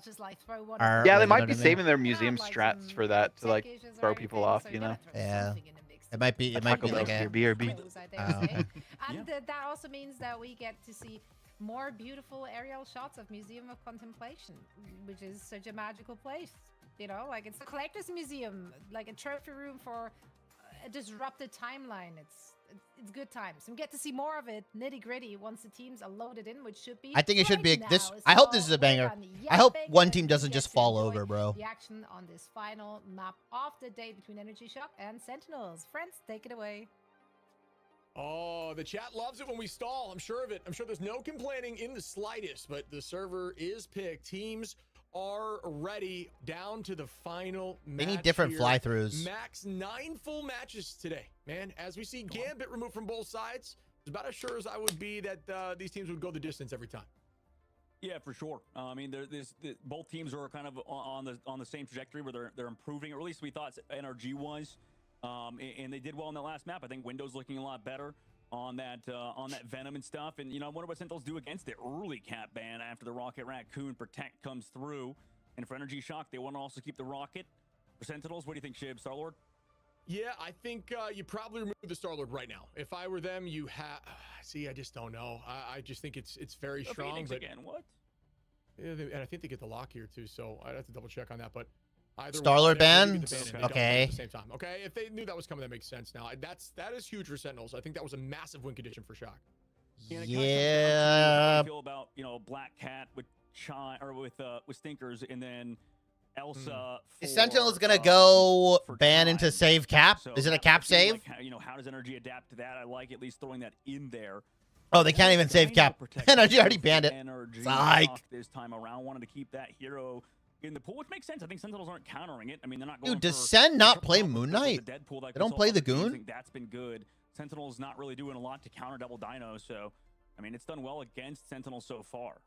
[SPEAKER 1] Or,
[SPEAKER 5] Yeah, they
[SPEAKER 1] like,
[SPEAKER 5] might
[SPEAKER 1] you
[SPEAKER 5] be
[SPEAKER 1] know what I mean?
[SPEAKER 5] saving their museum strats for that to like throw people off, you know.
[SPEAKER 1] Yeah. It might be. It might be like a.
[SPEAKER 5] BRB.
[SPEAKER 2] And that also means that we get to see more beautiful aerial shots of Museum of Contemplation, which is such a magical place. You know, like it's a collector's museum, like a trophy room for a disrupted timeline. It's good times. And we get to see more of it, nitty gritty, once the teams are loaded in, which should be.
[SPEAKER 1] I think it should be
[SPEAKER 2] right
[SPEAKER 1] this.
[SPEAKER 2] now.
[SPEAKER 1] I hope this is a banger. I hope one team doesn't
[SPEAKER 2] Get
[SPEAKER 1] just
[SPEAKER 2] to
[SPEAKER 1] fall
[SPEAKER 2] enjoy
[SPEAKER 1] over, bro.
[SPEAKER 2] The action on this final map of the day between Energy Shock and Sentinels. Friends, take it away.
[SPEAKER 3] Oh, the chat loves it when we stall. I'm sure of it. I'm sure there's no complaining in the slightest, but the server is picked. Teams are ready down to the final match.
[SPEAKER 1] They need different
[SPEAKER 3] here.
[SPEAKER 1] fly-throughs.
[SPEAKER 3] Max 9 full matches today, man. As we see Gambit removed from both sides, it's about as sure as I would be that these teams would go the distance every time.
[SPEAKER 4] Yeah, for sure. I mean, both teams are kind of on the same trajectory where they're improving, or at least we thought NRG was, and they did well in that last map. I think Windows looking a lot better on that Venom and stuff. And I wonder what Sentinels do against the early cap ban after the Rocket Raccoon Protect comes through. And for Energy Shock, they want to also keep the Rocket. For Sentinels, what do you think, Shib, Star-Lord?
[SPEAKER 3] Yeah, I think you probably remove the Star-Lord right now. If I were them, you have. See, I just don't know. I just think it's very strong.
[SPEAKER 4] Phoenix
[SPEAKER 3] but
[SPEAKER 4] again, what?
[SPEAKER 3] Yeah, and I think they get the lock here too, so I'd have to double check on that. But either
[SPEAKER 1] Star-Lord ban?
[SPEAKER 3] At
[SPEAKER 1] Okay.
[SPEAKER 3] the same time. Okay, if they knew that was coming, that makes sense. Now that is huge for Sentinels. I think that was a massive win condition for Shock.
[SPEAKER 1] Yeah.
[SPEAKER 4] I feel about Black Cat with with Stinkers, and then Elsa.
[SPEAKER 1] Is Sentinel's gonna go ban into save cap?
[SPEAKER 4] So
[SPEAKER 1] Is it a cap save?
[SPEAKER 4] Like, how does Energy adapt to that? I like at least throwing that in there.
[SPEAKER 1] Oh, they can't even save cap. Energy already banned it. Psych.
[SPEAKER 4] This time around, wanted to keep that hero in the pool, which makes sense. I think Sentinels aren't countering it. I mean, they're not going.
[SPEAKER 1] Dude, does Sen not play Moon Knight? They don't play the Goon?
[SPEAKER 4] I think that's been good. Sentinels not really doing a lot to counter Double Dino, so I mean, it's done well against Sentinels so far.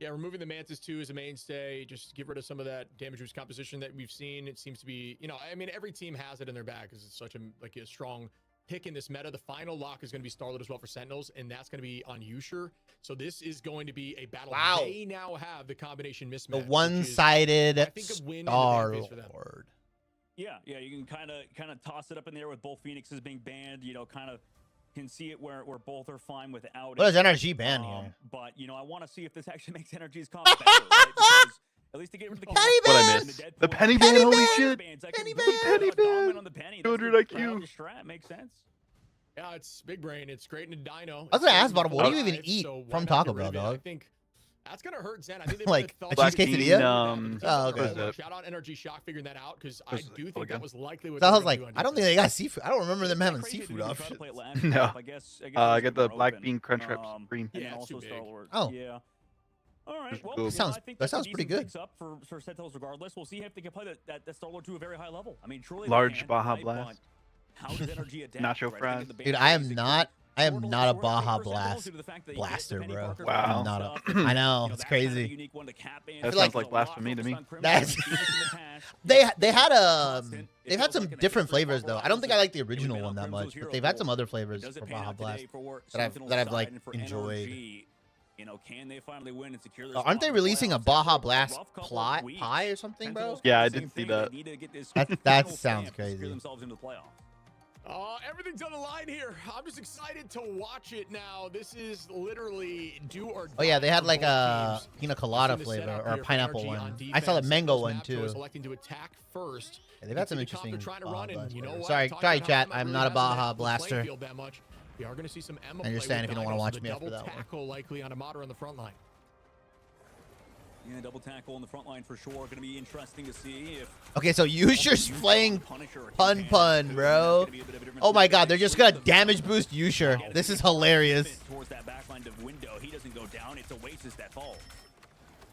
[SPEAKER 3] Yeah, removing the Mantis too is a mainstay. Just get rid of some of that damage reduced composition that we've seen. It seems to be, I mean, every team has it in their bag because it's such a strong pick in this meta. The final lock is going to be Starlet as well for Sentinels, and that's going to be on Usher. So this is going to be a battle.
[SPEAKER 1] Wow.
[SPEAKER 3] They now have the combination mismatch.
[SPEAKER 1] The one-sided Star-Lord.
[SPEAKER 4] Yeah, you can kind of toss it up in there with both Phoenixes being banned. Kind of can see it where both are fine without it.
[SPEAKER 1] What is NRG ban here?
[SPEAKER 4] But I want to see if this actually makes NRG's comp better, right? Because at least to get rid of the
[SPEAKER 1] penny ban.
[SPEAKER 5] What I missed? The penny ban. Holy shit!
[SPEAKER 1] Penny
[SPEAKER 5] ban.
[SPEAKER 4] On the penny.
[SPEAKER 5] 200 IQ.
[SPEAKER 4] Strat makes sense.
[SPEAKER 3] Yeah, it's big brain. It's great in a dino.
[SPEAKER 1] I was gonna ask about what do you even eat from Taco Bell, dog?
[SPEAKER 3] I think that's gonna hurt Zen. I think
[SPEAKER 1] like a cheese quesadilla.
[SPEAKER 3] Oh,
[SPEAKER 1] okay.
[SPEAKER 3] Shout out Energy Shock figuring that out because I do think that was likely what.
[SPEAKER 1] So I was like, I don't think they got seafood. I don't remember them having seafood options.
[SPEAKER 5] No. I got the black bean crunch wraps green.
[SPEAKER 3] Yeah, also Star-Lord.
[SPEAKER 1] Oh.
[SPEAKER 4] Yeah. All right. Well,
[SPEAKER 1] Cool. That sounds pretty good.
[SPEAKER 4] Up for Sentinels regardless. We'll see if they can play that Star-Lord to a very high level. I mean, truly.
[SPEAKER 5] Large Baja Blast.
[SPEAKER 4] How does Energy adapt?
[SPEAKER 5] Nacho fries.
[SPEAKER 1] Dude, I am not a Baja Blast blaster, bro.
[SPEAKER 5] Wow.
[SPEAKER 1] I'm not I know, it's crazy.
[SPEAKER 5] That sounds like blasphemy to me.
[SPEAKER 1] That's they've had some different flavors though. I don't think I like the original one that much, but they've had some other flavors for Baja Blast that I've like enjoyed.
[SPEAKER 4] Can they finally win and secure
[SPEAKER 1] Aren't they releasing a Baja Blast pie or something, bro?
[SPEAKER 5] Yeah, I did see that.
[SPEAKER 1] That sounds crazy.
[SPEAKER 3] Everything's on the line here. I'm just excited to watch it now. This is literally do or die.
[SPEAKER 1] Oh yeah, they had like a
[SPEAKER 3] teams.
[SPEAKER 1] pina colada
[SPEAKER 3] The
[SPEAKER 1] flavor
[SPEAKER 3] setup
[SPEAKER 1] or a
[SPEAKER 3] here for
[SPEAKER 1] pineapple
[SPEAKER 3] NRG
[SPEAKER 1] one.
[SPEAKER 3] on
[SPEAKER 1] I saw the
[SPEAKER 3] defense.
[SPEAKER 1] mango
[SPEAKER 3] Those
[SPEAKER 1] one
[SPEAKER 3] map
[SPEAKER 1] too.
[SPEAKER 3] choice electing to attack first.
[SPEAKER 1] Yeah, they've had some
[SPEAKER 3] You see the
[SPEAKER 1] interesting
[SPEAKER 3] copter trying to run, and
[SPEAKER 1] Blaster.
[SPEAKER 3] you know what?
[SPEAKER 1] Sorry,
[SPEAKER 3] Talking
[SPEAKER 1] sorry,
[SPEAKER 3] about how
[SPEAKER 1] chat.
[SPEAKER 3] that
[SPEAKER 1] I'm
[SPEAKER 3] really
[SPEAKER 1] not a
[SPEAKER 3] hasn't
[SPEAKER 1] Baja
[SPEAKER 3] hit the
[SPEAKER 1] Blaster.
[SPEAKER 3] playfield that much. We are going to see some Emma
[SPEAKER 1] I understand
[SPEAKER 3] play with
[SPEAKER 1] if you don't want to
[SPEAKER 3] Dino,
[SPEAKER 1] watch
[SPEAKER 3] so
[SPEAKER 1] me
[SPEAKER 3] the
[SPEAKER 1] after
[SPEAKER 3] double
[SPEAKER 1] that one.
[SPEAKER 3] tackle likely on Amada on the front line.
[SPEAKER 4] Yeah, double tackle on the front line for sure. Going to be interesting to see if.
[SPEAKER 1] Okay, so Yusher's playing pun, bro. Oh my god, they're just gonna damage boost Yusher. This is hilarious.
[SPEAKER 4] Towards that backline of window, he doesn't go down. It's Oasis that falls.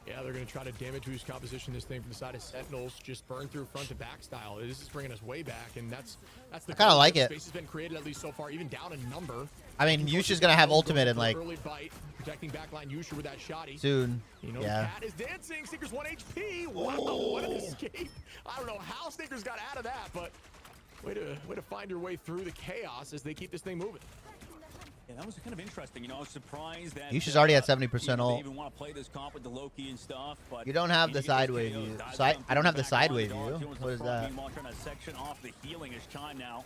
[SPEAKER 3] Yeah, they're going to try to damage boost composition this thing from the side of Sentinels, just burn through front to back style. This is bringing us way back, and that's the.
[SPEAKER 1] I kind of like it.
[SPEAKER 3] Space has been created at least so far, even down in number.
[SPEAKER 1] I mean, Yusher's gonna have ultimate in like
[SPEAKER 3] early bite, protecting backline Yusher with that shotty.
[SPEAKER 1] soon.
[SPEAKER 3] You know,
[SPEAKER 1] Yeah.
[SPEAKER 3] Cat is dancing. Stinker's 1 HP. Wow, what an escape! I don't know how Stinker's got out of that, but way to find your way through the chaos as they keep this thing moving.
[SPEAKER 4] Yeah, that was kind of interesting. You know, I was surprised that
[SPEAKER 1] Yusher's already at 70%
[SPEAKER 4] they
[SPEAKER 1] ult.
[SPEAKER 4] even want to play this comp with the Loki and stuff. But
[SPEAKER 1] You don't have the
[SPEAKER 4] he gets
[SPEAKER 1] sideway
[SPEAKER 4] KO'd,
[SPEAKER 1] view.
[SPEAKER 4] dives
[SPEAKER 1] So I
[SPEAKER 4] down
[SPEAKER 1] don't have the
[SPEAKER 4] through back
[SPEAKER 1] sideway
[SPEAKER 4] line.
[SPEAKER 1] view.
[SPEAKER 4] Towards
[SPEAKER 1] What
[SPEAKER 4] the
[SPEAKER 1] is
[SPEAKER 4] front,
[SPEAKER 1] that?
[SPEAKER 4] meanwhile, trying to section off the healing is Chime now.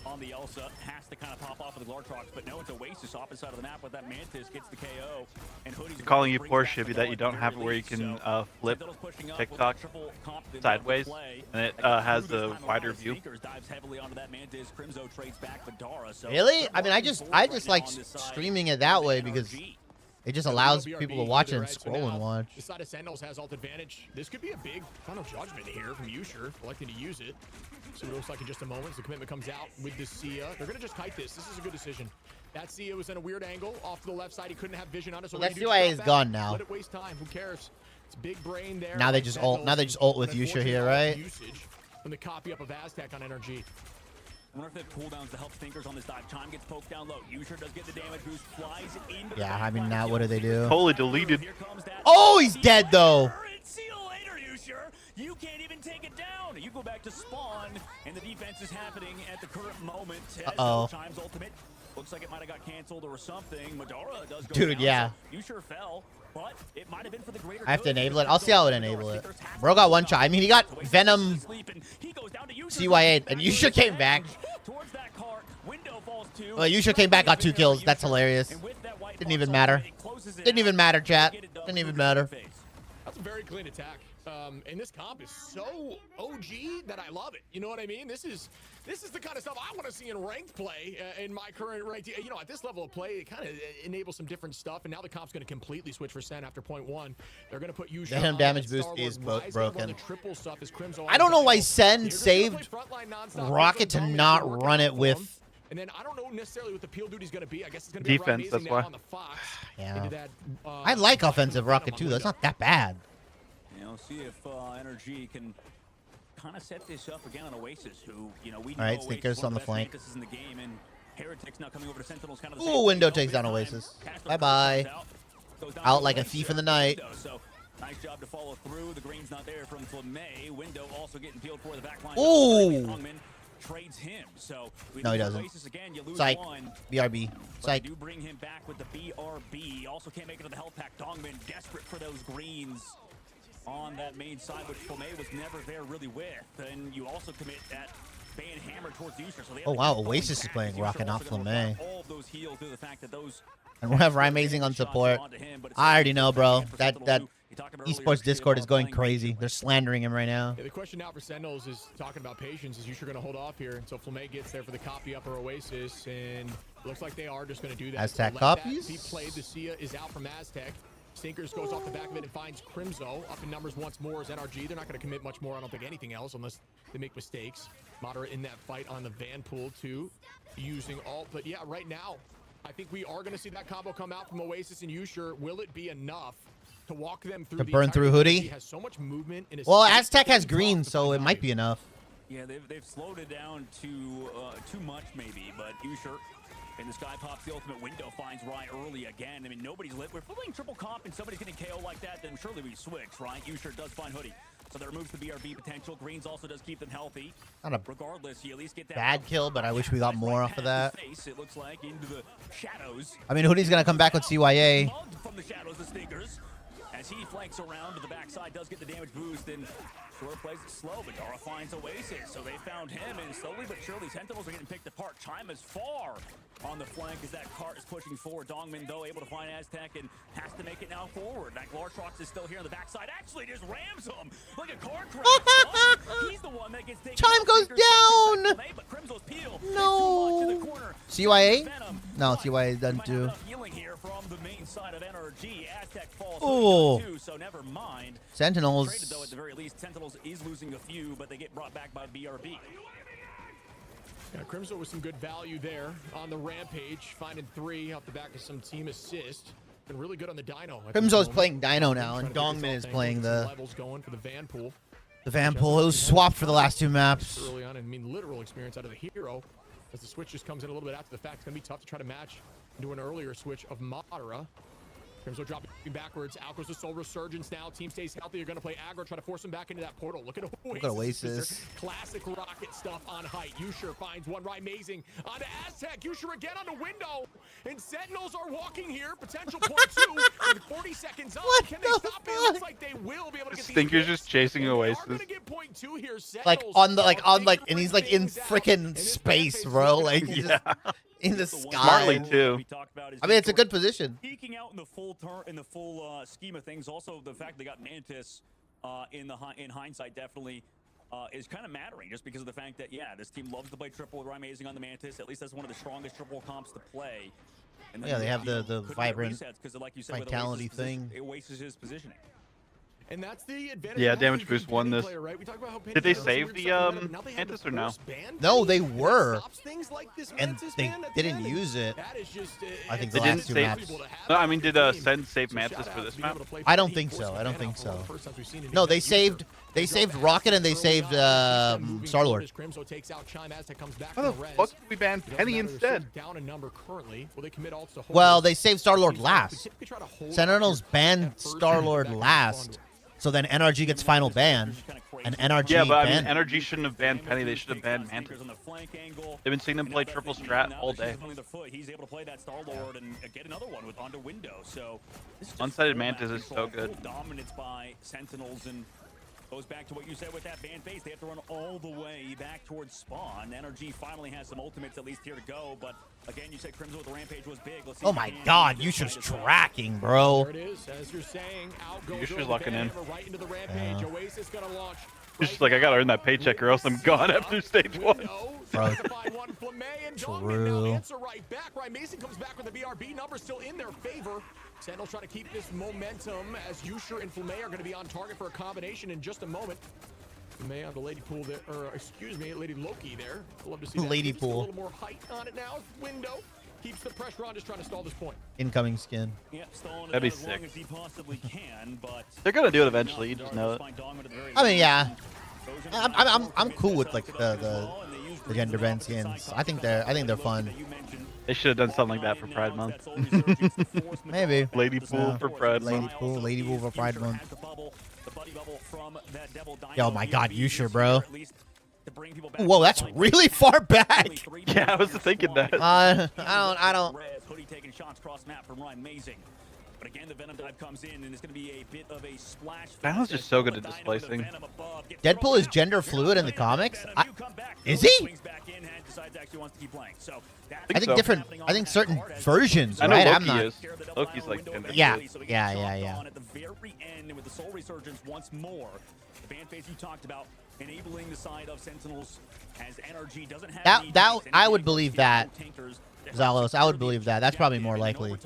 [SPEAKER 4] On the Elsa, has to kind of pop off with the Glartrox, but no, it's Oasis opposite side of the map with that Mantis, gets the KO. And Hoodie's
[SPEAKER 5] Calling you
[SPEAKER 4] bring
[SPEAKER 5] poor
[SPEAKER 4] back the
[SPEAKER 5] Shibby that
[SPEAKER 4] ball
[SPEAKER 5] you
[SPEAKER 4] at
[SPEAKER 5] don't
[SPEAKER 4] the
[SPEAKER 5] have it
[SPEAKER 4] very
[SPEAKER 5] where you
[SPEAKER 4] least.
[SPEAKER 5] can
[SPEAKER 4] So,
[SPEAKER 5] flip
[SPEAKER 4] Sentinels pushing up
[SPEAKER 5] TikTok
[SPEAKER 4] with a triple comp that
[SPEAKER 5] sideways,
[SPEAKER 4] play.
[SPEAKER 5] and it
[SPEAKER 4] Like,
[SPEAKER 5] has
[SPEAKER 4] through this
[SPEAKER 5] the
[SPEAKER 4] time
[SPEAKER 5] wider
[SPEAKER 4] around,
[SPEAKER 5] view.
[SPEAKER 4] Sneakers dives heavily onto that Mantis. Crimzo trades back with Dara. So
[SPEAKER 1] Really? I mean, I
[SPEAKER 4] triple
[SPEAKER 1] just
[SPEAKER 4] board right now
[SPEAKER 1] like
[SPEAKER 4] on this side
[SPEAKER 1] streaming it that
[SPEAKER 4] of
[SPEAKER 1] way
[SPEAKER 4] NRG.
[SPEAKER 1] because it just allows
[SPEAKER 3] BRB
[SPEAKER 1] people to watch it and
[SPEAKER 3] right, so
[SPEAKER 1] scroll and
[SPEAKER 3] now
[SPEAKER 1] watch.
[SPEAKER 3] The side of Sentinels has ult advantage. This could be a big final judgment here from Yusher, electing to use it. So it looks like in just a moment, as the commitment comes out with the Sia. They're going to just kite this. This is a good decision. That Sia was in a weird angle off to the left side. He couldn't have vision on it. So
[SPEAKER 1] Well,
[SPEAKER 3] what
[SPEAKER 1] that
[SPEAKER 3] do you do?
[SPEAKER 1] CYA
[SPEAKER 3] Stop
[SPEAKER 1] is
[SPEAKER 3] back.
[SPEAKER 1] gone now.
[SPEAKER 3] Let it waste time. Who cares? It's big brain there.
[SPEAKER 1] Now they
[SPEAKER 3] by
[SPEAKER 1] just ult. Now they just
[SPEAKER 3] Sentinels.
[SPEAKER 1] ult with
[SPEAKER 3] An
[SPEAKER 1] Yusher here,
[SPEAKER 3] unfortunate
[SPEAKER 1] right?
[SPEAKER 3] Usage from the copy up of Aztec on NRG.
[SPEAKER 4] I wonder if they have cooldowns to help Stinkers on this dive. Chime gets poked down low. Yusher does get the damage boost. Flies into the
[SPEAKER 1] Yeah, I mean,
[SPEAKER 4] backline.
[SPEAKER 1] now what do they do?
[SPEAKER 5] Totally deleted.
[SPEAKER 4] Here comes that.
[SPEAKER 1] Oh, he's dead though.
[SPEAKER 4] See you later, Yusher. You can't even take it down. You go back to spawn, and the defense is happening at the current moment.
[SPEAKER 1] Uh-oh.
[SPEAKER 4] Chime's ultimate looks like it might have got canceled or something. Madara does go
[SPEAKER 1] Dude,
[SPEAKER 4] down,
[SPEAKER 1] yeah.
[SPEAKER 4] so Yusher fell, but it might have been for the greater
[SPEAKER 1] I have to
[SPEAKER 4] good.
[SPEAKER 1] enable it. I'll see how it enable it. Bro got one shot. I mean, he got Venom
[SPEAKER 4] He goes down to Yusher.
[SPEAKER 1] CYA, and Yusher came back.
[SPEAKER 4] Towards that cart. Window falls too.
[SPEAKER 1] Well, Yusher came back, got 2 kills. That's hilarious.
[SPEAKER 4] And with that white
[SPEAKER 1] Didn't
[SPEAKER 4] box
[SPEAKER 1] even
[SPEAKER 4] on
[SPEAKER 1] matter.
[SPEAKER 4] it closes it
[SPEAKER 1] Didn't
[SPEAKER 4] out.
[SPEAKER 1] even matter, chat.
[SPEAKER 4] Get it done.
[SPEAKER 1] Didn't even matter.
[SPEAKER 3] That's a very clean attack. And this comp is so OG that I love it. You know what I mean? This is the kind of stuff I want to see in ranked play in my current ranked. You know, at this level of play, it kind of enables some different stuff. And now the comp's going to completely switch for Sen after point 1. They're going to put Yusha
[SPEAKER 1] Venom
[SPEAKER 3] on
[SPEAKER 1] damage
[SPEAKER 3] that
[SPEAKER 1] boost
[SPEAKER 3] Star-Lord
[SPEAKER 1] is
[SPEAKER 3] Rise,
[SPEAKER 1] broken.
[SPEAKER 3] the triple stuff is Crimzo
[SPEAKER 1] I don't know why
[SPEAKER 3] on
[SPEAKER 1] Sen
[SPEAKER 3] the
[SPEAKER 1] saved
[SPEAKER 3] frontline nonstop.
[SPEAKER 1] Rocket to
[SPEAKER 3] Crimzo
[SPEAKER 1] not
[SPEAKER 3] dominates,
[SPEAKER 1] run it
[SPEAKER 3] working
[SPEAKER 1] with.
[SPEAKER 3] out for him. And then I don't know necessarily what the peel duty is going to be. I guess it's going to be
[SPEAKER 5] Defense,
[SPEAKER 3] amazing
[SPEAKER 5] that's
[SPEAKER 3] now
[SPEAKER 5] why.
[SPEAKER 3] on the Fox.
[SPEAKER 1] Yeah.
[SPEAKER 3] Into that,
[SPEAKER 1] I like offensive Rocket too. That's not that bad.
[SPEAKER 4] You know, see if Energy can kind of set this up again on Oasis, who, you know, we know
[SPEAKER 1] All right,
[SPEAKER 4] Oasis,
[SPEAKER 1] Sneakers
[SPEAKER 4] one
[SPEAKER 1] on
[SPEAKER 4] of
[SPEAKER 1] the
[SPEAKER 4] best
[SPEAKER 1] flank.
[SPEAKER 4] Mantises in the game, and Heretics now coming over to Sentinels, kind of the
[SPEAKER 1] Ooh,
[SPEAKER 4] same
[SPEAKER 1] Window
[SPEAKER 4] thing.
[SPEAKER 1] takes down
[SPEAKER 4] Big
[SPEAKER 1] Oasis.
[SPEAKER 4] time. Casper
[SPEAKER 1] Bye-bye.
[SPEAKER 4] comes goes down
[SPEAKER 1] Out
[SPEAKER 4] to
[SPEAKER 1] like a
[SPEAKER 4] Window,
[SPEAKER 1] thief in the night.
[SPEAKER 4] So nice job to follow through. The green's not there from Flemay. Window also getting peeled for the back line.
[SPEAKER 1] Ooh.
[SPEAKER 4] Hungman trades him. So we
[SPEAKER 1] No, he
[SPEAKER 4] lose
[SPEAKER 1] doesn't.
[SPEAKER 4] Oasis again. You lose
[SPEAKER 1] Psych.
[SPEAKER 4] one.
[SPEAKER 1] BRB.
[SPEAKER 4] But
[SPEAKER 1] Psych.
[SPEAKER 4] they do bring him back with the BRB. Also can't make it to the health pack. Dongman desperate for those greens on that main side, which Flemay was never there really with. And you also commit that ban hammer towards Yusher. So they have
[SPEAKER 1] Oh,
[SPEAKER 4] to
[SPEAKER 1] wow,
[SPEAKER 4] keep
[SPEAKER 1] Oasis is
[SPEAKER 4] back,
[SPEAKER 1] playing
[SPEAKER 4] as Yusher
[SPEAKER 1] Rocket,
[SPEAKER 4] also
[SPEAKER 1] not
[SPEAKER 4] gonna
[SPEAKER 1] Flemay.
[SPEAKER 4] require all of those heals due to the fact that those
[SPEAKER 1] And we'll have Amazing on support. I already know, bro. That esports Discord is going crazy. They're slandering him right now.
[SPEAKER 3] Yeah, the question now for Sentinels is talking about patience. Is Yusher going to hold off here until Flemay gets there for the copy up or Oasis? And looks like they are just going to do that.
[SPEAKER 1] Aztec
[SPEAKER 3] Let
[SPEAKER 1] copies?
[SPEAKER 3] that be played. The Sia is out from Aztec. Stinkers goes off the back of it and finds Crimzo up in numbers once more as NRG. They're not going to commit much more, I don't think, anything else unless they make mistakes. Moderate in that fight on the Van Pool too, using ult. But yeah, right now, I think we are going to see that combo come out from Oasis and Yusher. Will it be enough to walk them through
[SPEAKER 1] To
[SPEAKER 3] the
[SPEAKER 1] burn
[SPEAKER 3] entire
[SPEAKER 1] through
[SPEAKER 3] game?
[SPEAKER 1] Hoodie?
[SPEAKER 3] He has so much movement in his
[SPEAKER 1] Well,
[SPEAKER 3] state.
[SPEAKER 1] Aztec has
[SPEAKER 3] It's tough
[SPEAKER 1] green,
[SPEAKER 3] to
[SPEAKER 1] so
[SPEAKER 3] find
[SPEAKER 1] it might
[SPEAKER 3] value.
[SPEAKER 1] be enough.
[SPEAKER 4] Yeah, they've slowed it down too much maybe, but Yusher and this guy pops the ultimate window, finds Rye early again. I mean, nobody's lit. If we're playing triple comp and somebody's getting KO like that, then surely we switch, right? Yusher does find Hoodie. So that removes the BRB potential. Greens also does keep them healthy.
[SPEAKER 1] Not a
[SPEAKER 4] Regardless, you at least get that
[SPEAKER 1] bad kill, but I wish we got more off of that.
[SPEAKER 4] Face, it looks like into the shadows.
[SPEAKER 1] I mean, Hoodie's going to come back with CYA.
[SPEAKER 4] Mugged from the shadows, the Stinkers. As he flanks around to the backside, does get the damage boost, and sort of plays it slow, but Dara finds Oasis. So they found him, and slowly but surely, Sentinels are getting picked apart. Chime is far on the flank as that cart is pushing forward. Dongmin, though, able to find Aztec and has to make it now forward. That Glartrox is still here on the backside. Actually, just rams him like a car crash. He's the one that gets taken.
[SPEAKER 1] Chime goes down.
[SPEAKER 4] But Crimso's peel
[SPEAKER 1] No. CYA? No, CYA doesn't do.
[SPEAKER 4] Healing here from the main side of NRG. Aztec falls.
[SPEAKER 1] Oh.
[SPEAKER 4] So never mind.
[SPEAKER 1] Sentinels.
[SPEAKER 4] Traded, though, at the very least, Sentinels is losing a few, but they get brought back by BRB.
[SPEAKER 3] Yeah, Crimson with some good value there on the Rampage, finding 3 off the back of some team assist. Been really good on the Dino.
[SPEAKER 1] Crimson is playing Dino now, and Dongmin is playing the
[SPEAKER 3] levels going for the Van Pool.
[SPEAKER 1] The Van Pool. It was swapped for the last 2 maps.
[SPEAKER 3] Early on, I mean, literal experience out of the hero. As the switch just comes in a little bit after the fact, it's gonna be tough to try to match into an earlier switch of Madara. Crimson dropping backwards. Out goes the Soul Resurgence now. Team stays healthy. You're going to play aggro, try to force him back into that portal. Look at Oasis. Classic rocket stuff on height. Yusher finds one right. Amazing. On to Aztec. Yusher again on the window. And Sentinels are walking here. Potential point 2 with 40 seconds on.
[SPEAKER 1] What
[SPEAKER 3] Can
[SPEAKER 1] the
[SPEAKER 3] they stop
[SPEAKER 1] fuck?
[SPEAKER 3] it? Looks like they will be able to get
[SPEAKER 5] Stinker's just chasing Oasis.
[SPEAKER 3] Here.
[SPEAKER 1] Like on the and he's like in freaking space, bro. Like he's just in the sky.
[SPEAKER 5] Smartly too.
[SPEAKER 1] I mean, it's a good position.
[SPEAKER 4] Peeking out in the full scheme of things. Also, the fact they got Mantis in hindsight definitely is kind of mattering, just because of the fact that this team loves to play triple with Amazing on the Mantis. At least that's one of the strongest triple comps to play. And
[SPEAKER 1] Yeah, they have the vibrant
[SPEAKER 4] resets, like you said,
[SPEAKER 1] vitality thing.
[SPEAKER 4] Oasis' positioning.
[SPEAKER 3] And that's the advantage.
[SPEAKER 5] Yeah, damage boost won this.
[SPEAKER 3] Player, right? We talk about how
[SPEAKER 5] Did they save the Mantis or no?
[SPEAKER 1] No, they were, and they didn't use it. I think the last 2 maps.
[SPEAKER 5] No, I mean, did Sen save Mantis for this map?
[SPEAKER 1] I don't think so. I don't think so. No, they saved Rocket and they saved Star-Lord.
[SPEAKER 5] How the fuck did we ban Penny instead?
[SPEAKER 1] Well, they saved Star-Lord last. Sentinels banned Star-Lord last. So then NRG gets final ban, and NRG
[SPEAKER 5] Yeah, but I mean, NRG shouldn't have banned Penny. They should have banned Mantis. They've been seeing them play triple strat all day.
[SPEAKER 4] He's able to play that Star-Lord and get another one with onto window. So
[SPEAKER 5] One-sided Mantis is so good.
[SPEAKER 4] Dominance by Sentinels, and goes back to what you said with that ban phase. They have to run all the way back towards spawn. NRG finally has some ultimates at least here to go, but again, you said Crimson with the Rampage was big. Let's see.
[SPEAKER 1] Oh my God, Yusher's tracking, bro.
[SPEAKER 3] There it is, as you're saying.
[SPEAKER 5] Yusher's locking in.
[SPEAKER 3] Right into the Rampage. Oasis gonna launch.
[SPEAKER 5] He's just like, I gotta earn that paycheck or else I'm gone after stage 1.
[SPEAKER 1] Bro.
[SPEAKER 3] True. Mason comes back with the BRB number still in their favor. Sentinels trying to keep this momentum as Yusher and Flamay are going to be on target for a combination in just a moment. Flamay on the Lady Pool there, or excuse me, Lady Loki there. I'd love to see that.
[SPEAKER 1] Lady
[SPEAKER 3] Just a
[SPEAKER 1] Pool.
[SPEAKER 3] little more height on it now. Window keeps the pressure on, just trying to stall this point.
[SPEAKER 1] Incoming skin.
[SPEAKER 4] Yeah, stalling
[SPEAKER 5] That'd be
[SPEAKER 4] as long
[SPEAKER 5] sick.
[SPEAKER 4] as he possibly can, but
[SPEAKER 5] They're gonna do it eventually. You just know it.
[SPEAKER 1] I mean, yeah. I'm cool with like the gender bend skins. I think they're fun.
[SPEAKER 5] They should have done something like that for Pride Month.
[SPEAKER 1] Maybe.
[SPEAKER 5] Lady Pool for Pride Month.
[SPEAKER 1] Lady Pool for Pride Month. Yo, my God, Yusher, bro. Whoa, that's really far back.
[SPEAKER 5] Yeah, I was thinking that.
[SPEAKER 1] I don't.
[SPEAKER 4] Hoodie taking shots cross map from Ryan Amazing. But again, the Venom dive comes in, and it's going to be a bit of a splash.
[SPEAKER 5] Venom's just so good at displacing.
[SPEAKER 1] Deadpool is gender fluid in the comics? Is he? I think different. I think certain versions,
[SPEAKER 5] I know
[SPEAKER 1] right?
[SPEAKER 5] Loki
[SPEAKER 1] I'm not.
[SPEAKER 5] is. Loki's like gender
[SPEAKER 1] Yeah,
[SPEAKER 5] fluid.
[SPEAKER 1] yeah.
[SPEAKER 4] At the very end, with the Soul Resurgence once more, the ban phase you talked about, enabling the side of Sentinels as NRG doesn't have
[SPEAKER 1] That I would believe that. Zalos, I would believe that. That's probably more likely.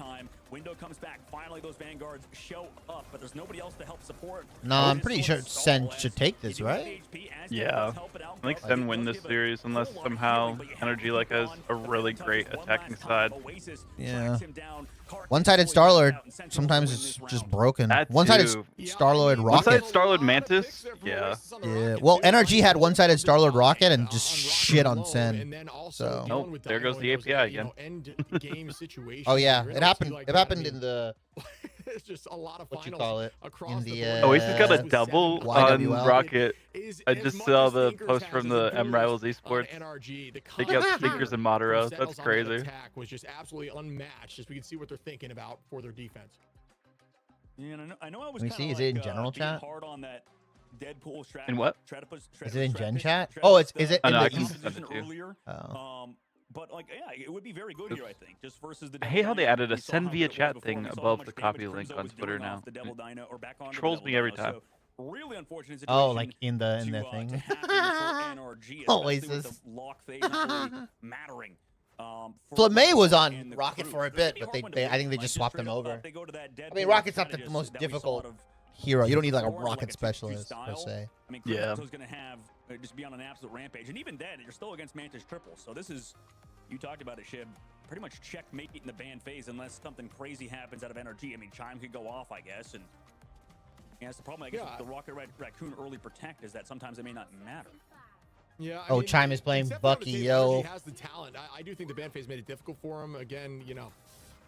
[SPEAKER 4] Window comes back. Finally, those vanguards show up, but there's nobody else to help support.
[SPEAKER 1] No, I'm pretty sure Sen should take this, right?
[SPEAKER 5] Yeah. I think Sen win this series unless somehow Energy like has a really great attacking side.
[SPEAKER 1] Yeah. One-sided Star-Lord sometimes it's just broken. One-sided Star-Lord Rocket.
[SPEAKER 5] One-sided Star-Lord Mantis? Yeah.
[SPEAKER 1] Yeah. Well, NRG had one-sided Star-Lord Rocket and just shit on Sen. So.
[SPEAKER 5] Oh, there goes the API again.
[SPEAKER 1] Oh yeah, it happened. It happened in the.
[SPEAKER 3] It's just a lot of
[SPEAKER 1] What you call it? In the.
[SPEAKER 5] Oasis got a double on
[SPEAKER 1] YWL.
[SPEAKER 5] Rocket. I just saw the post from the MRivals esports. They got Sneakers and Madara. That's crazy.
[SPEAKER 3] Attack was just absolutely unmatched, as we can see what they're thinking about for their defense.
[SPEAKER 4] Yeah, and I know I was
[SPEAKER 1] Let me see. Is it in general
[SPEAKER 4] being
[SPEAKER 1] chat?
[SPEAKER 4] hard on that Deadpool strat.
[SPEAKER 5] In what?
[SPEAKER 1] Is it in Gen chat? Oh, is it
[SPEAKER 5] Oh,
[SPEAKER 1] in
[SPEAKER 5] no, I
[SPEAKER 1] the
[SPEAKER 5] can
[SPEAKER 1] East?
[SPEAKER 5] send it to you.
[SPEAKER 4] Earlier.
[SPEAKER 1] Oh.
[SPEAKER 4] But like, yeah, it would be very good here, I think, just versus the.
[SPEAKER 5] I hate how they added a
[SPEAKER 4] We saw
[SPEAKER 5] send
[SPEAKER 4] how
[SPEAKER 5] via
[SPEAKER 4] good it was
[SPEAKER 5] chat
[SPEAKER 4] before.
[SPEAKER 5] thing
[SPEAKER 4] We saw how
[SPEAKER 5] above
[SPEAKER 4] much
[SPEAKER 5] the
[SPEAKER 4] damage
[SPEAKER 5] copy link
[SPEAKER 4] Crimzo
[SPEAKER 5] on
[SPEAKER 4] was
[SPEAKER 5] Twitter
[SPEAKER 4] doing
[SPEAKER 5] now.
[SPEAKER 4] off the Devil Dino or back onto the
[SPEAKER 5] Trolls
[SPEAKER 4] Devil
[SPEAKER 5] me every
[SPEAKER 4] Dino.
[SPEAKER 5] time.
[SPEAKER 4] So, really unfortunate situation.
[SPEAKER 1] Oh, like in the
[SPEAKER 4] to
[SPEAKER 1] thing.
[SPEAKER 4] happen for NRG,
[SPEAKER 1] Oasis.
[SPEAKER 4] especially with the lock phase not really mattering.
[SPEAKER 1] Flamay was on
[SPEAKER 4] and the
[SPEAKER 1] Rocket
[SPEAKER 4] crew.
[SPEAKER 1] for a
[SPEAKER 4] It's gonna
[SPEAKER 1] bit,
[SPEAKER 4] be
[SPEAKER 1] but
[SPEAKER 4] hard one to
[SPEAKER 1] I
[SPEAKER 4] win.
[SPEAKER 1] think they
[SPEAKER 4] Like,
[SPEAKER 1] just swapped
[SPEAKER 4] straight
[SPEAKER 1] him
[SPEAKER 4] up,
[SPEAKER 1] over.
[SPEAKER 4] they go to that
[SPEAKER 1] I mean,
[SPEAKER 4] Deadpool
[SPEAKER 1] Rocket's not the
[SPEAKER 4] strategist
[SPEAKER 1] most
[SPEAKER 4] that we saw
[SPEAKER 1] difficult
[SPEAKER 4] out of
[SPEAKER 1] hero. You don't need like a
[SPEAKER 4] before,
[SPEAKER 1] rocket
[SPEAKER 4] a 2-2
[SPEAKER 1] specialist per
[SPEAKER 4] style.
[SPEAKER 1] se.
[SPEAKER 4] I mean,
[SPEAKER 5] Yeah.
[SPEAKER 4] Crypto's gonna have just be on an absolute rampage, and even then, you're still against Mantis triple. So this is, you talked about it, Shib. Pretty much checkmate in the ban phase unless something crazy happens out of NRG. I mean, Chime could go off, I guess, and yeah, that's the problem. I guess with the Rocket Raccoon early protect is that sometimes it may not matter.
[SPEAKER 3] Yeah.
[SPEAKER 1] Oh, Chime is playing
[SPEAKER 3] except for on the
[SPEAKER 1] Bucky,
[SPEAKER 3] table,
[SPEAKER 1] yo.
[SPEAKER 3] He has the talent. I do think the ban phase made it difficult for him. Again, you know,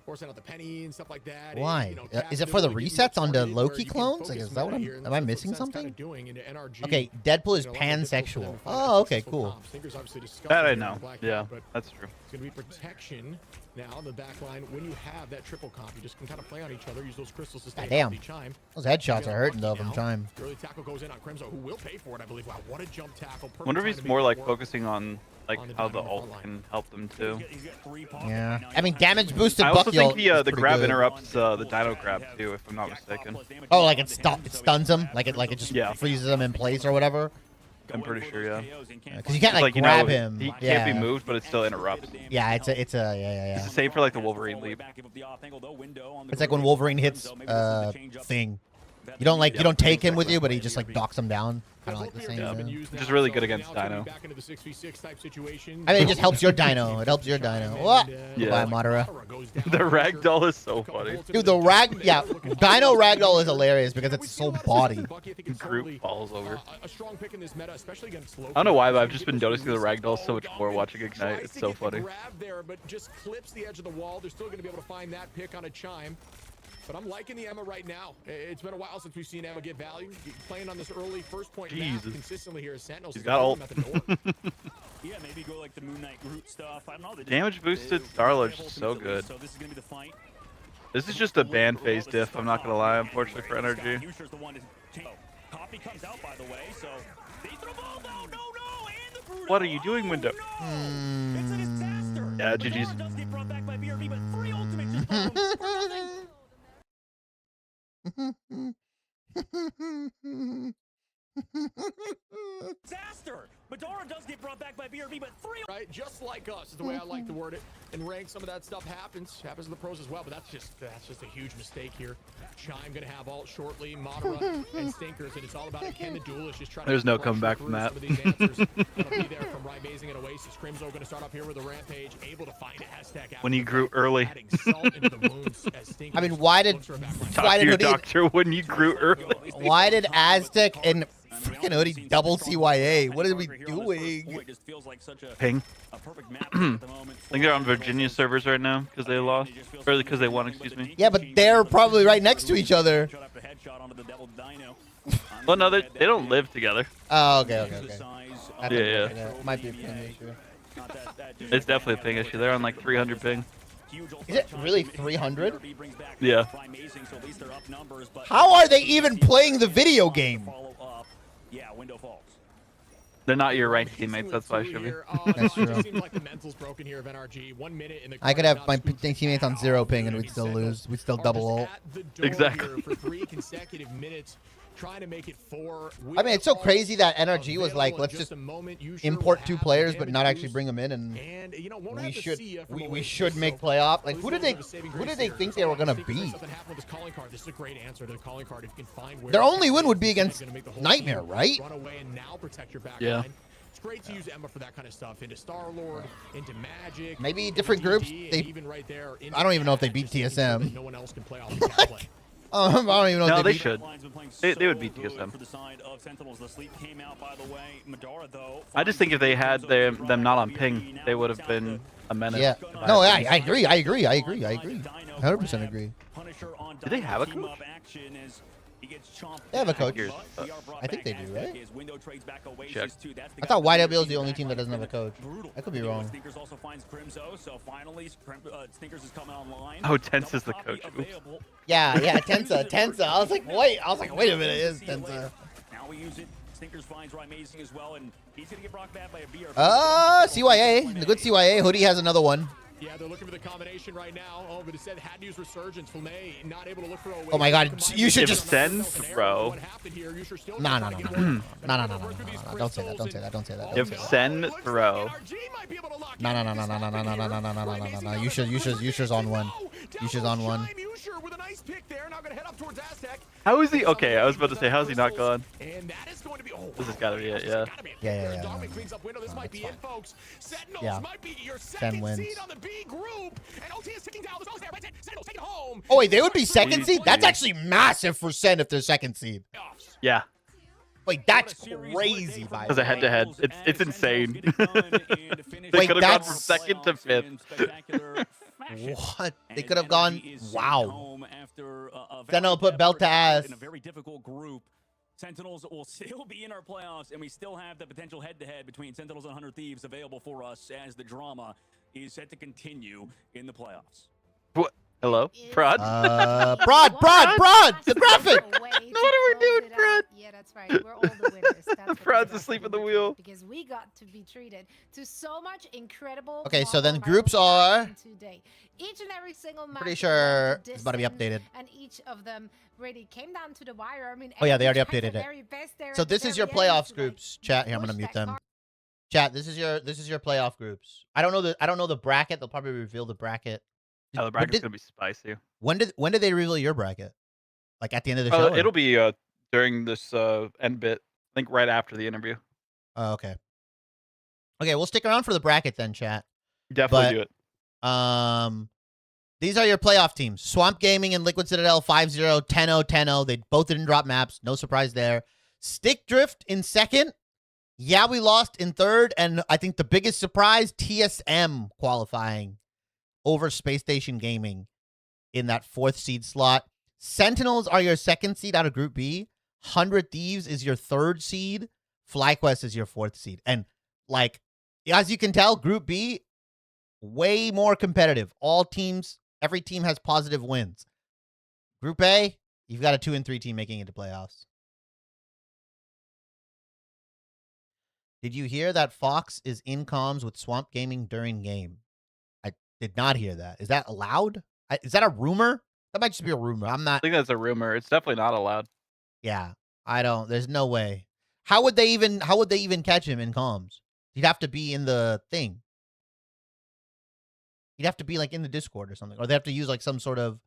[SPEAKER 3] forcing out the penny and stuff like that.
[SPEAKER 1] Why?
[SPEAKER 3] And, you know,
[SPEAKER 1] Is it
[SPEAKER 3] Captain
[SPEAKER 1] for the
[SPEAKER 3] really getting
[SPEAKER 1] resets on the
[SPEAKER 3] started where
[SPEAKER 1] Loki
[SPEAKER 3] you can
[SPEAKER 1] clones? Like,
[SPEAKER 3] focus
[SPEAKER 1] is that what
[SPEAKER 3] meta
[SPEAKER 1] I'm?
[SPEAKER 3] here, and
[SPEAKER 1] Am
[SPEAKER 3] that's
[SPEAKER 1] I
[SPEAKER 3] what
[SPEAKER 1] missing
[SPEAKER 3] Seth's kinda
[SPEAKER 1] something?
[SPEAKER 3] doing into NRG.
[SPEAKER 1] Okay, Deadpool is
[SPEAKER 3] You know, a lot more difficult for them
[SPEAKER 1] pansexual.
[SPEAKER 3] to find
[SPEAKER 1] Oh, okay,
[SPEAKER 3] successful
[SPEAKER 1] cool.
[SPEAKER 3] comps. Stinker's obviously discussing
[SPEAKER 5] That I
[SPEAKER 3] here
[SPEAKER 5] know.
[SPEAKER 3] on Black
[SPEAKER 5] Yeah,
[SPEAKER 3] Hat, but
[SPEAKER 5] that's true.
[SPEAKER 3] it's going to be protection now on the back line. When you have that triple comp, you just can kind of play on each other, use those crystals to stay
[SPEAKER 1] Damn.
[SPEAKER 3] healthy. Chime.
[SPEAKER 1] Those headshots
[SPEAKER 3] You got
[SPEAKER 1] are hurting though
[SPEAKER 3] Bucky
[SPEAKER 1] from
[SPEAKER 3] now.
[SPEAKER 1] Chime.
[SPEAKER 3] The early tackle goes in on Crimzo, who will pay for it, I believe. Wow, what a jump tackle. Perfect
[SPEAKER 5] Wonder if
[SPEAKER 3] time
[SPEAKER 5] he's
[SPEAKER 3] to make
[SPEAKER 5] more
[SPEAKER 3] it
[SPEAKER 5] like
[SPEAKER 3] work.
[SPEAKER 5] focusing on like
[SPEAKER 3] on the
[SPEAKER 5] how the
[SPEAKER 3] Dynamo front
[SPEAKER 5] ult
[SPEAKER 3] line.
[SPEAKER 5] can help them too.
[SPEAKER 1] Yeah. I mean, damage boosted
[SPEAKER 5] I also
[SPEAKER 1] Bucky
[SPEAKER 5] think
[SPEAKER 1] ult is
[SPEAKER 5] the
[SPEAKER 1] pretty
[SPEAKER 5] grab
[SPEAKER 1] good.
[SPEAKER 5] interrupts the Dino grab too, if I'm not mistaken.
[SPEAKER 1] Oh, like it stuns him, like it just
[SPEAKER 5] Yeah.
[SPEAKER 1] freezes him in place or whatever.
[SPEAKER 5] I'm pretty sure, yeah.
[SPEAKER 1] Because you can't
[SPEAKER 5] It's
[SPEAKER 1] like
[SPEAKER 5] you
[SPEAKER 1] grab
[SPEAKER 5] know,
[SPEAKER 1] him.
[SPEAKER 5] He
[SPEAKER 1] yeah.
[SPEAKER 5] can't be moved, but it still interrupts.
[SPEAKER 1] Yeah, it's a
[SPEAKER 5] It's
[SPEAKER 1] yeah.
[SPEAKER 5] the same for like the Wolverine leap.
[SPEAKER 1] It's like when Wolverine hits thing. You don't take him with you, but he just like knocks him down. Kind of like the same.
[SPEAKER 5] Yeah.
[SPEAKER 1] thing.
[SPEAKER 5] Which is really good against Dino.
[SPEAKER 1] I mean, it just helps your Dino. It helps your Dino. What?
[SPEAKER 5] Yeah.
[SPEAKER 1] Bye, Madara.
[SPEAKER 5] The ragdoll is so funny.
[SPEAKER 1] Dude, Dino Ragdoll is hilarious because it's so body.
[SPEAKER 5] Group falls over.
[SPEAKER 3] A strong pick in this meta, especially against Loki.
[SPEAKER 5] I don't know why, but I've just been noticing the ragdoll so much more watching Ignite. It's so funny.
[SPEAKER 3] Grab there, but just clips the edge of the wall. They're still going to be able to find that pick on a Chime. But I'm liking the Emma right now. It's been a while since we've seen Emma get value. Playing on this early first point map consistently here as Sentinels.
[SPEAKER 5] He's got ult.
[SPEAKER 4] Yeah, maybe go like the Moon Knight Groot stuff. I don't know.
[SPEAKER 5] Damage boosted Starlord is so good.
[SPEAKER 4] So this is gonna be the fight.
[SPEAKER 5] This is just a ban phase diff, I'm not gonna lie, unfortunately for NRG.
[SPEAKER 4] Coffee comes out, by the way, so they throw ball. No, and the Bruno.
[SPEAKER 5] What are you doing, Window?
[SPEAKER 4] It's a disaster.
[SPEAKER 5] Yeah, GG's.
[SPEAKER 4] Does get brought back by BRB, but 3 ultimate just for nothing. Disaster! Medora does get brought back by BRB, but 3
[SPEAKER 3] Right, just like us is the way I like to word it. In rank, some of that stuff happens in the pros as well, but that's just a huge mistake here. Chime gonna have ult shortly, Madara and Stinkers, and it's all about it. Can the duelist just try to
[SPEAKER 5] There's no comeback from that.
[SPEAKER 3] some of these answers that'll be there from Rybazing and Oasis. Crimzo gonna start off here with a rampage, able to find a hashtag
[SPEAKER 5] When he grew early.
[SPEAKER 3] adding salt into the wounds as Stinkers
[SPEAKER 1] I mean, why did
[SPEAKER 3] looks for a backline.
[SPEAKER 5] Talk to your
[SPEAKER 1] Hoodie-
[SPEAKER 5] doctor when you grew early.
[SPEAKER 1] Why did Aztec and freaking Hoodie double CYA? What are we doing?
[SPEAKER 5] Ping.
[SPEAKER 4] A perfect map at the moment.
[SPEAKER 5] I think they're on Virginia servers right now because they lost. Or because they won, excuse me.
[SPEAKER 1] Yeah, but they're probably right next to each other.
[SPEAKER 5] Well, no, they don't live together.
[SPEAKER 1] Oh, okay.
[SPEAKER 5] Yeah.
[SPEAKER 1] Might be a ping issue.
[SPEAKER 5] It's definitely a ping issue. They're on like 300 ping.
[SPEAKER 1] Is it really 300?
[SPEAKER 5] Yeah.
[SPEAKER 1] How are they even playing the video game?
[SPEAKER 4] Yeah, window falls.
[SPEAKER 5] They're not your ranked teammates, that's why I should be.
[SPEAKER 1] That's true.
[SPEAKER 3] It seems like the mental's broken here of NRG. 1 minute in the
[SPEAKER 1] I could
[SPEAKER 3] card,
[SPEAKER 1] have my
[SPEAKER 3] not scooped
[SPEAKER 1] teammates on 0 ping and we'd still lose. We'd still double ult.
[SPEAKER 5] Exactly.
[SPEAKER 3] For 3 consecutive minutes, trying to make it 4.
[SPEAKER 1] I mean, it's so crazy that NRG was like, let's just import 2 players but not actually bring them in, and we should make playoff. Like, who did they think they were gonna beat? Their only win would be against Nightmare, right?
[SPEAKER 5] Yeah.
[SPEAKER 3] It's great to use Emma for that kind of stuff. Into Star-Lord, into Magic.
[SPEAKER 1] Maybe different groups.
[SPEAKER 3] Even right there.
[SPEAKER 1] I don't even know if they beat TSM.
[SPEAKER 3] No one else can play off the play.
[SPEAKER 1] I don't even know
[SPEAKER 5] No,
[SPEAKER 1] if
[SPEAKER 5] they
[SPEAKER 1] beat.
[SPEAKER 5] should. They would beat TSM. I just think if they had them not on ping, they would have been a menace.
[SPEAKER 1] Yeah. No, I agree. 100% agree.
[SPEAKER 5] Do they have a coach?
[SPEAKER 1] They have a coach. I think they do, right? I thought YWL is the only team that doesn't have a coach. I could be wrong.
[SPEAKER 5] Oh, Tense is the coach. Oops.
[SPEAKER 1] Yeah, Tensa. I was like, wait a minute, it is Tensa.
[SPEAKER 4] Now we use it. Snickers finds amazing as well, and he's gonna get brought back by a beer.
[SPEAKER 1] CYA, the good CYA. Hoodie has another one.
[SPEAKER 3] Yeah, they're looking for the combination right now. Oh, but it said had to use Resurgence. Flamay not able to look for a way.
[SPEAKER 1] Oh my God, you should just
[SPEAKER 5] send throw.
[SPEAKER 1] No. Don't say that.
[SPEAKER 5] If send throw.
[SPEAKER 1] No. Yusha's on one. Yusha's on one.
[SPEAKER 5] How is he? Okay, I was about to say, how is he not gone? This has got to be it, yeah.
[SPEAKER 1] Yeah. Yeah. 10 wins. Oh wait, they would be second seed? That's actually massive for Sen if they're second seed.
[SPEAKER 5] Yeah.
[SPEAKER 1] Wait, that's crazy, by the
[SPEAKER 5] Because a
[SPEAKER 1] way.
[SPEAKER 5] head-to-head, it's insane. They could have gone from second to fifth.
[SPEAKER 1] What? They could have gone. Wow. Sentinel put belt to ass.
[SPEAKER 4] In a very difficult group. Sentinels will still be in our playoffs, and we still have the potential head-to-head between Sentinels and 100 Thieves available for us as the drama is set to continue in the playoffs.
[SPEAKER 5] What? Hello? Prod?
[SPEAKER 1] Prod! The graphic!
[SPEAKER 2] What
[SPEAKER 5] are we doing, Prod?
[SPEAKER 2] Yeah, that's right. We're all the winners. That's what
[SPEAKER 5] Prod's
[SPEAKER 2] this is
[SPEAKER 5] asleep at
[SPEAKER 2] about.
[SPEAKER 5] the wheel.
[SPEAKER 2] Because we got to be treated to so much incredible.
[SPEAKER 1] Okay, so then
[SPEAKER 2] Marvel
[SPEAKER 1] groups
[SPEAKER 2] Rivals
[SPEAKER 1] are-
[SPEAKER 2] action today. Each and every single match.
[SPEAKER 1] Pretty sure
[SPEAKER 2] went to
[SPEAKER 1] it's about to be
[SPEAKER 2] distance,
[SPEAKER 1] updated.
[SPEAKER 2] And each of them really came down to the wire. I mean,
[SPEAKER 1] Oh yeah, they already
[SPEAKER 2] everybody tried
[SPEAKER 1] updated
[SPEAKER 2] their
[SPEAKER 1] it.
[SPEAKER 2] very best there
[SPEAKER 1] So
[SPEAKER 2] at the
[SPEAKER 1] this is your
[SPEAKER 2] very end
[SPEAKER 1] playoffs
[SPEAKER 2] to, like,
[SPEAKER 1] groups. Chat, here, I'm gonna
[SPEAKER 2] push
[SPEAKER 1] mute
[SPEAKER 2] that
[SPEAKER 1] them. Chat, this is your playoff groups. I don't know the bracket. They'll probably reveal the bracket.
[SPEAKER 5] Oh, the bracket's going to be spicy.
[SPEAKER 1] When did they reveal your bracket? Like at the end of the show?
[SPEAKER 5] It'll be during this end bit. I think right after the interview.
[SPEAKER 1] Oh, okay. Okay, we'll stick around for the bracket then, chat.
[SPEAKER 5] Definitely do it.
[SPEAKER 1] These are your playoff teams. Swamp Gaming and Liquid Citadel 5-0, 10-0, 10-0. They both didn't drop maps. No surprise there. Stick Drift in second. Yeah, we lost in third. And I think the biggest surprise, TSM qualifying over Space Station Gaming in that 4th seed slot. Sentinels are your 2nd seed out of Group B. 100 Thieves is your 3rd seed. FlyQuest is your 4th seed. And, like, as you can tell, Group B, way more competitive. Every team has positive wins. Group A, you've got a 2 and 3 team making it to playoffs. Did you hear that Fox is in comms with Swamp Gaming during game? I did not hear that. Is that allowed? Is that a rumor? That might just be a rumor.
[SPEAKER 5] I think that's a rumor. It's definitely not allowed.
[SPEAKER 1] Yeah, I don't. There's no way. How would they even catch him in comms? He'd have to be in the thing. He'd have to be like in the Discord or something, or they have to use like some sort of.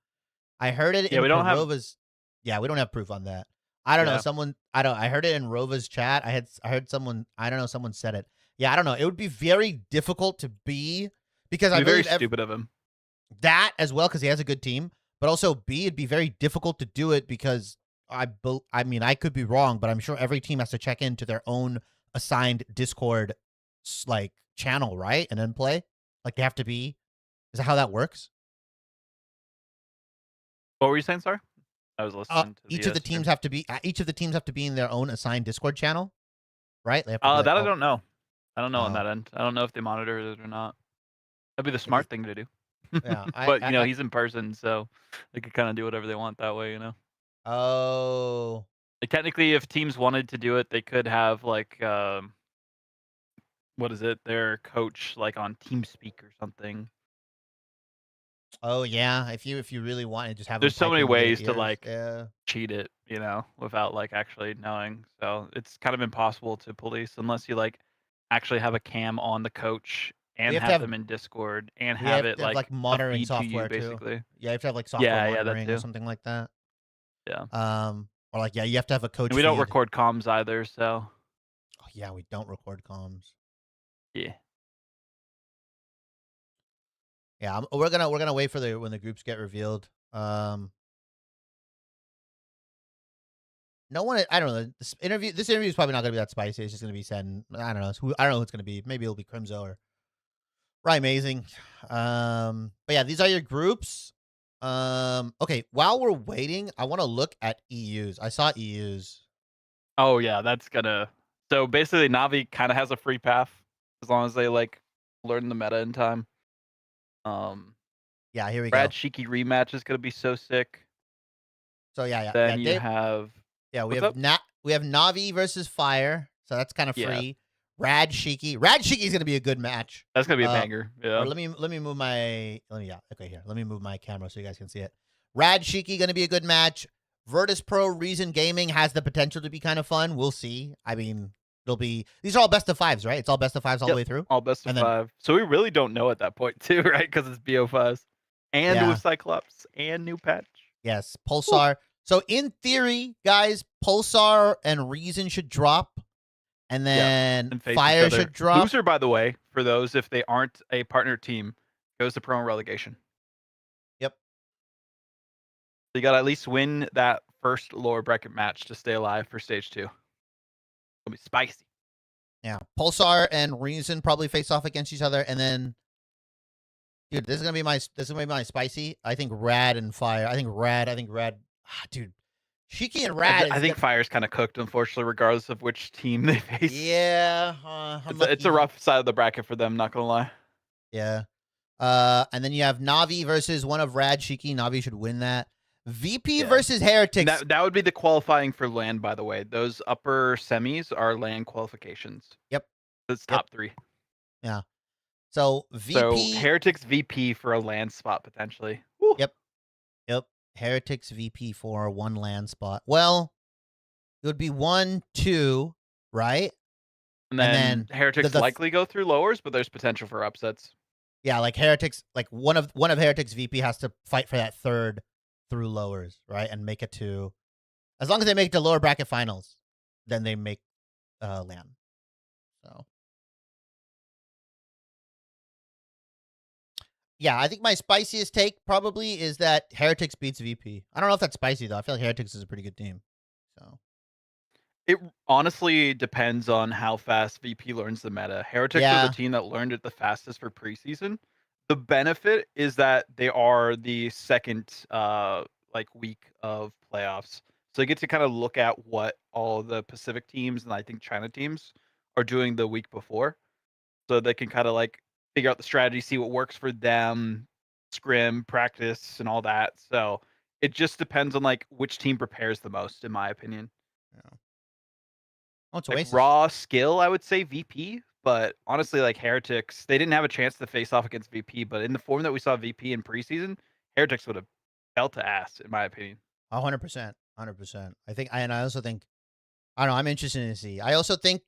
[SPEAKER 1] I heard it.
[SPEAKER 5] Yeah,
[SPEAKER 1] in
[SPEAKER 5] we don't
[SPEAKER 1] Rova's. Yeah, we don't have proof on that. I don't know.
[SPEAKER 5] Yeah.
[SPEAKER 1] Someone. I heard it in Rova's chat. I heard someone. I don't know. Someone said it. Yeah, I don't know. It would be very difficult to be because
[SPEAKER 5] It'd
[SPEAKER 1] I
[SPEAKER 5] be very
[SPEAKER 1] believe
[SPEAKER 5] stupid of him.
[SPEAKER 1] that as well because he has a good team, but also B, it'd be very difficult to do it because I mean, I could be wrong, but I'm sure every team has to check into their own assigned Discord like channel, right? And then play. Like they have to be. Is that how that works?
[SPEAKER 5] What were you saying, sorry? I was listening to
[SPEAKER 1] each of the teams have to be in their own assigned Discord channel, right? They have to be like,
[SPEAKER 5] that I don't know. I don't know on
[SPEAKER 1] Oh.
[SPEAKER 5] that end. I don't know if they monitor it or not. That'd be the smart thing to do.
[SPEAKER 1] Yeah,
[SPEAKER 5] But he's in person, so they could kind of do whatever they want that way,
[SPEAKER 1] Oh.
[SPEAKER 5] Like, technically, if teams wanted to do it, they could have like what is it? Their coach like on TeamSpeak or something.
[SPEAKER 1] Oh yeah. If you really want to just have.
[SPEAKER 5] There's
[SPEAKER 1] them
[SPEAKER 5] so many
[SPEAKER 1] type in their
[SPEAKER 5] ways to
[SPEAKER 1] ears,
[SPEAKER 5] like
[SPEAKER 1] Yeah.
[SPEAKER 5] cheat it, without like actually knowing. So it's kind of impossible to police unless you like actually have a cam on the coach and
[SPEAKER 1] have to
[SPEAKER 5] have
[SPEAKER 1] have-
[SPEAKER 5] them in Discord and
[SPEAKER 1] You
[SPEAKER 5] have
[SPEAKER 1] have
[SPEAKER 5] it
[SPEAKER 1] to have,
[SPEAKER 5] like
[SPEAKER 1] monitoring
[SPEAKER 5] a feed to you,
[SPEAKER 1] software too.
[SPEAKER 5] basically.
[SPEAKER 1] Yeah, you have to have like software
[SPEAKER 5] Yeah, that
[SPEAKER 1] monitoring or
[SPEAKER 5] too.
[SPEAKER 1] something like that.
[SPEAKER 5] Yeah.
[SPEAKER 1] Or like you have to have a coach.
[SPEAKER 5] And we don't
[SPEAKER 1] feed.
[SPEAKER 5] record comms either, so
[SPEAKER 1] Oh, yeah, we don't record comms.
[SPEAKER 5] yeah.
[SPEAKER 1] Yeah, we're gonna wait for when the groups get revealed. No one. I don't know. This interview is probably not gonna be that spicy. It's just gonna be said. I don't know. I don't know who it's gonna be. Maybe it'll be Crimzo or Right. Amazing. But yeah, these are your groups. Okay, while we're waiting, I want to look at EUs. I saw EUs.
[SPEAKER 5] Oh yeah, that's gonna. So basically, Navi kind of has a free path as long as they like learn the meta in time.
[SPEAKER 1] Yeah, here we
[SPEAKER 5] Brad
[SPEAKER 1] go.
[SPEAKER 5] Shiki rematch is gonna be so sick.
[SPEAKER 1] So yeah.
[SPEAKER 5] Then you
[SPEAKER 1] Dave,
[SPEAKER 5] have
[SPEAKER 1] we
[SPEAKER 5] what's up?
[SPEAKER 1] we have Navi versus Fire, so that's kind of
[SPEAKER 5] Yeah.
[SPEAKER 1] free. Rad Shiki is gonna be a good match.
[SPEAKER 5] That's gonna be a banger. Yeah.
[SPEAKER 1] Or let me move my okay, here. Let me move my camera so you guys can see it. Rad Shiki gonna be a good match. Virtus Pro Reason Gaming has the potential to be kind of fun. We'll see. I mean, these are all best of fives, right? It's all best of fives all the way through.
[SPEAKER 5] All best of 5. So we really don't know at that point too, right? Because it's BO5s and with Cyclops and new patch.
[SPEAKER 1] Yes, Pulsar. Ooh. So in theory, guys, Pulsar and Reason should drop. And then
[SPEAKER 5] and
[SPEAKER 1] Fire should drop.
[SPEAKER 5] Loser, by the way, for those if they aren't a partner team, goes to pro and relegation.
[SPEAKER 1] Yep.
[SPEAKER 5] So you got to at least win that first lower bracket match to stay alive for stage 2. It'll be spicy.
[SPEAKER 1] Yeah, Pulsar and Reason probably face off against each other, and then, dude, this is gonna be my spicy. I think Rad and Fire. I think Rad. Dude, Shiki and Rad.
[SPEAKER 5] I think Fire's kind of cooked, unfortunately, regardless of which team they face.
[SPEAKER 1] Yeah,
[SPEAKER 5] it's a rough side of the bracket for them. Not gonna lie.
[SPEAKER 1] Yeah. And then you have Navi versus one of Rad Shiki. Navi should win that. VP versus Heretics.
[SPEAKER 5] That would be the qualifying for LAN, by the way. Those upper semis are LAN qualifications.
[SPEAKER 1] Yep.
[SPEAKER 5] It's top 3.
[SPEAKER 1] Yeah. So VP.
[SPEAKER 5] So Heretics VP for a LAN spot potentially.
[SPEAKER 1] Woo. Yep. Heretics VP for one LAN spot. Well, it would be 1, 2, right?
[SPEAKER 5] And then Heretics likely go through lowers, but there's potential for upsets.
[SPEAKER 1] Yeah, like Heretics, like one of Heretics VP has to fight for that third through lowers, right? And make it to, as long as they make the lower bracket finals, then they make LAN. So yeah, I think my spiciest take probably is that Heretics beats VP. I don't know if that's spicy though. I feel like Heretics is a pretty good team. So
[SPEAKER 5] it honestly depends on how fast VP learns the meta. Heretics are the team that learned it the fastest for preseason. The benefit is that they are the second week of playoffs. So you get to kind of look at what all the Pacific teams and I think China teams are doing the week before. So they can kind of like figure out the strategy, see what works for them, scrim, practice, and all that. So it just depends on like which team prepares the most, in my opinion.
[SPEAKER 1] Yeah. Oh, it's
[SPEAKER 5] like raw skill, I would say VP. But honestly, like Heretics, they didn't have a chance to face off against VP. But in the form that we saw VP in preseason, Heretics would have felt to ass, in my opinion.
[SPEAKER 1] 100%. I think, and I also think, I don't know, I'm interested to see. I also think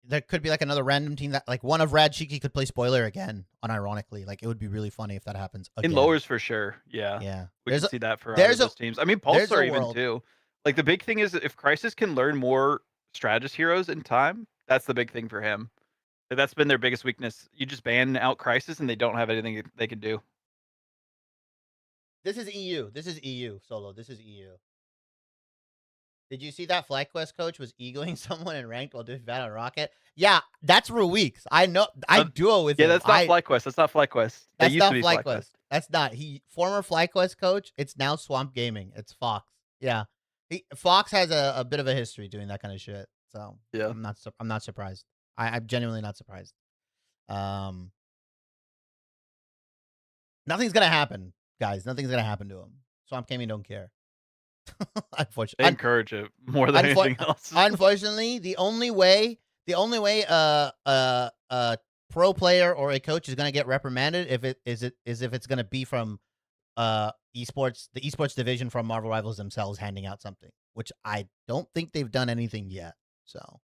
[SPEAKER 1] there could be like another random team that, like one of Rad Shiki could play Spoiler again, unironically. Like it would be really funny if that happens again.
[SPEAKER 5] In lowers for sure. Yeah.
[SPEAKER 1] Yeah.
[SPEAKER 5] We can see that for those teams. I mean, Pulsar even too. Like the big thing is if Crisis can learn more strategist heroes in time, that's the big thing for him. That's been their biggest weakness. You just ban out Crisis and they don't have anything they can do.
[SPEAKER 1] This is EU, Solo. This is EU. Did you see that FlyQuest coach was egoing someone in ranked while doing bad on Rocket? Yeah, that's Ruweeks. I know. I duo with him.
[SPEAKER 5] Yeah, that's not FlyQuest. That's not FlyQuest.
[SPEAKER 1] That's not FlyQuest. That's not. Former FlyQuest coach. It's now Swamp Gaming. It's Fox. Yeah. Fox has a bit of a history doing that kind of shit. So yeah, I'm not surprised. I'm genuinely not surprised. Nothing's gonna happen, guys. Nothing's gonna happen to him. Swamp Gaming don't care. Unfortunately,
[SPEAKER 5] they encourage it more than anything else.
[SPEAKER 1] Unfortunately, the only way a pro player or a coach is gonna get reprimanded if it's gonna be from esports, the esports division from MarvelRivals themselves handing out something, which I don't think they've done anything yet. So,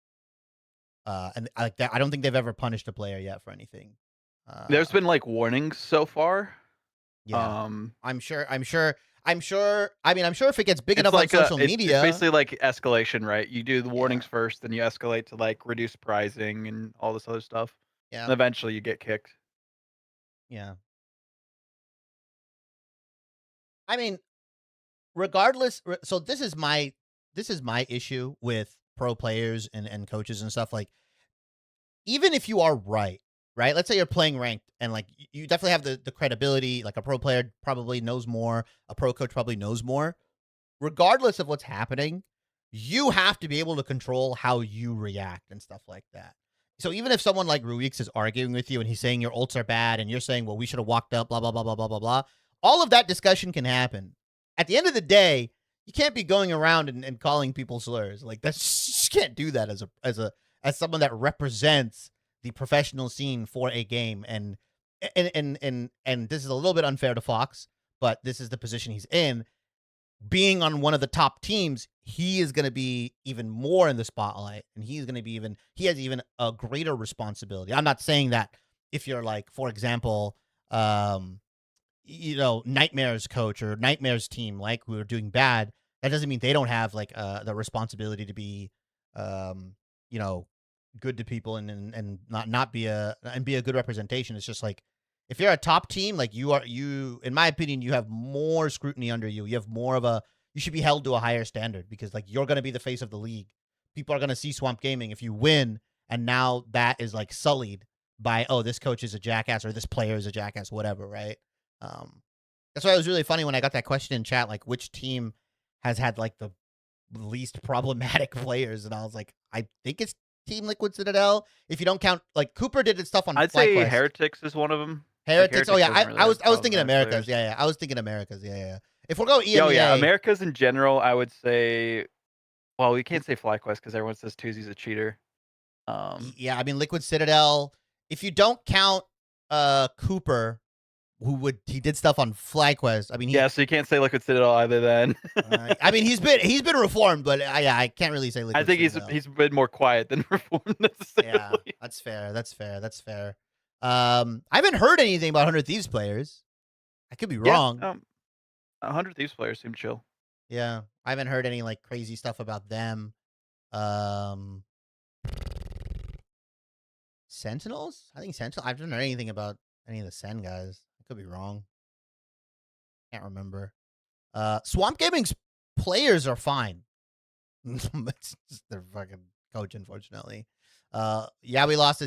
[SPEAKER 1] and I don't think they've ever punished a player yet for anything.
[SPEAKER 5] There's been like warnings so far.
[SPEAKER 1] Yeah, I'm sure. I mean, I'm sure if it gets big enough on social media,
[SPEAKER 5] it's basically like escalation, right? You do the warnings first, then you escalate to like reduce pricing and all this other stuff.
[SPEAKER 1] Yeah,
[SPEAKER 5] and eventually you get kicked.
[SPEAKER 1] Yeah. I mean, regardless, so this is my issue with pro players and coaches and stuff. Like, even if you are right, right? Let's say you're playing ranked and like you definitely have the credibility, like a pro player probably knows more, a pro coach probably knows more. Regardless of what's happening, you have to be able to control how you react and stuff like that. So even if someone like Ruix is arguing with you and he's saying your ults are bad and you're saying, well, we should have walked up, blah, blah, blah, blah, blah, blah, blah, all of that discussion can happen. At the end of the day, you can't be going around and calling people slurs. Like that's you can't do that as someone that represents the professional scene for a game. And this is a little bit unfair to Fox, but this is the position he's in. Being on one of the top teams, he is going to be even more in the spotlight, and he has even a greater responsibility. I'm not saying that if you're like, for example, Nightmare's coach or Nightmare's team, like who are doing bad, that doesn't mean they don't have like the responsibility to be, good to people and not be a good representation. It's just like, if you're a top team, like you, in my opinion, you have more scrutiny under you. You have more of you should be held to a higher standard because like you're going to be the face of the league. People are going to see Swamp Gaming if you win. And now that is like sullied by, oh, this coach is a jackass or this player is a jackass, whatever. Right. That's why it was really funny when I got that question in chat, like which team has had like the least problematic players. And I was like, I think it's Team Liquid Citadel. If you don't count, like Cooper did his stuff on
[SPEAKER 5] I'd say Heretics is one of them.
[SPEAKER 1] Heretics. Like, I was thinking Americas. Players. Yeah. I was thinking Americas. Yeah. If we're going EMEA,
[SPEAKER 5] Americas in general, I would say. Well, we can't say FlyQuest because everyone says Tuzi's a cheater.
[SPEAKER 1] Yeah, I mean Liquid Citadel. If you don't count Cooper, he did stuff on FlyQuest. I mean,
[SPEAKER 5] so you can't say Liquid Citadel either. Then
[SPEAKER 1] I mean, he's been reformed, but I can't really say Liquid.
[SPEAKER 5] I think
[SPEAKER 1] Citadel.
[SPEAKER 5] he's been more quiet than reformed necessarily.
[SPEAKER 1] Yeah, that's fair. I haven't heard anything about 100 Thieves players. I could be wrong.
[SPEAKER 5] 100 Thieves players seem chill.
[SPEAKER 1] Yeah, I haven't heard any like crazy stuff about them. Sentinels? I think Sentinel. I haven't heard anything about any of the Sen guys. I could be wrong. Can't remember. Swamp Gaming's players are fine. It's just their fucking coach, unfortunately. We lost.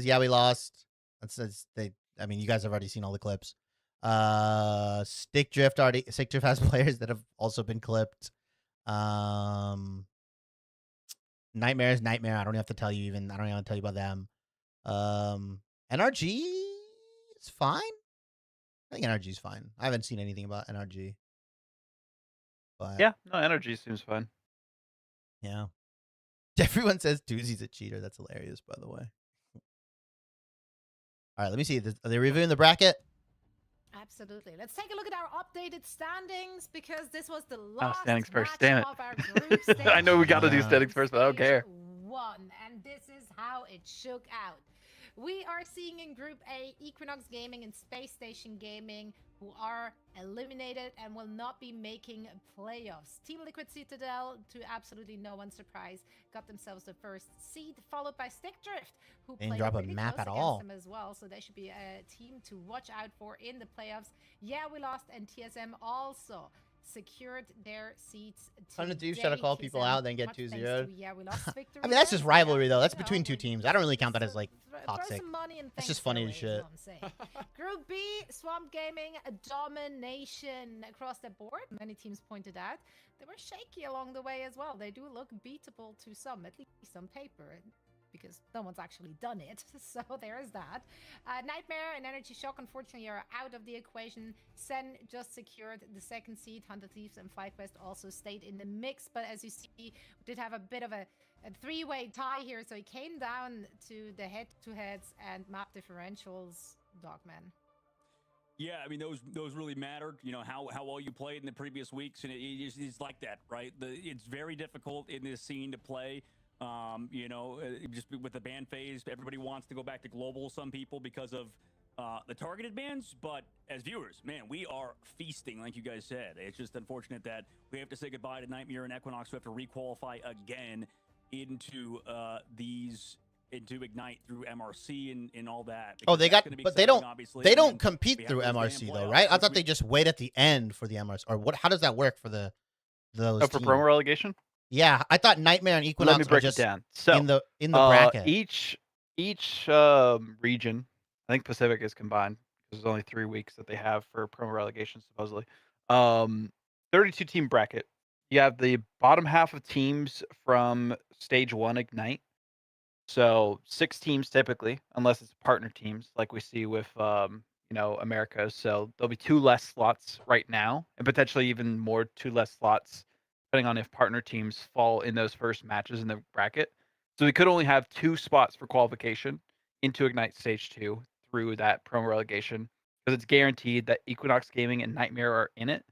[SPEAKER 1] I mean, you guys have already seen all the clips. Stick Drift has players that have also been clipped. Nightmare. I don't even have to tell you about them. NRG is fine. I think NRG is fine. I haven't seen anything about NRG. But
[SPEAKER 5] yeah, no, NRG seems fine.
[SPEAKER 1] Yeah. Everyone says Doozy's a cheater. That's hilarious, by the way. All right, let me see. Are they reviewing the bracket?
[SPEAKER 2] Absolutely. Let's take a look at our updated standings because this was the last
[SPEAKER 5] standings first.
[SPEAKER 2] match
[SPEAKER 5] Damn it.
[SPEAKER 2] of our group stage.
[SPEAKER 5] I know we got to do standings first, but I don't care.
[SPEAKER 2] And this is how it shook out. We are seeing in Group A, Equinox Gaming and Space Station Gaming, who are eliminated and will not be making playoffs. Team Liquid Citadel, to absolutely no one's surprise, got themselves the first seed, followed by Stick Drift, who
[SPEAKER 1] didn't
[SPEAKER 2] played
[SPEAKER 1] drop a
[SPEAKER 2] pretty
[SPEAKER 1] map
[SPEAKER 2] close
[SPEAKER 1] at
[SPEAKER 2] against
[SPEAKER 1] all.
[SPEAKER 2] them as well. So they should be a team to watch out for in the playoffs. Yeah, we lost, and TSM also secured their seats.
[SPEAKER 1] 100 Thieves try to call people out, then get 2-0.
[SPEAKER 2] Yeah, we lost Victory.
[SPEAKER 1] I mean, that's just rivalry, though. That's between two teams. I don't really count that as, like, toxic.
[SPEAKER 2] It's
[SPEAKER 1] just funny as shit.
[SPEAKER 2] Group B, Swamp Gaming domination across the board. Many teams pointed out they were shaky along the way as well. They do look beatable to some, at least on paper, because no one's actually done it. So there is that. Nightmare and Energy Shock, unfortunately, are out of the equation. Sen just secured the second seed. 100 Thieves and FlyQuest also stayed in the mix. But as you see, we did have a bit of a three-way tie here. So it came down to the head-to-heads and map differentials, Dogman.
[SPEAKER 4] Yeah, I mean, those really mattered. You know, how well you played in the previous weeks. And it's like that, right? It's very difficult in this scene to play. Just with the ban phase, everybody wants to go back to global, some people, because of the targeted bans. But as viewers, man, we are feasting, like you guys said. It's just unfortunate that we have to say goodbye to Nightmare and Equinox. We have to requalify again into into Ignite through MRC and all that.
[SPEAKER 1] Oh, they don't compete through MRC though, right? I thought they just wait at the end for the MRC. Or what? How does that work for those?
[SPEAKER 5] For promo relegation?
[SPEAKER 1] Yeah, I thought Nightmare and Equinox
[SPEAKER 5] were just
[SPEAKER 1] it down.
[SPEAKER 5] So
[SPEAKER 1] in the bracket.
[SPEAKER 5] Each region, I think Pacific is combined because there's only 3 weeks that they have for promo relegation supposedly. 32 team bracket. You have the bottom half of teams from stage 1 Ignite. So 6 teams typically, unless it's partner teams like we see with America. So there'll be 2 less slots right now, and potentially even more 2 less slots depending on if partner teams fall in those first matches in the bracket. So we could only have 2 spots for qualification into Ignite Stage 2 through that promo relegation because it's guaranteed that Equinox Gaming and Nightmare are in it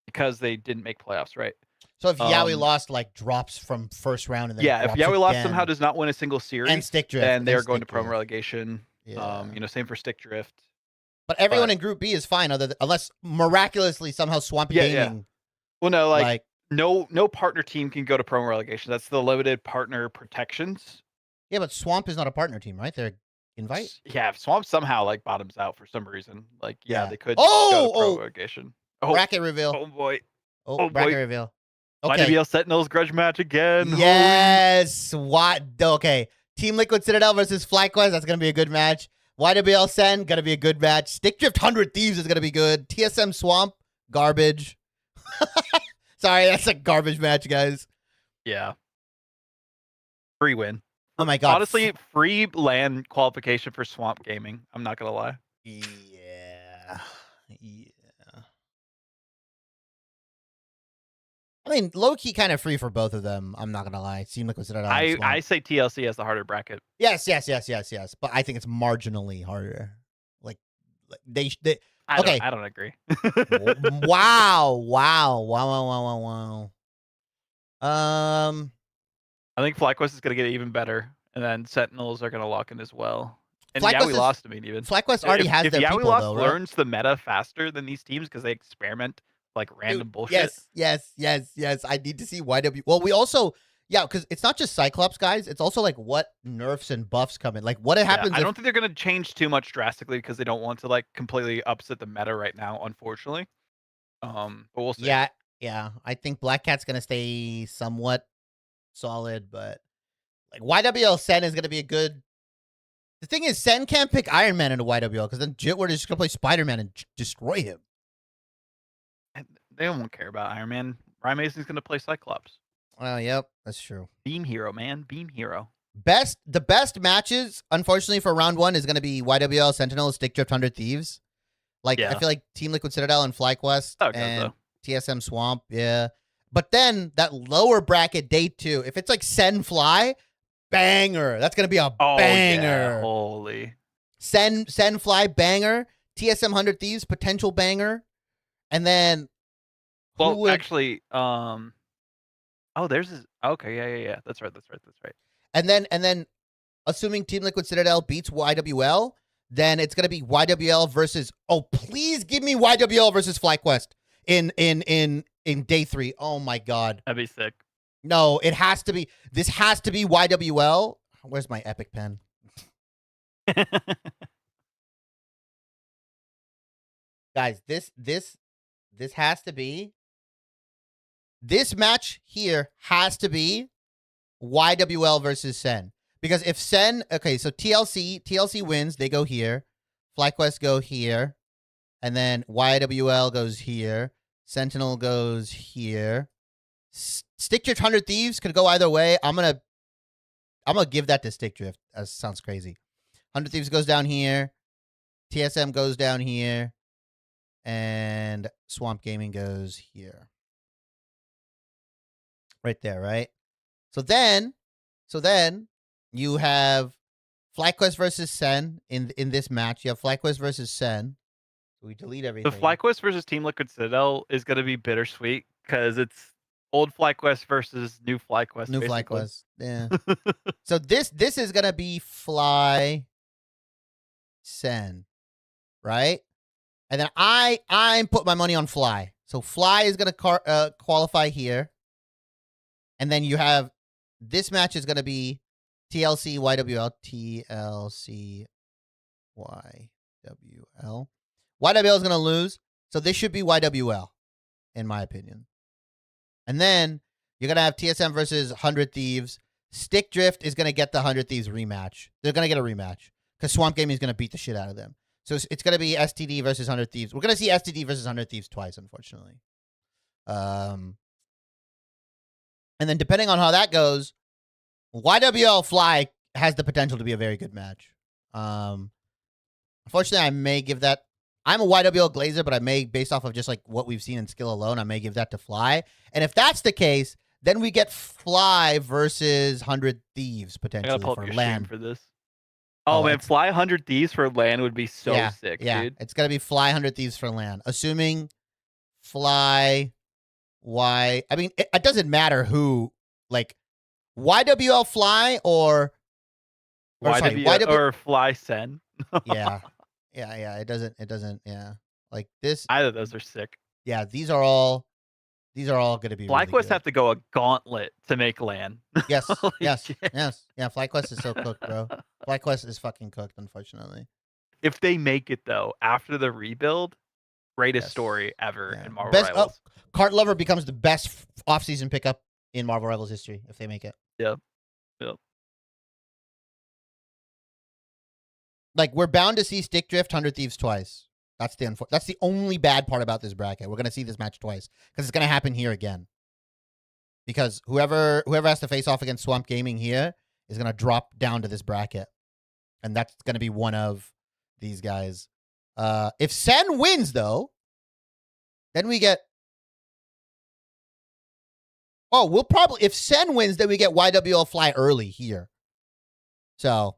[SPEAKER 5] because they didn't make playoffs, right?
[SPEAKER 1] So if Yaoi lost, like, drops from first round and then
[SPEAKER 5] if Yaoi lost somehow does not win a single series,
[SPEAKER 1] and Stick Drift,
[SPEAKER 5] then they're going to promo relegation.
[SPEAKER 1] Yeah.
[SPEAKER 5] Same for Stick Drift.
[SPEAKER 1] But everyone in Group B is fine, unless miraculously somehow Swamp Gaming.
[SPEAKER 5] Yeah. Well, no, like no partner team can go to promo relegation. That's the limited partner protections.
[SPEAKER 1] Yeah, but Swamp is not a partner team, right? They're invite.
[SPEAKER 5] Yeah, if Swamp somehow like bottoms out for some reason, like they could
[SPEAKER 1] go
[SPEAKER 5] to promo relegation.
[SPEAKER 1] Bracket reveal.
[SPEAKER 5] Oh boy.
[SPEAKER 1] Bracket reveal. Okay.
[SPEAKER 5] YWL Sentinels grudge match again.
[SPEAKER 1] Yes. What? Okay. Team Liquid Citadel versus FlyQuest. That's gonna be a good match. YWL Sen gonna be a good match. Stick Drift 100 Thieves is gonna be good. TSM Swamp garbage. Sorry, that's a garbage match, guys.
[SPEAKER 5] Yeah. Free win.
[SPEAKER 1] Oh my god.
[SPEAKER 5] Honestly, free land qualification for Swamp Gaming. I'm not gonna lie.
[SPEAKER 1] Yeah. I mean, low-key kind of free for both of them. I'm not going to lie. Team Liquid Citadel.
[SPEAKER 5] I say TLC has the harder bracket.
[SPEAKER 1] Yes. But I think it's marginally harder. Like they
[SPEAKER 5] I don't agree.
[SPEAKER 1] Wow.
[SPEAKER 5] I think FlyQuest is going to get even better, and then Sentinels are going to lock in as well. And
[SPEAKER 1] FlyQuest
[SPEAKER 5] Yaoi lost, I mean, even.
[SPEAKER 1] FlyQuest already has their people,
[SPEAKER 5] Yaoi
[SPEAKER 1] though,
[SPEAKER 5] learns the meta faster than these teams because they experiment like random bullshit.
[SPEAKER 1] Yes. I need to see YW. Well, we also, because it's not just Cyclops, guys. It's also like what nerfs and buffs come in. Like what happens.
[SPEAKER 5] I don't think they're going to change too much drastically because they don't want to like completely upset the meta right now, unfortunately. But we'll see.
[SPEAKER 1] Yeah. I think Black Cat's going to stay somewhat solid, but like YWL Sen is going to be a good. The thing is, Sen can't pick Iron Man into YWL because then Jitward is just going to play Spider-Man and destroy him.
[SPEAKER 5] They don't care about Iron Man. Ryan Mason's going to play Cyclops.
[SPEAKER 1] Oh, yep, that's true.
[SPEAKER 5] Beam hero, man. Beam hero.
[SPEAKER 1] The best matches, unfortunately, for round 1 is going to be YWL Sentinel, Stick Drift 100 Thieves. Like, I feel like Team Liquid Citadel and FlyQuest and TSM Swamp, yeah. But then that lower bracket day 2, if it's like Sen Fly, banger. That's going to be a banger.
[SPEAKER 5] Yeah, holy.
[SPEAKER 1] Sen Fly, banger. TSM 100 Thieves, potential banger. And then...
[SPEAKER 5] Well, actually, there's yeah. That's right.
[SPEAKER 1] And then, assuming Team Liquid Citadel beats YWL, then it's gonna be YWL versus. Oh, please give me YWL versus FlyQuest in day 3. Oh my god,
[SPEAKER 5] that'd be sick.
[SPEAKER 1] No, it has to be. This has to be YWL. Where's my epic pen? Guys, this has to be. This match here has to be YWL versus Sen. Because if Sen... Okay, so TLC wins. They go here. FlyQuest go here. And then YWL goes here. Sentinel goes here. Stick Drift 100 Thieves could go either way. I'm gonna give that to Stick Drift. That sounds crazy. 100 Thieves goes down here. TSM goes down here. And Swamp Gaming goes here. Right there, right? So then you have FlyQuest versus Sen in this match. You have FlyQuest versus Sen. We delete everything.
[SPEAKER 5] The FlyQuest versus Team Liquid Citadel is going to be bittersweet because it's old FlyQuest versus new FlyQuest.
[SPEAKER 1] New FlyQuest, yeah. So this is going to be Fly Sen, right? And then I put my money on Fly. So Fly is going to qualify here. And then you have, this match is going to be TLC, YWL, TLC, YWL. YWL is going to lose, so this should be YWL, in my opinion. And then you're going to have TSM versus 100 Thieves. Stick Drift is going to get the 100 Thieves rematch. They're going to get a rematch. because Swamp Gaming is going to beat the shit out of them. So it's going to be STD versus 100 Thieves. We're going to see STD versus 100 Thieves twice, unfortunately. And then depending on how that goes, YWL Fly has the potential to be a very good match. Unfortunately, I may give that. I'm a YWL Glazer, but I may, based off of just like what we've seen in skill alone, I may give that to Fly. And if that's the case, then we get Fly versus 100 Thieves potentially for land
[SPEAKER 5] for this. Oh man, Fly 100 Thieves for land would be so sick, dude.
[SPEAKER 1] It's gonna be Fly 100 Thieves for land, assuming Fly. I mean, it doesn't matter who, like YWL Fly or
[SPEAKER 5] YWL or Fly Sen.
[SPEAKER 1] yeah. It doesn't. Yeah, like this.
[SPEAKER 5] Either of those are sick.
[SPEAKER 1] Yeah, these are all going to be.
[SPEAKER 5] FlyQuest
[SPEAKER 1] really
[SPEAKER 5] have to go a gauntlet to make land.
[SPEAKER 1] Yes, yes. Yeah, FlyQuest is so cooked, bro. FlyQuest is fucking cooked, unfortunately.
[SPEAKER 5] If they make it though, after the rebuild, greatest story ever in Marvel Rivals.
[SPEAKER 1] Cart Lover becomes the best off-season pickup in Marvel Rivals history if they make it.
[SPEAKER 5] Yep.
[SPEAKER 1] Like, we're bound to see Stick Drift 100 Thieves twice. That's the only bad part about this bracket. We're going to see this match twice because it's going to happen here again. Because whoever has to face off against Swamp Gaming here is going to drop down to this bracket. And that's going to be one of these guys. If Sen wins, though, then we get... Oh, we'll probably... If Sen wins, then we get YWL Fly early here. So...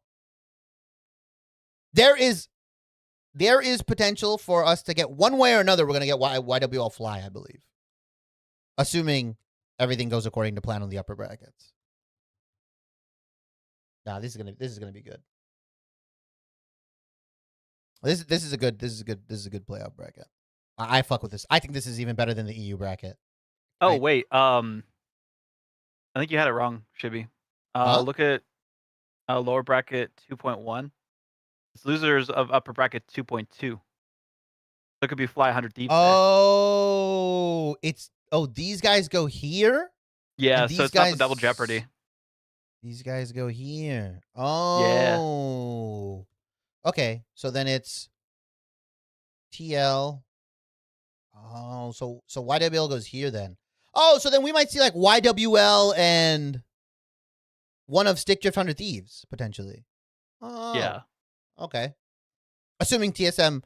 [SPEAKER 1] There is potential for us to get one way or another. We're going to get YWL Fly, I believe. Assuming everything goes according to plan on the upper brackets. Nah, this is gonna be good. This is a good playoff bracket. I fuck with this. I think this is even better than the EU bracket.
[SPEAKER 5] Oh wait, I think you had it wrong, Shibby. Look at lower bracket 2.1. It's losers of upper bracket 2.2. So it could be Fly 100 Thieves.
[SPEAKER 1] Oh, these guys go here?
[SPEAKER 5] Yeah, so it's not the double jeopardy.
[SPEAKER 1] These guys go here. Oh. Yeah. Okay, so then it's TL. Oh, so YWL goes here then. Oh, so then we might see like YWL and one of Stick Drift 100 Thieves, potentially. Oh.
[SPEAKER 5] Yeah.
[SPEAKER 1] Okay. Assuming TSM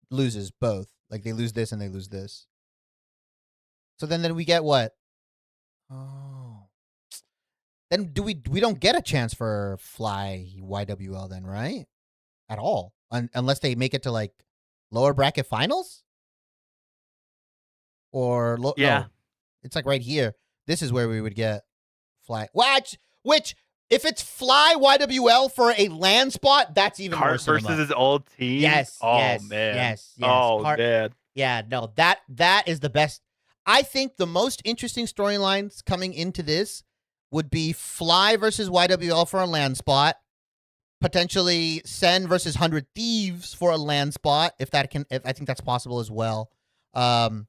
[SPEAKER 1] loses both. Like, they lose this and they lose this. So then we get what? Oh. Then we don't get a chance for Fly YWL then, right? At all. Unless they make it to, like, lower bracket finals? Or...
[SPEAKER 5] yeah.
[SPEAKER 1] No. It's, like, right here. This is where we would get Fly... Which... If it's Fly YWL for a land spot, that's even
[SPEAKER 5] Cart
[SPEAKER 1] worse.
[SPEAKER 5] Versus his old team.
[SPEAKER 1] Yes.
[SPEAKER 5] Oh
[SPEAKER 1] yes,
[SPEAKER 5] man.
[SPEAKER 1] Yes.
[SPEAKER 5] Oh man.
[SPEAKER 1] Yeah. No. That is the best. I think the most interesting storylines coming into this would be Fly versus YWL for a land spot, potentially Sen versus 100 Thieves for a land spot. If I think that's possible as well. I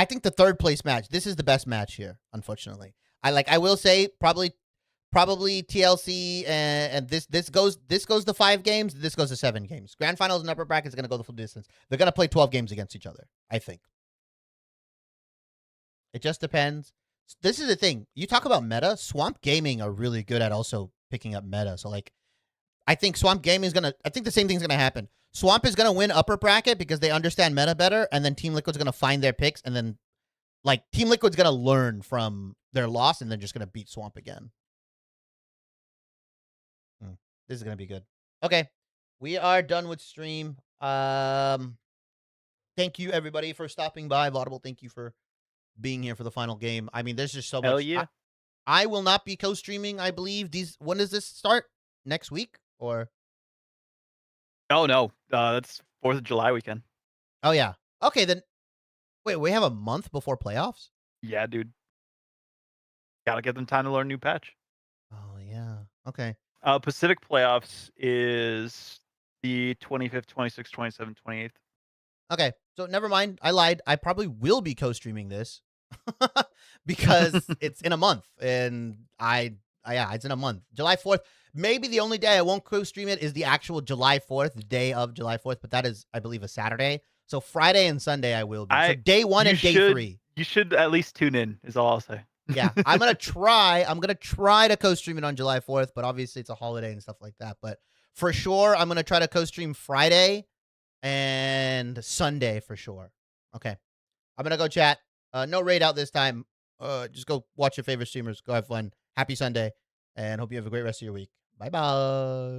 [SPEAKER 1] think the third place match. This is the best match here. Unfortunately. I will say probably TLC and this goes to 5 games. This goes to 7 games. Grand finals and upper bracket is going to go the full distance. They're going to play 12 games against each other. I think it just depends. This is the thing. You talk about meta. Swamp Gaming are really good at also picking up meta. So like, I think Swamp Gaming is I think the same thing's gonna happen. Swamp is gonna win upper bracket because they understand meta better, and then Team Liquid's gonna find their picks, and then like Team Liquid's gonna learn from their loss and then just going to beat Swamp again. This is going to be good. Okay. We are done with stream. Thank you, everybody, for stopping by. Vaudable, thank you for being here for the final game. I mean, there's just so much.
[SPEAKER 5] Hell yeah.
[SPEAKER 1] I will not be co-streaming, I believe. When does this start? Next week? Or?
[SPEAKER 5] Oh, no. That's 4th of July weekend.
[SPEAKER 1] Oh, yeah. Okay, then. Wait, we have a month before playoffs?
[SPEAKER 5] Yeah, dude. Gotta give them time to learn new patch.
[SPEAKER 1] Oh, yeah. Okay.
[SPEAKER 5] Pacific playoffs is the 25th, 26th, 27th, 28th.
[SPEAKER 1] Okay. So never mind. I lied. I probably will be co-streaming this because it's in a month. And it's in a month. July 4th. maybe the only day I won't co-stream it is the actual July 4th, the day of July 4th, but that is, I believe, a Saturday. So Friday and Sunday I will be. So day 1 and day 3.
[SPEAKER 5] You should at least tune in, is all I'll say.
[SPEAKER 1] Yeah, I'm gonna try to co-stream it on July 4th, but obviously it's a holiday and stuff like that. But for sure, I'm gonna try to co-stream Friday and Sunday for sure. Okay, I'm gonna go chat. No raid out this time. Just go watch your favorite streamers. Go have fun. Happy Sunday, and hope you have a great rest of your week. Bye bye.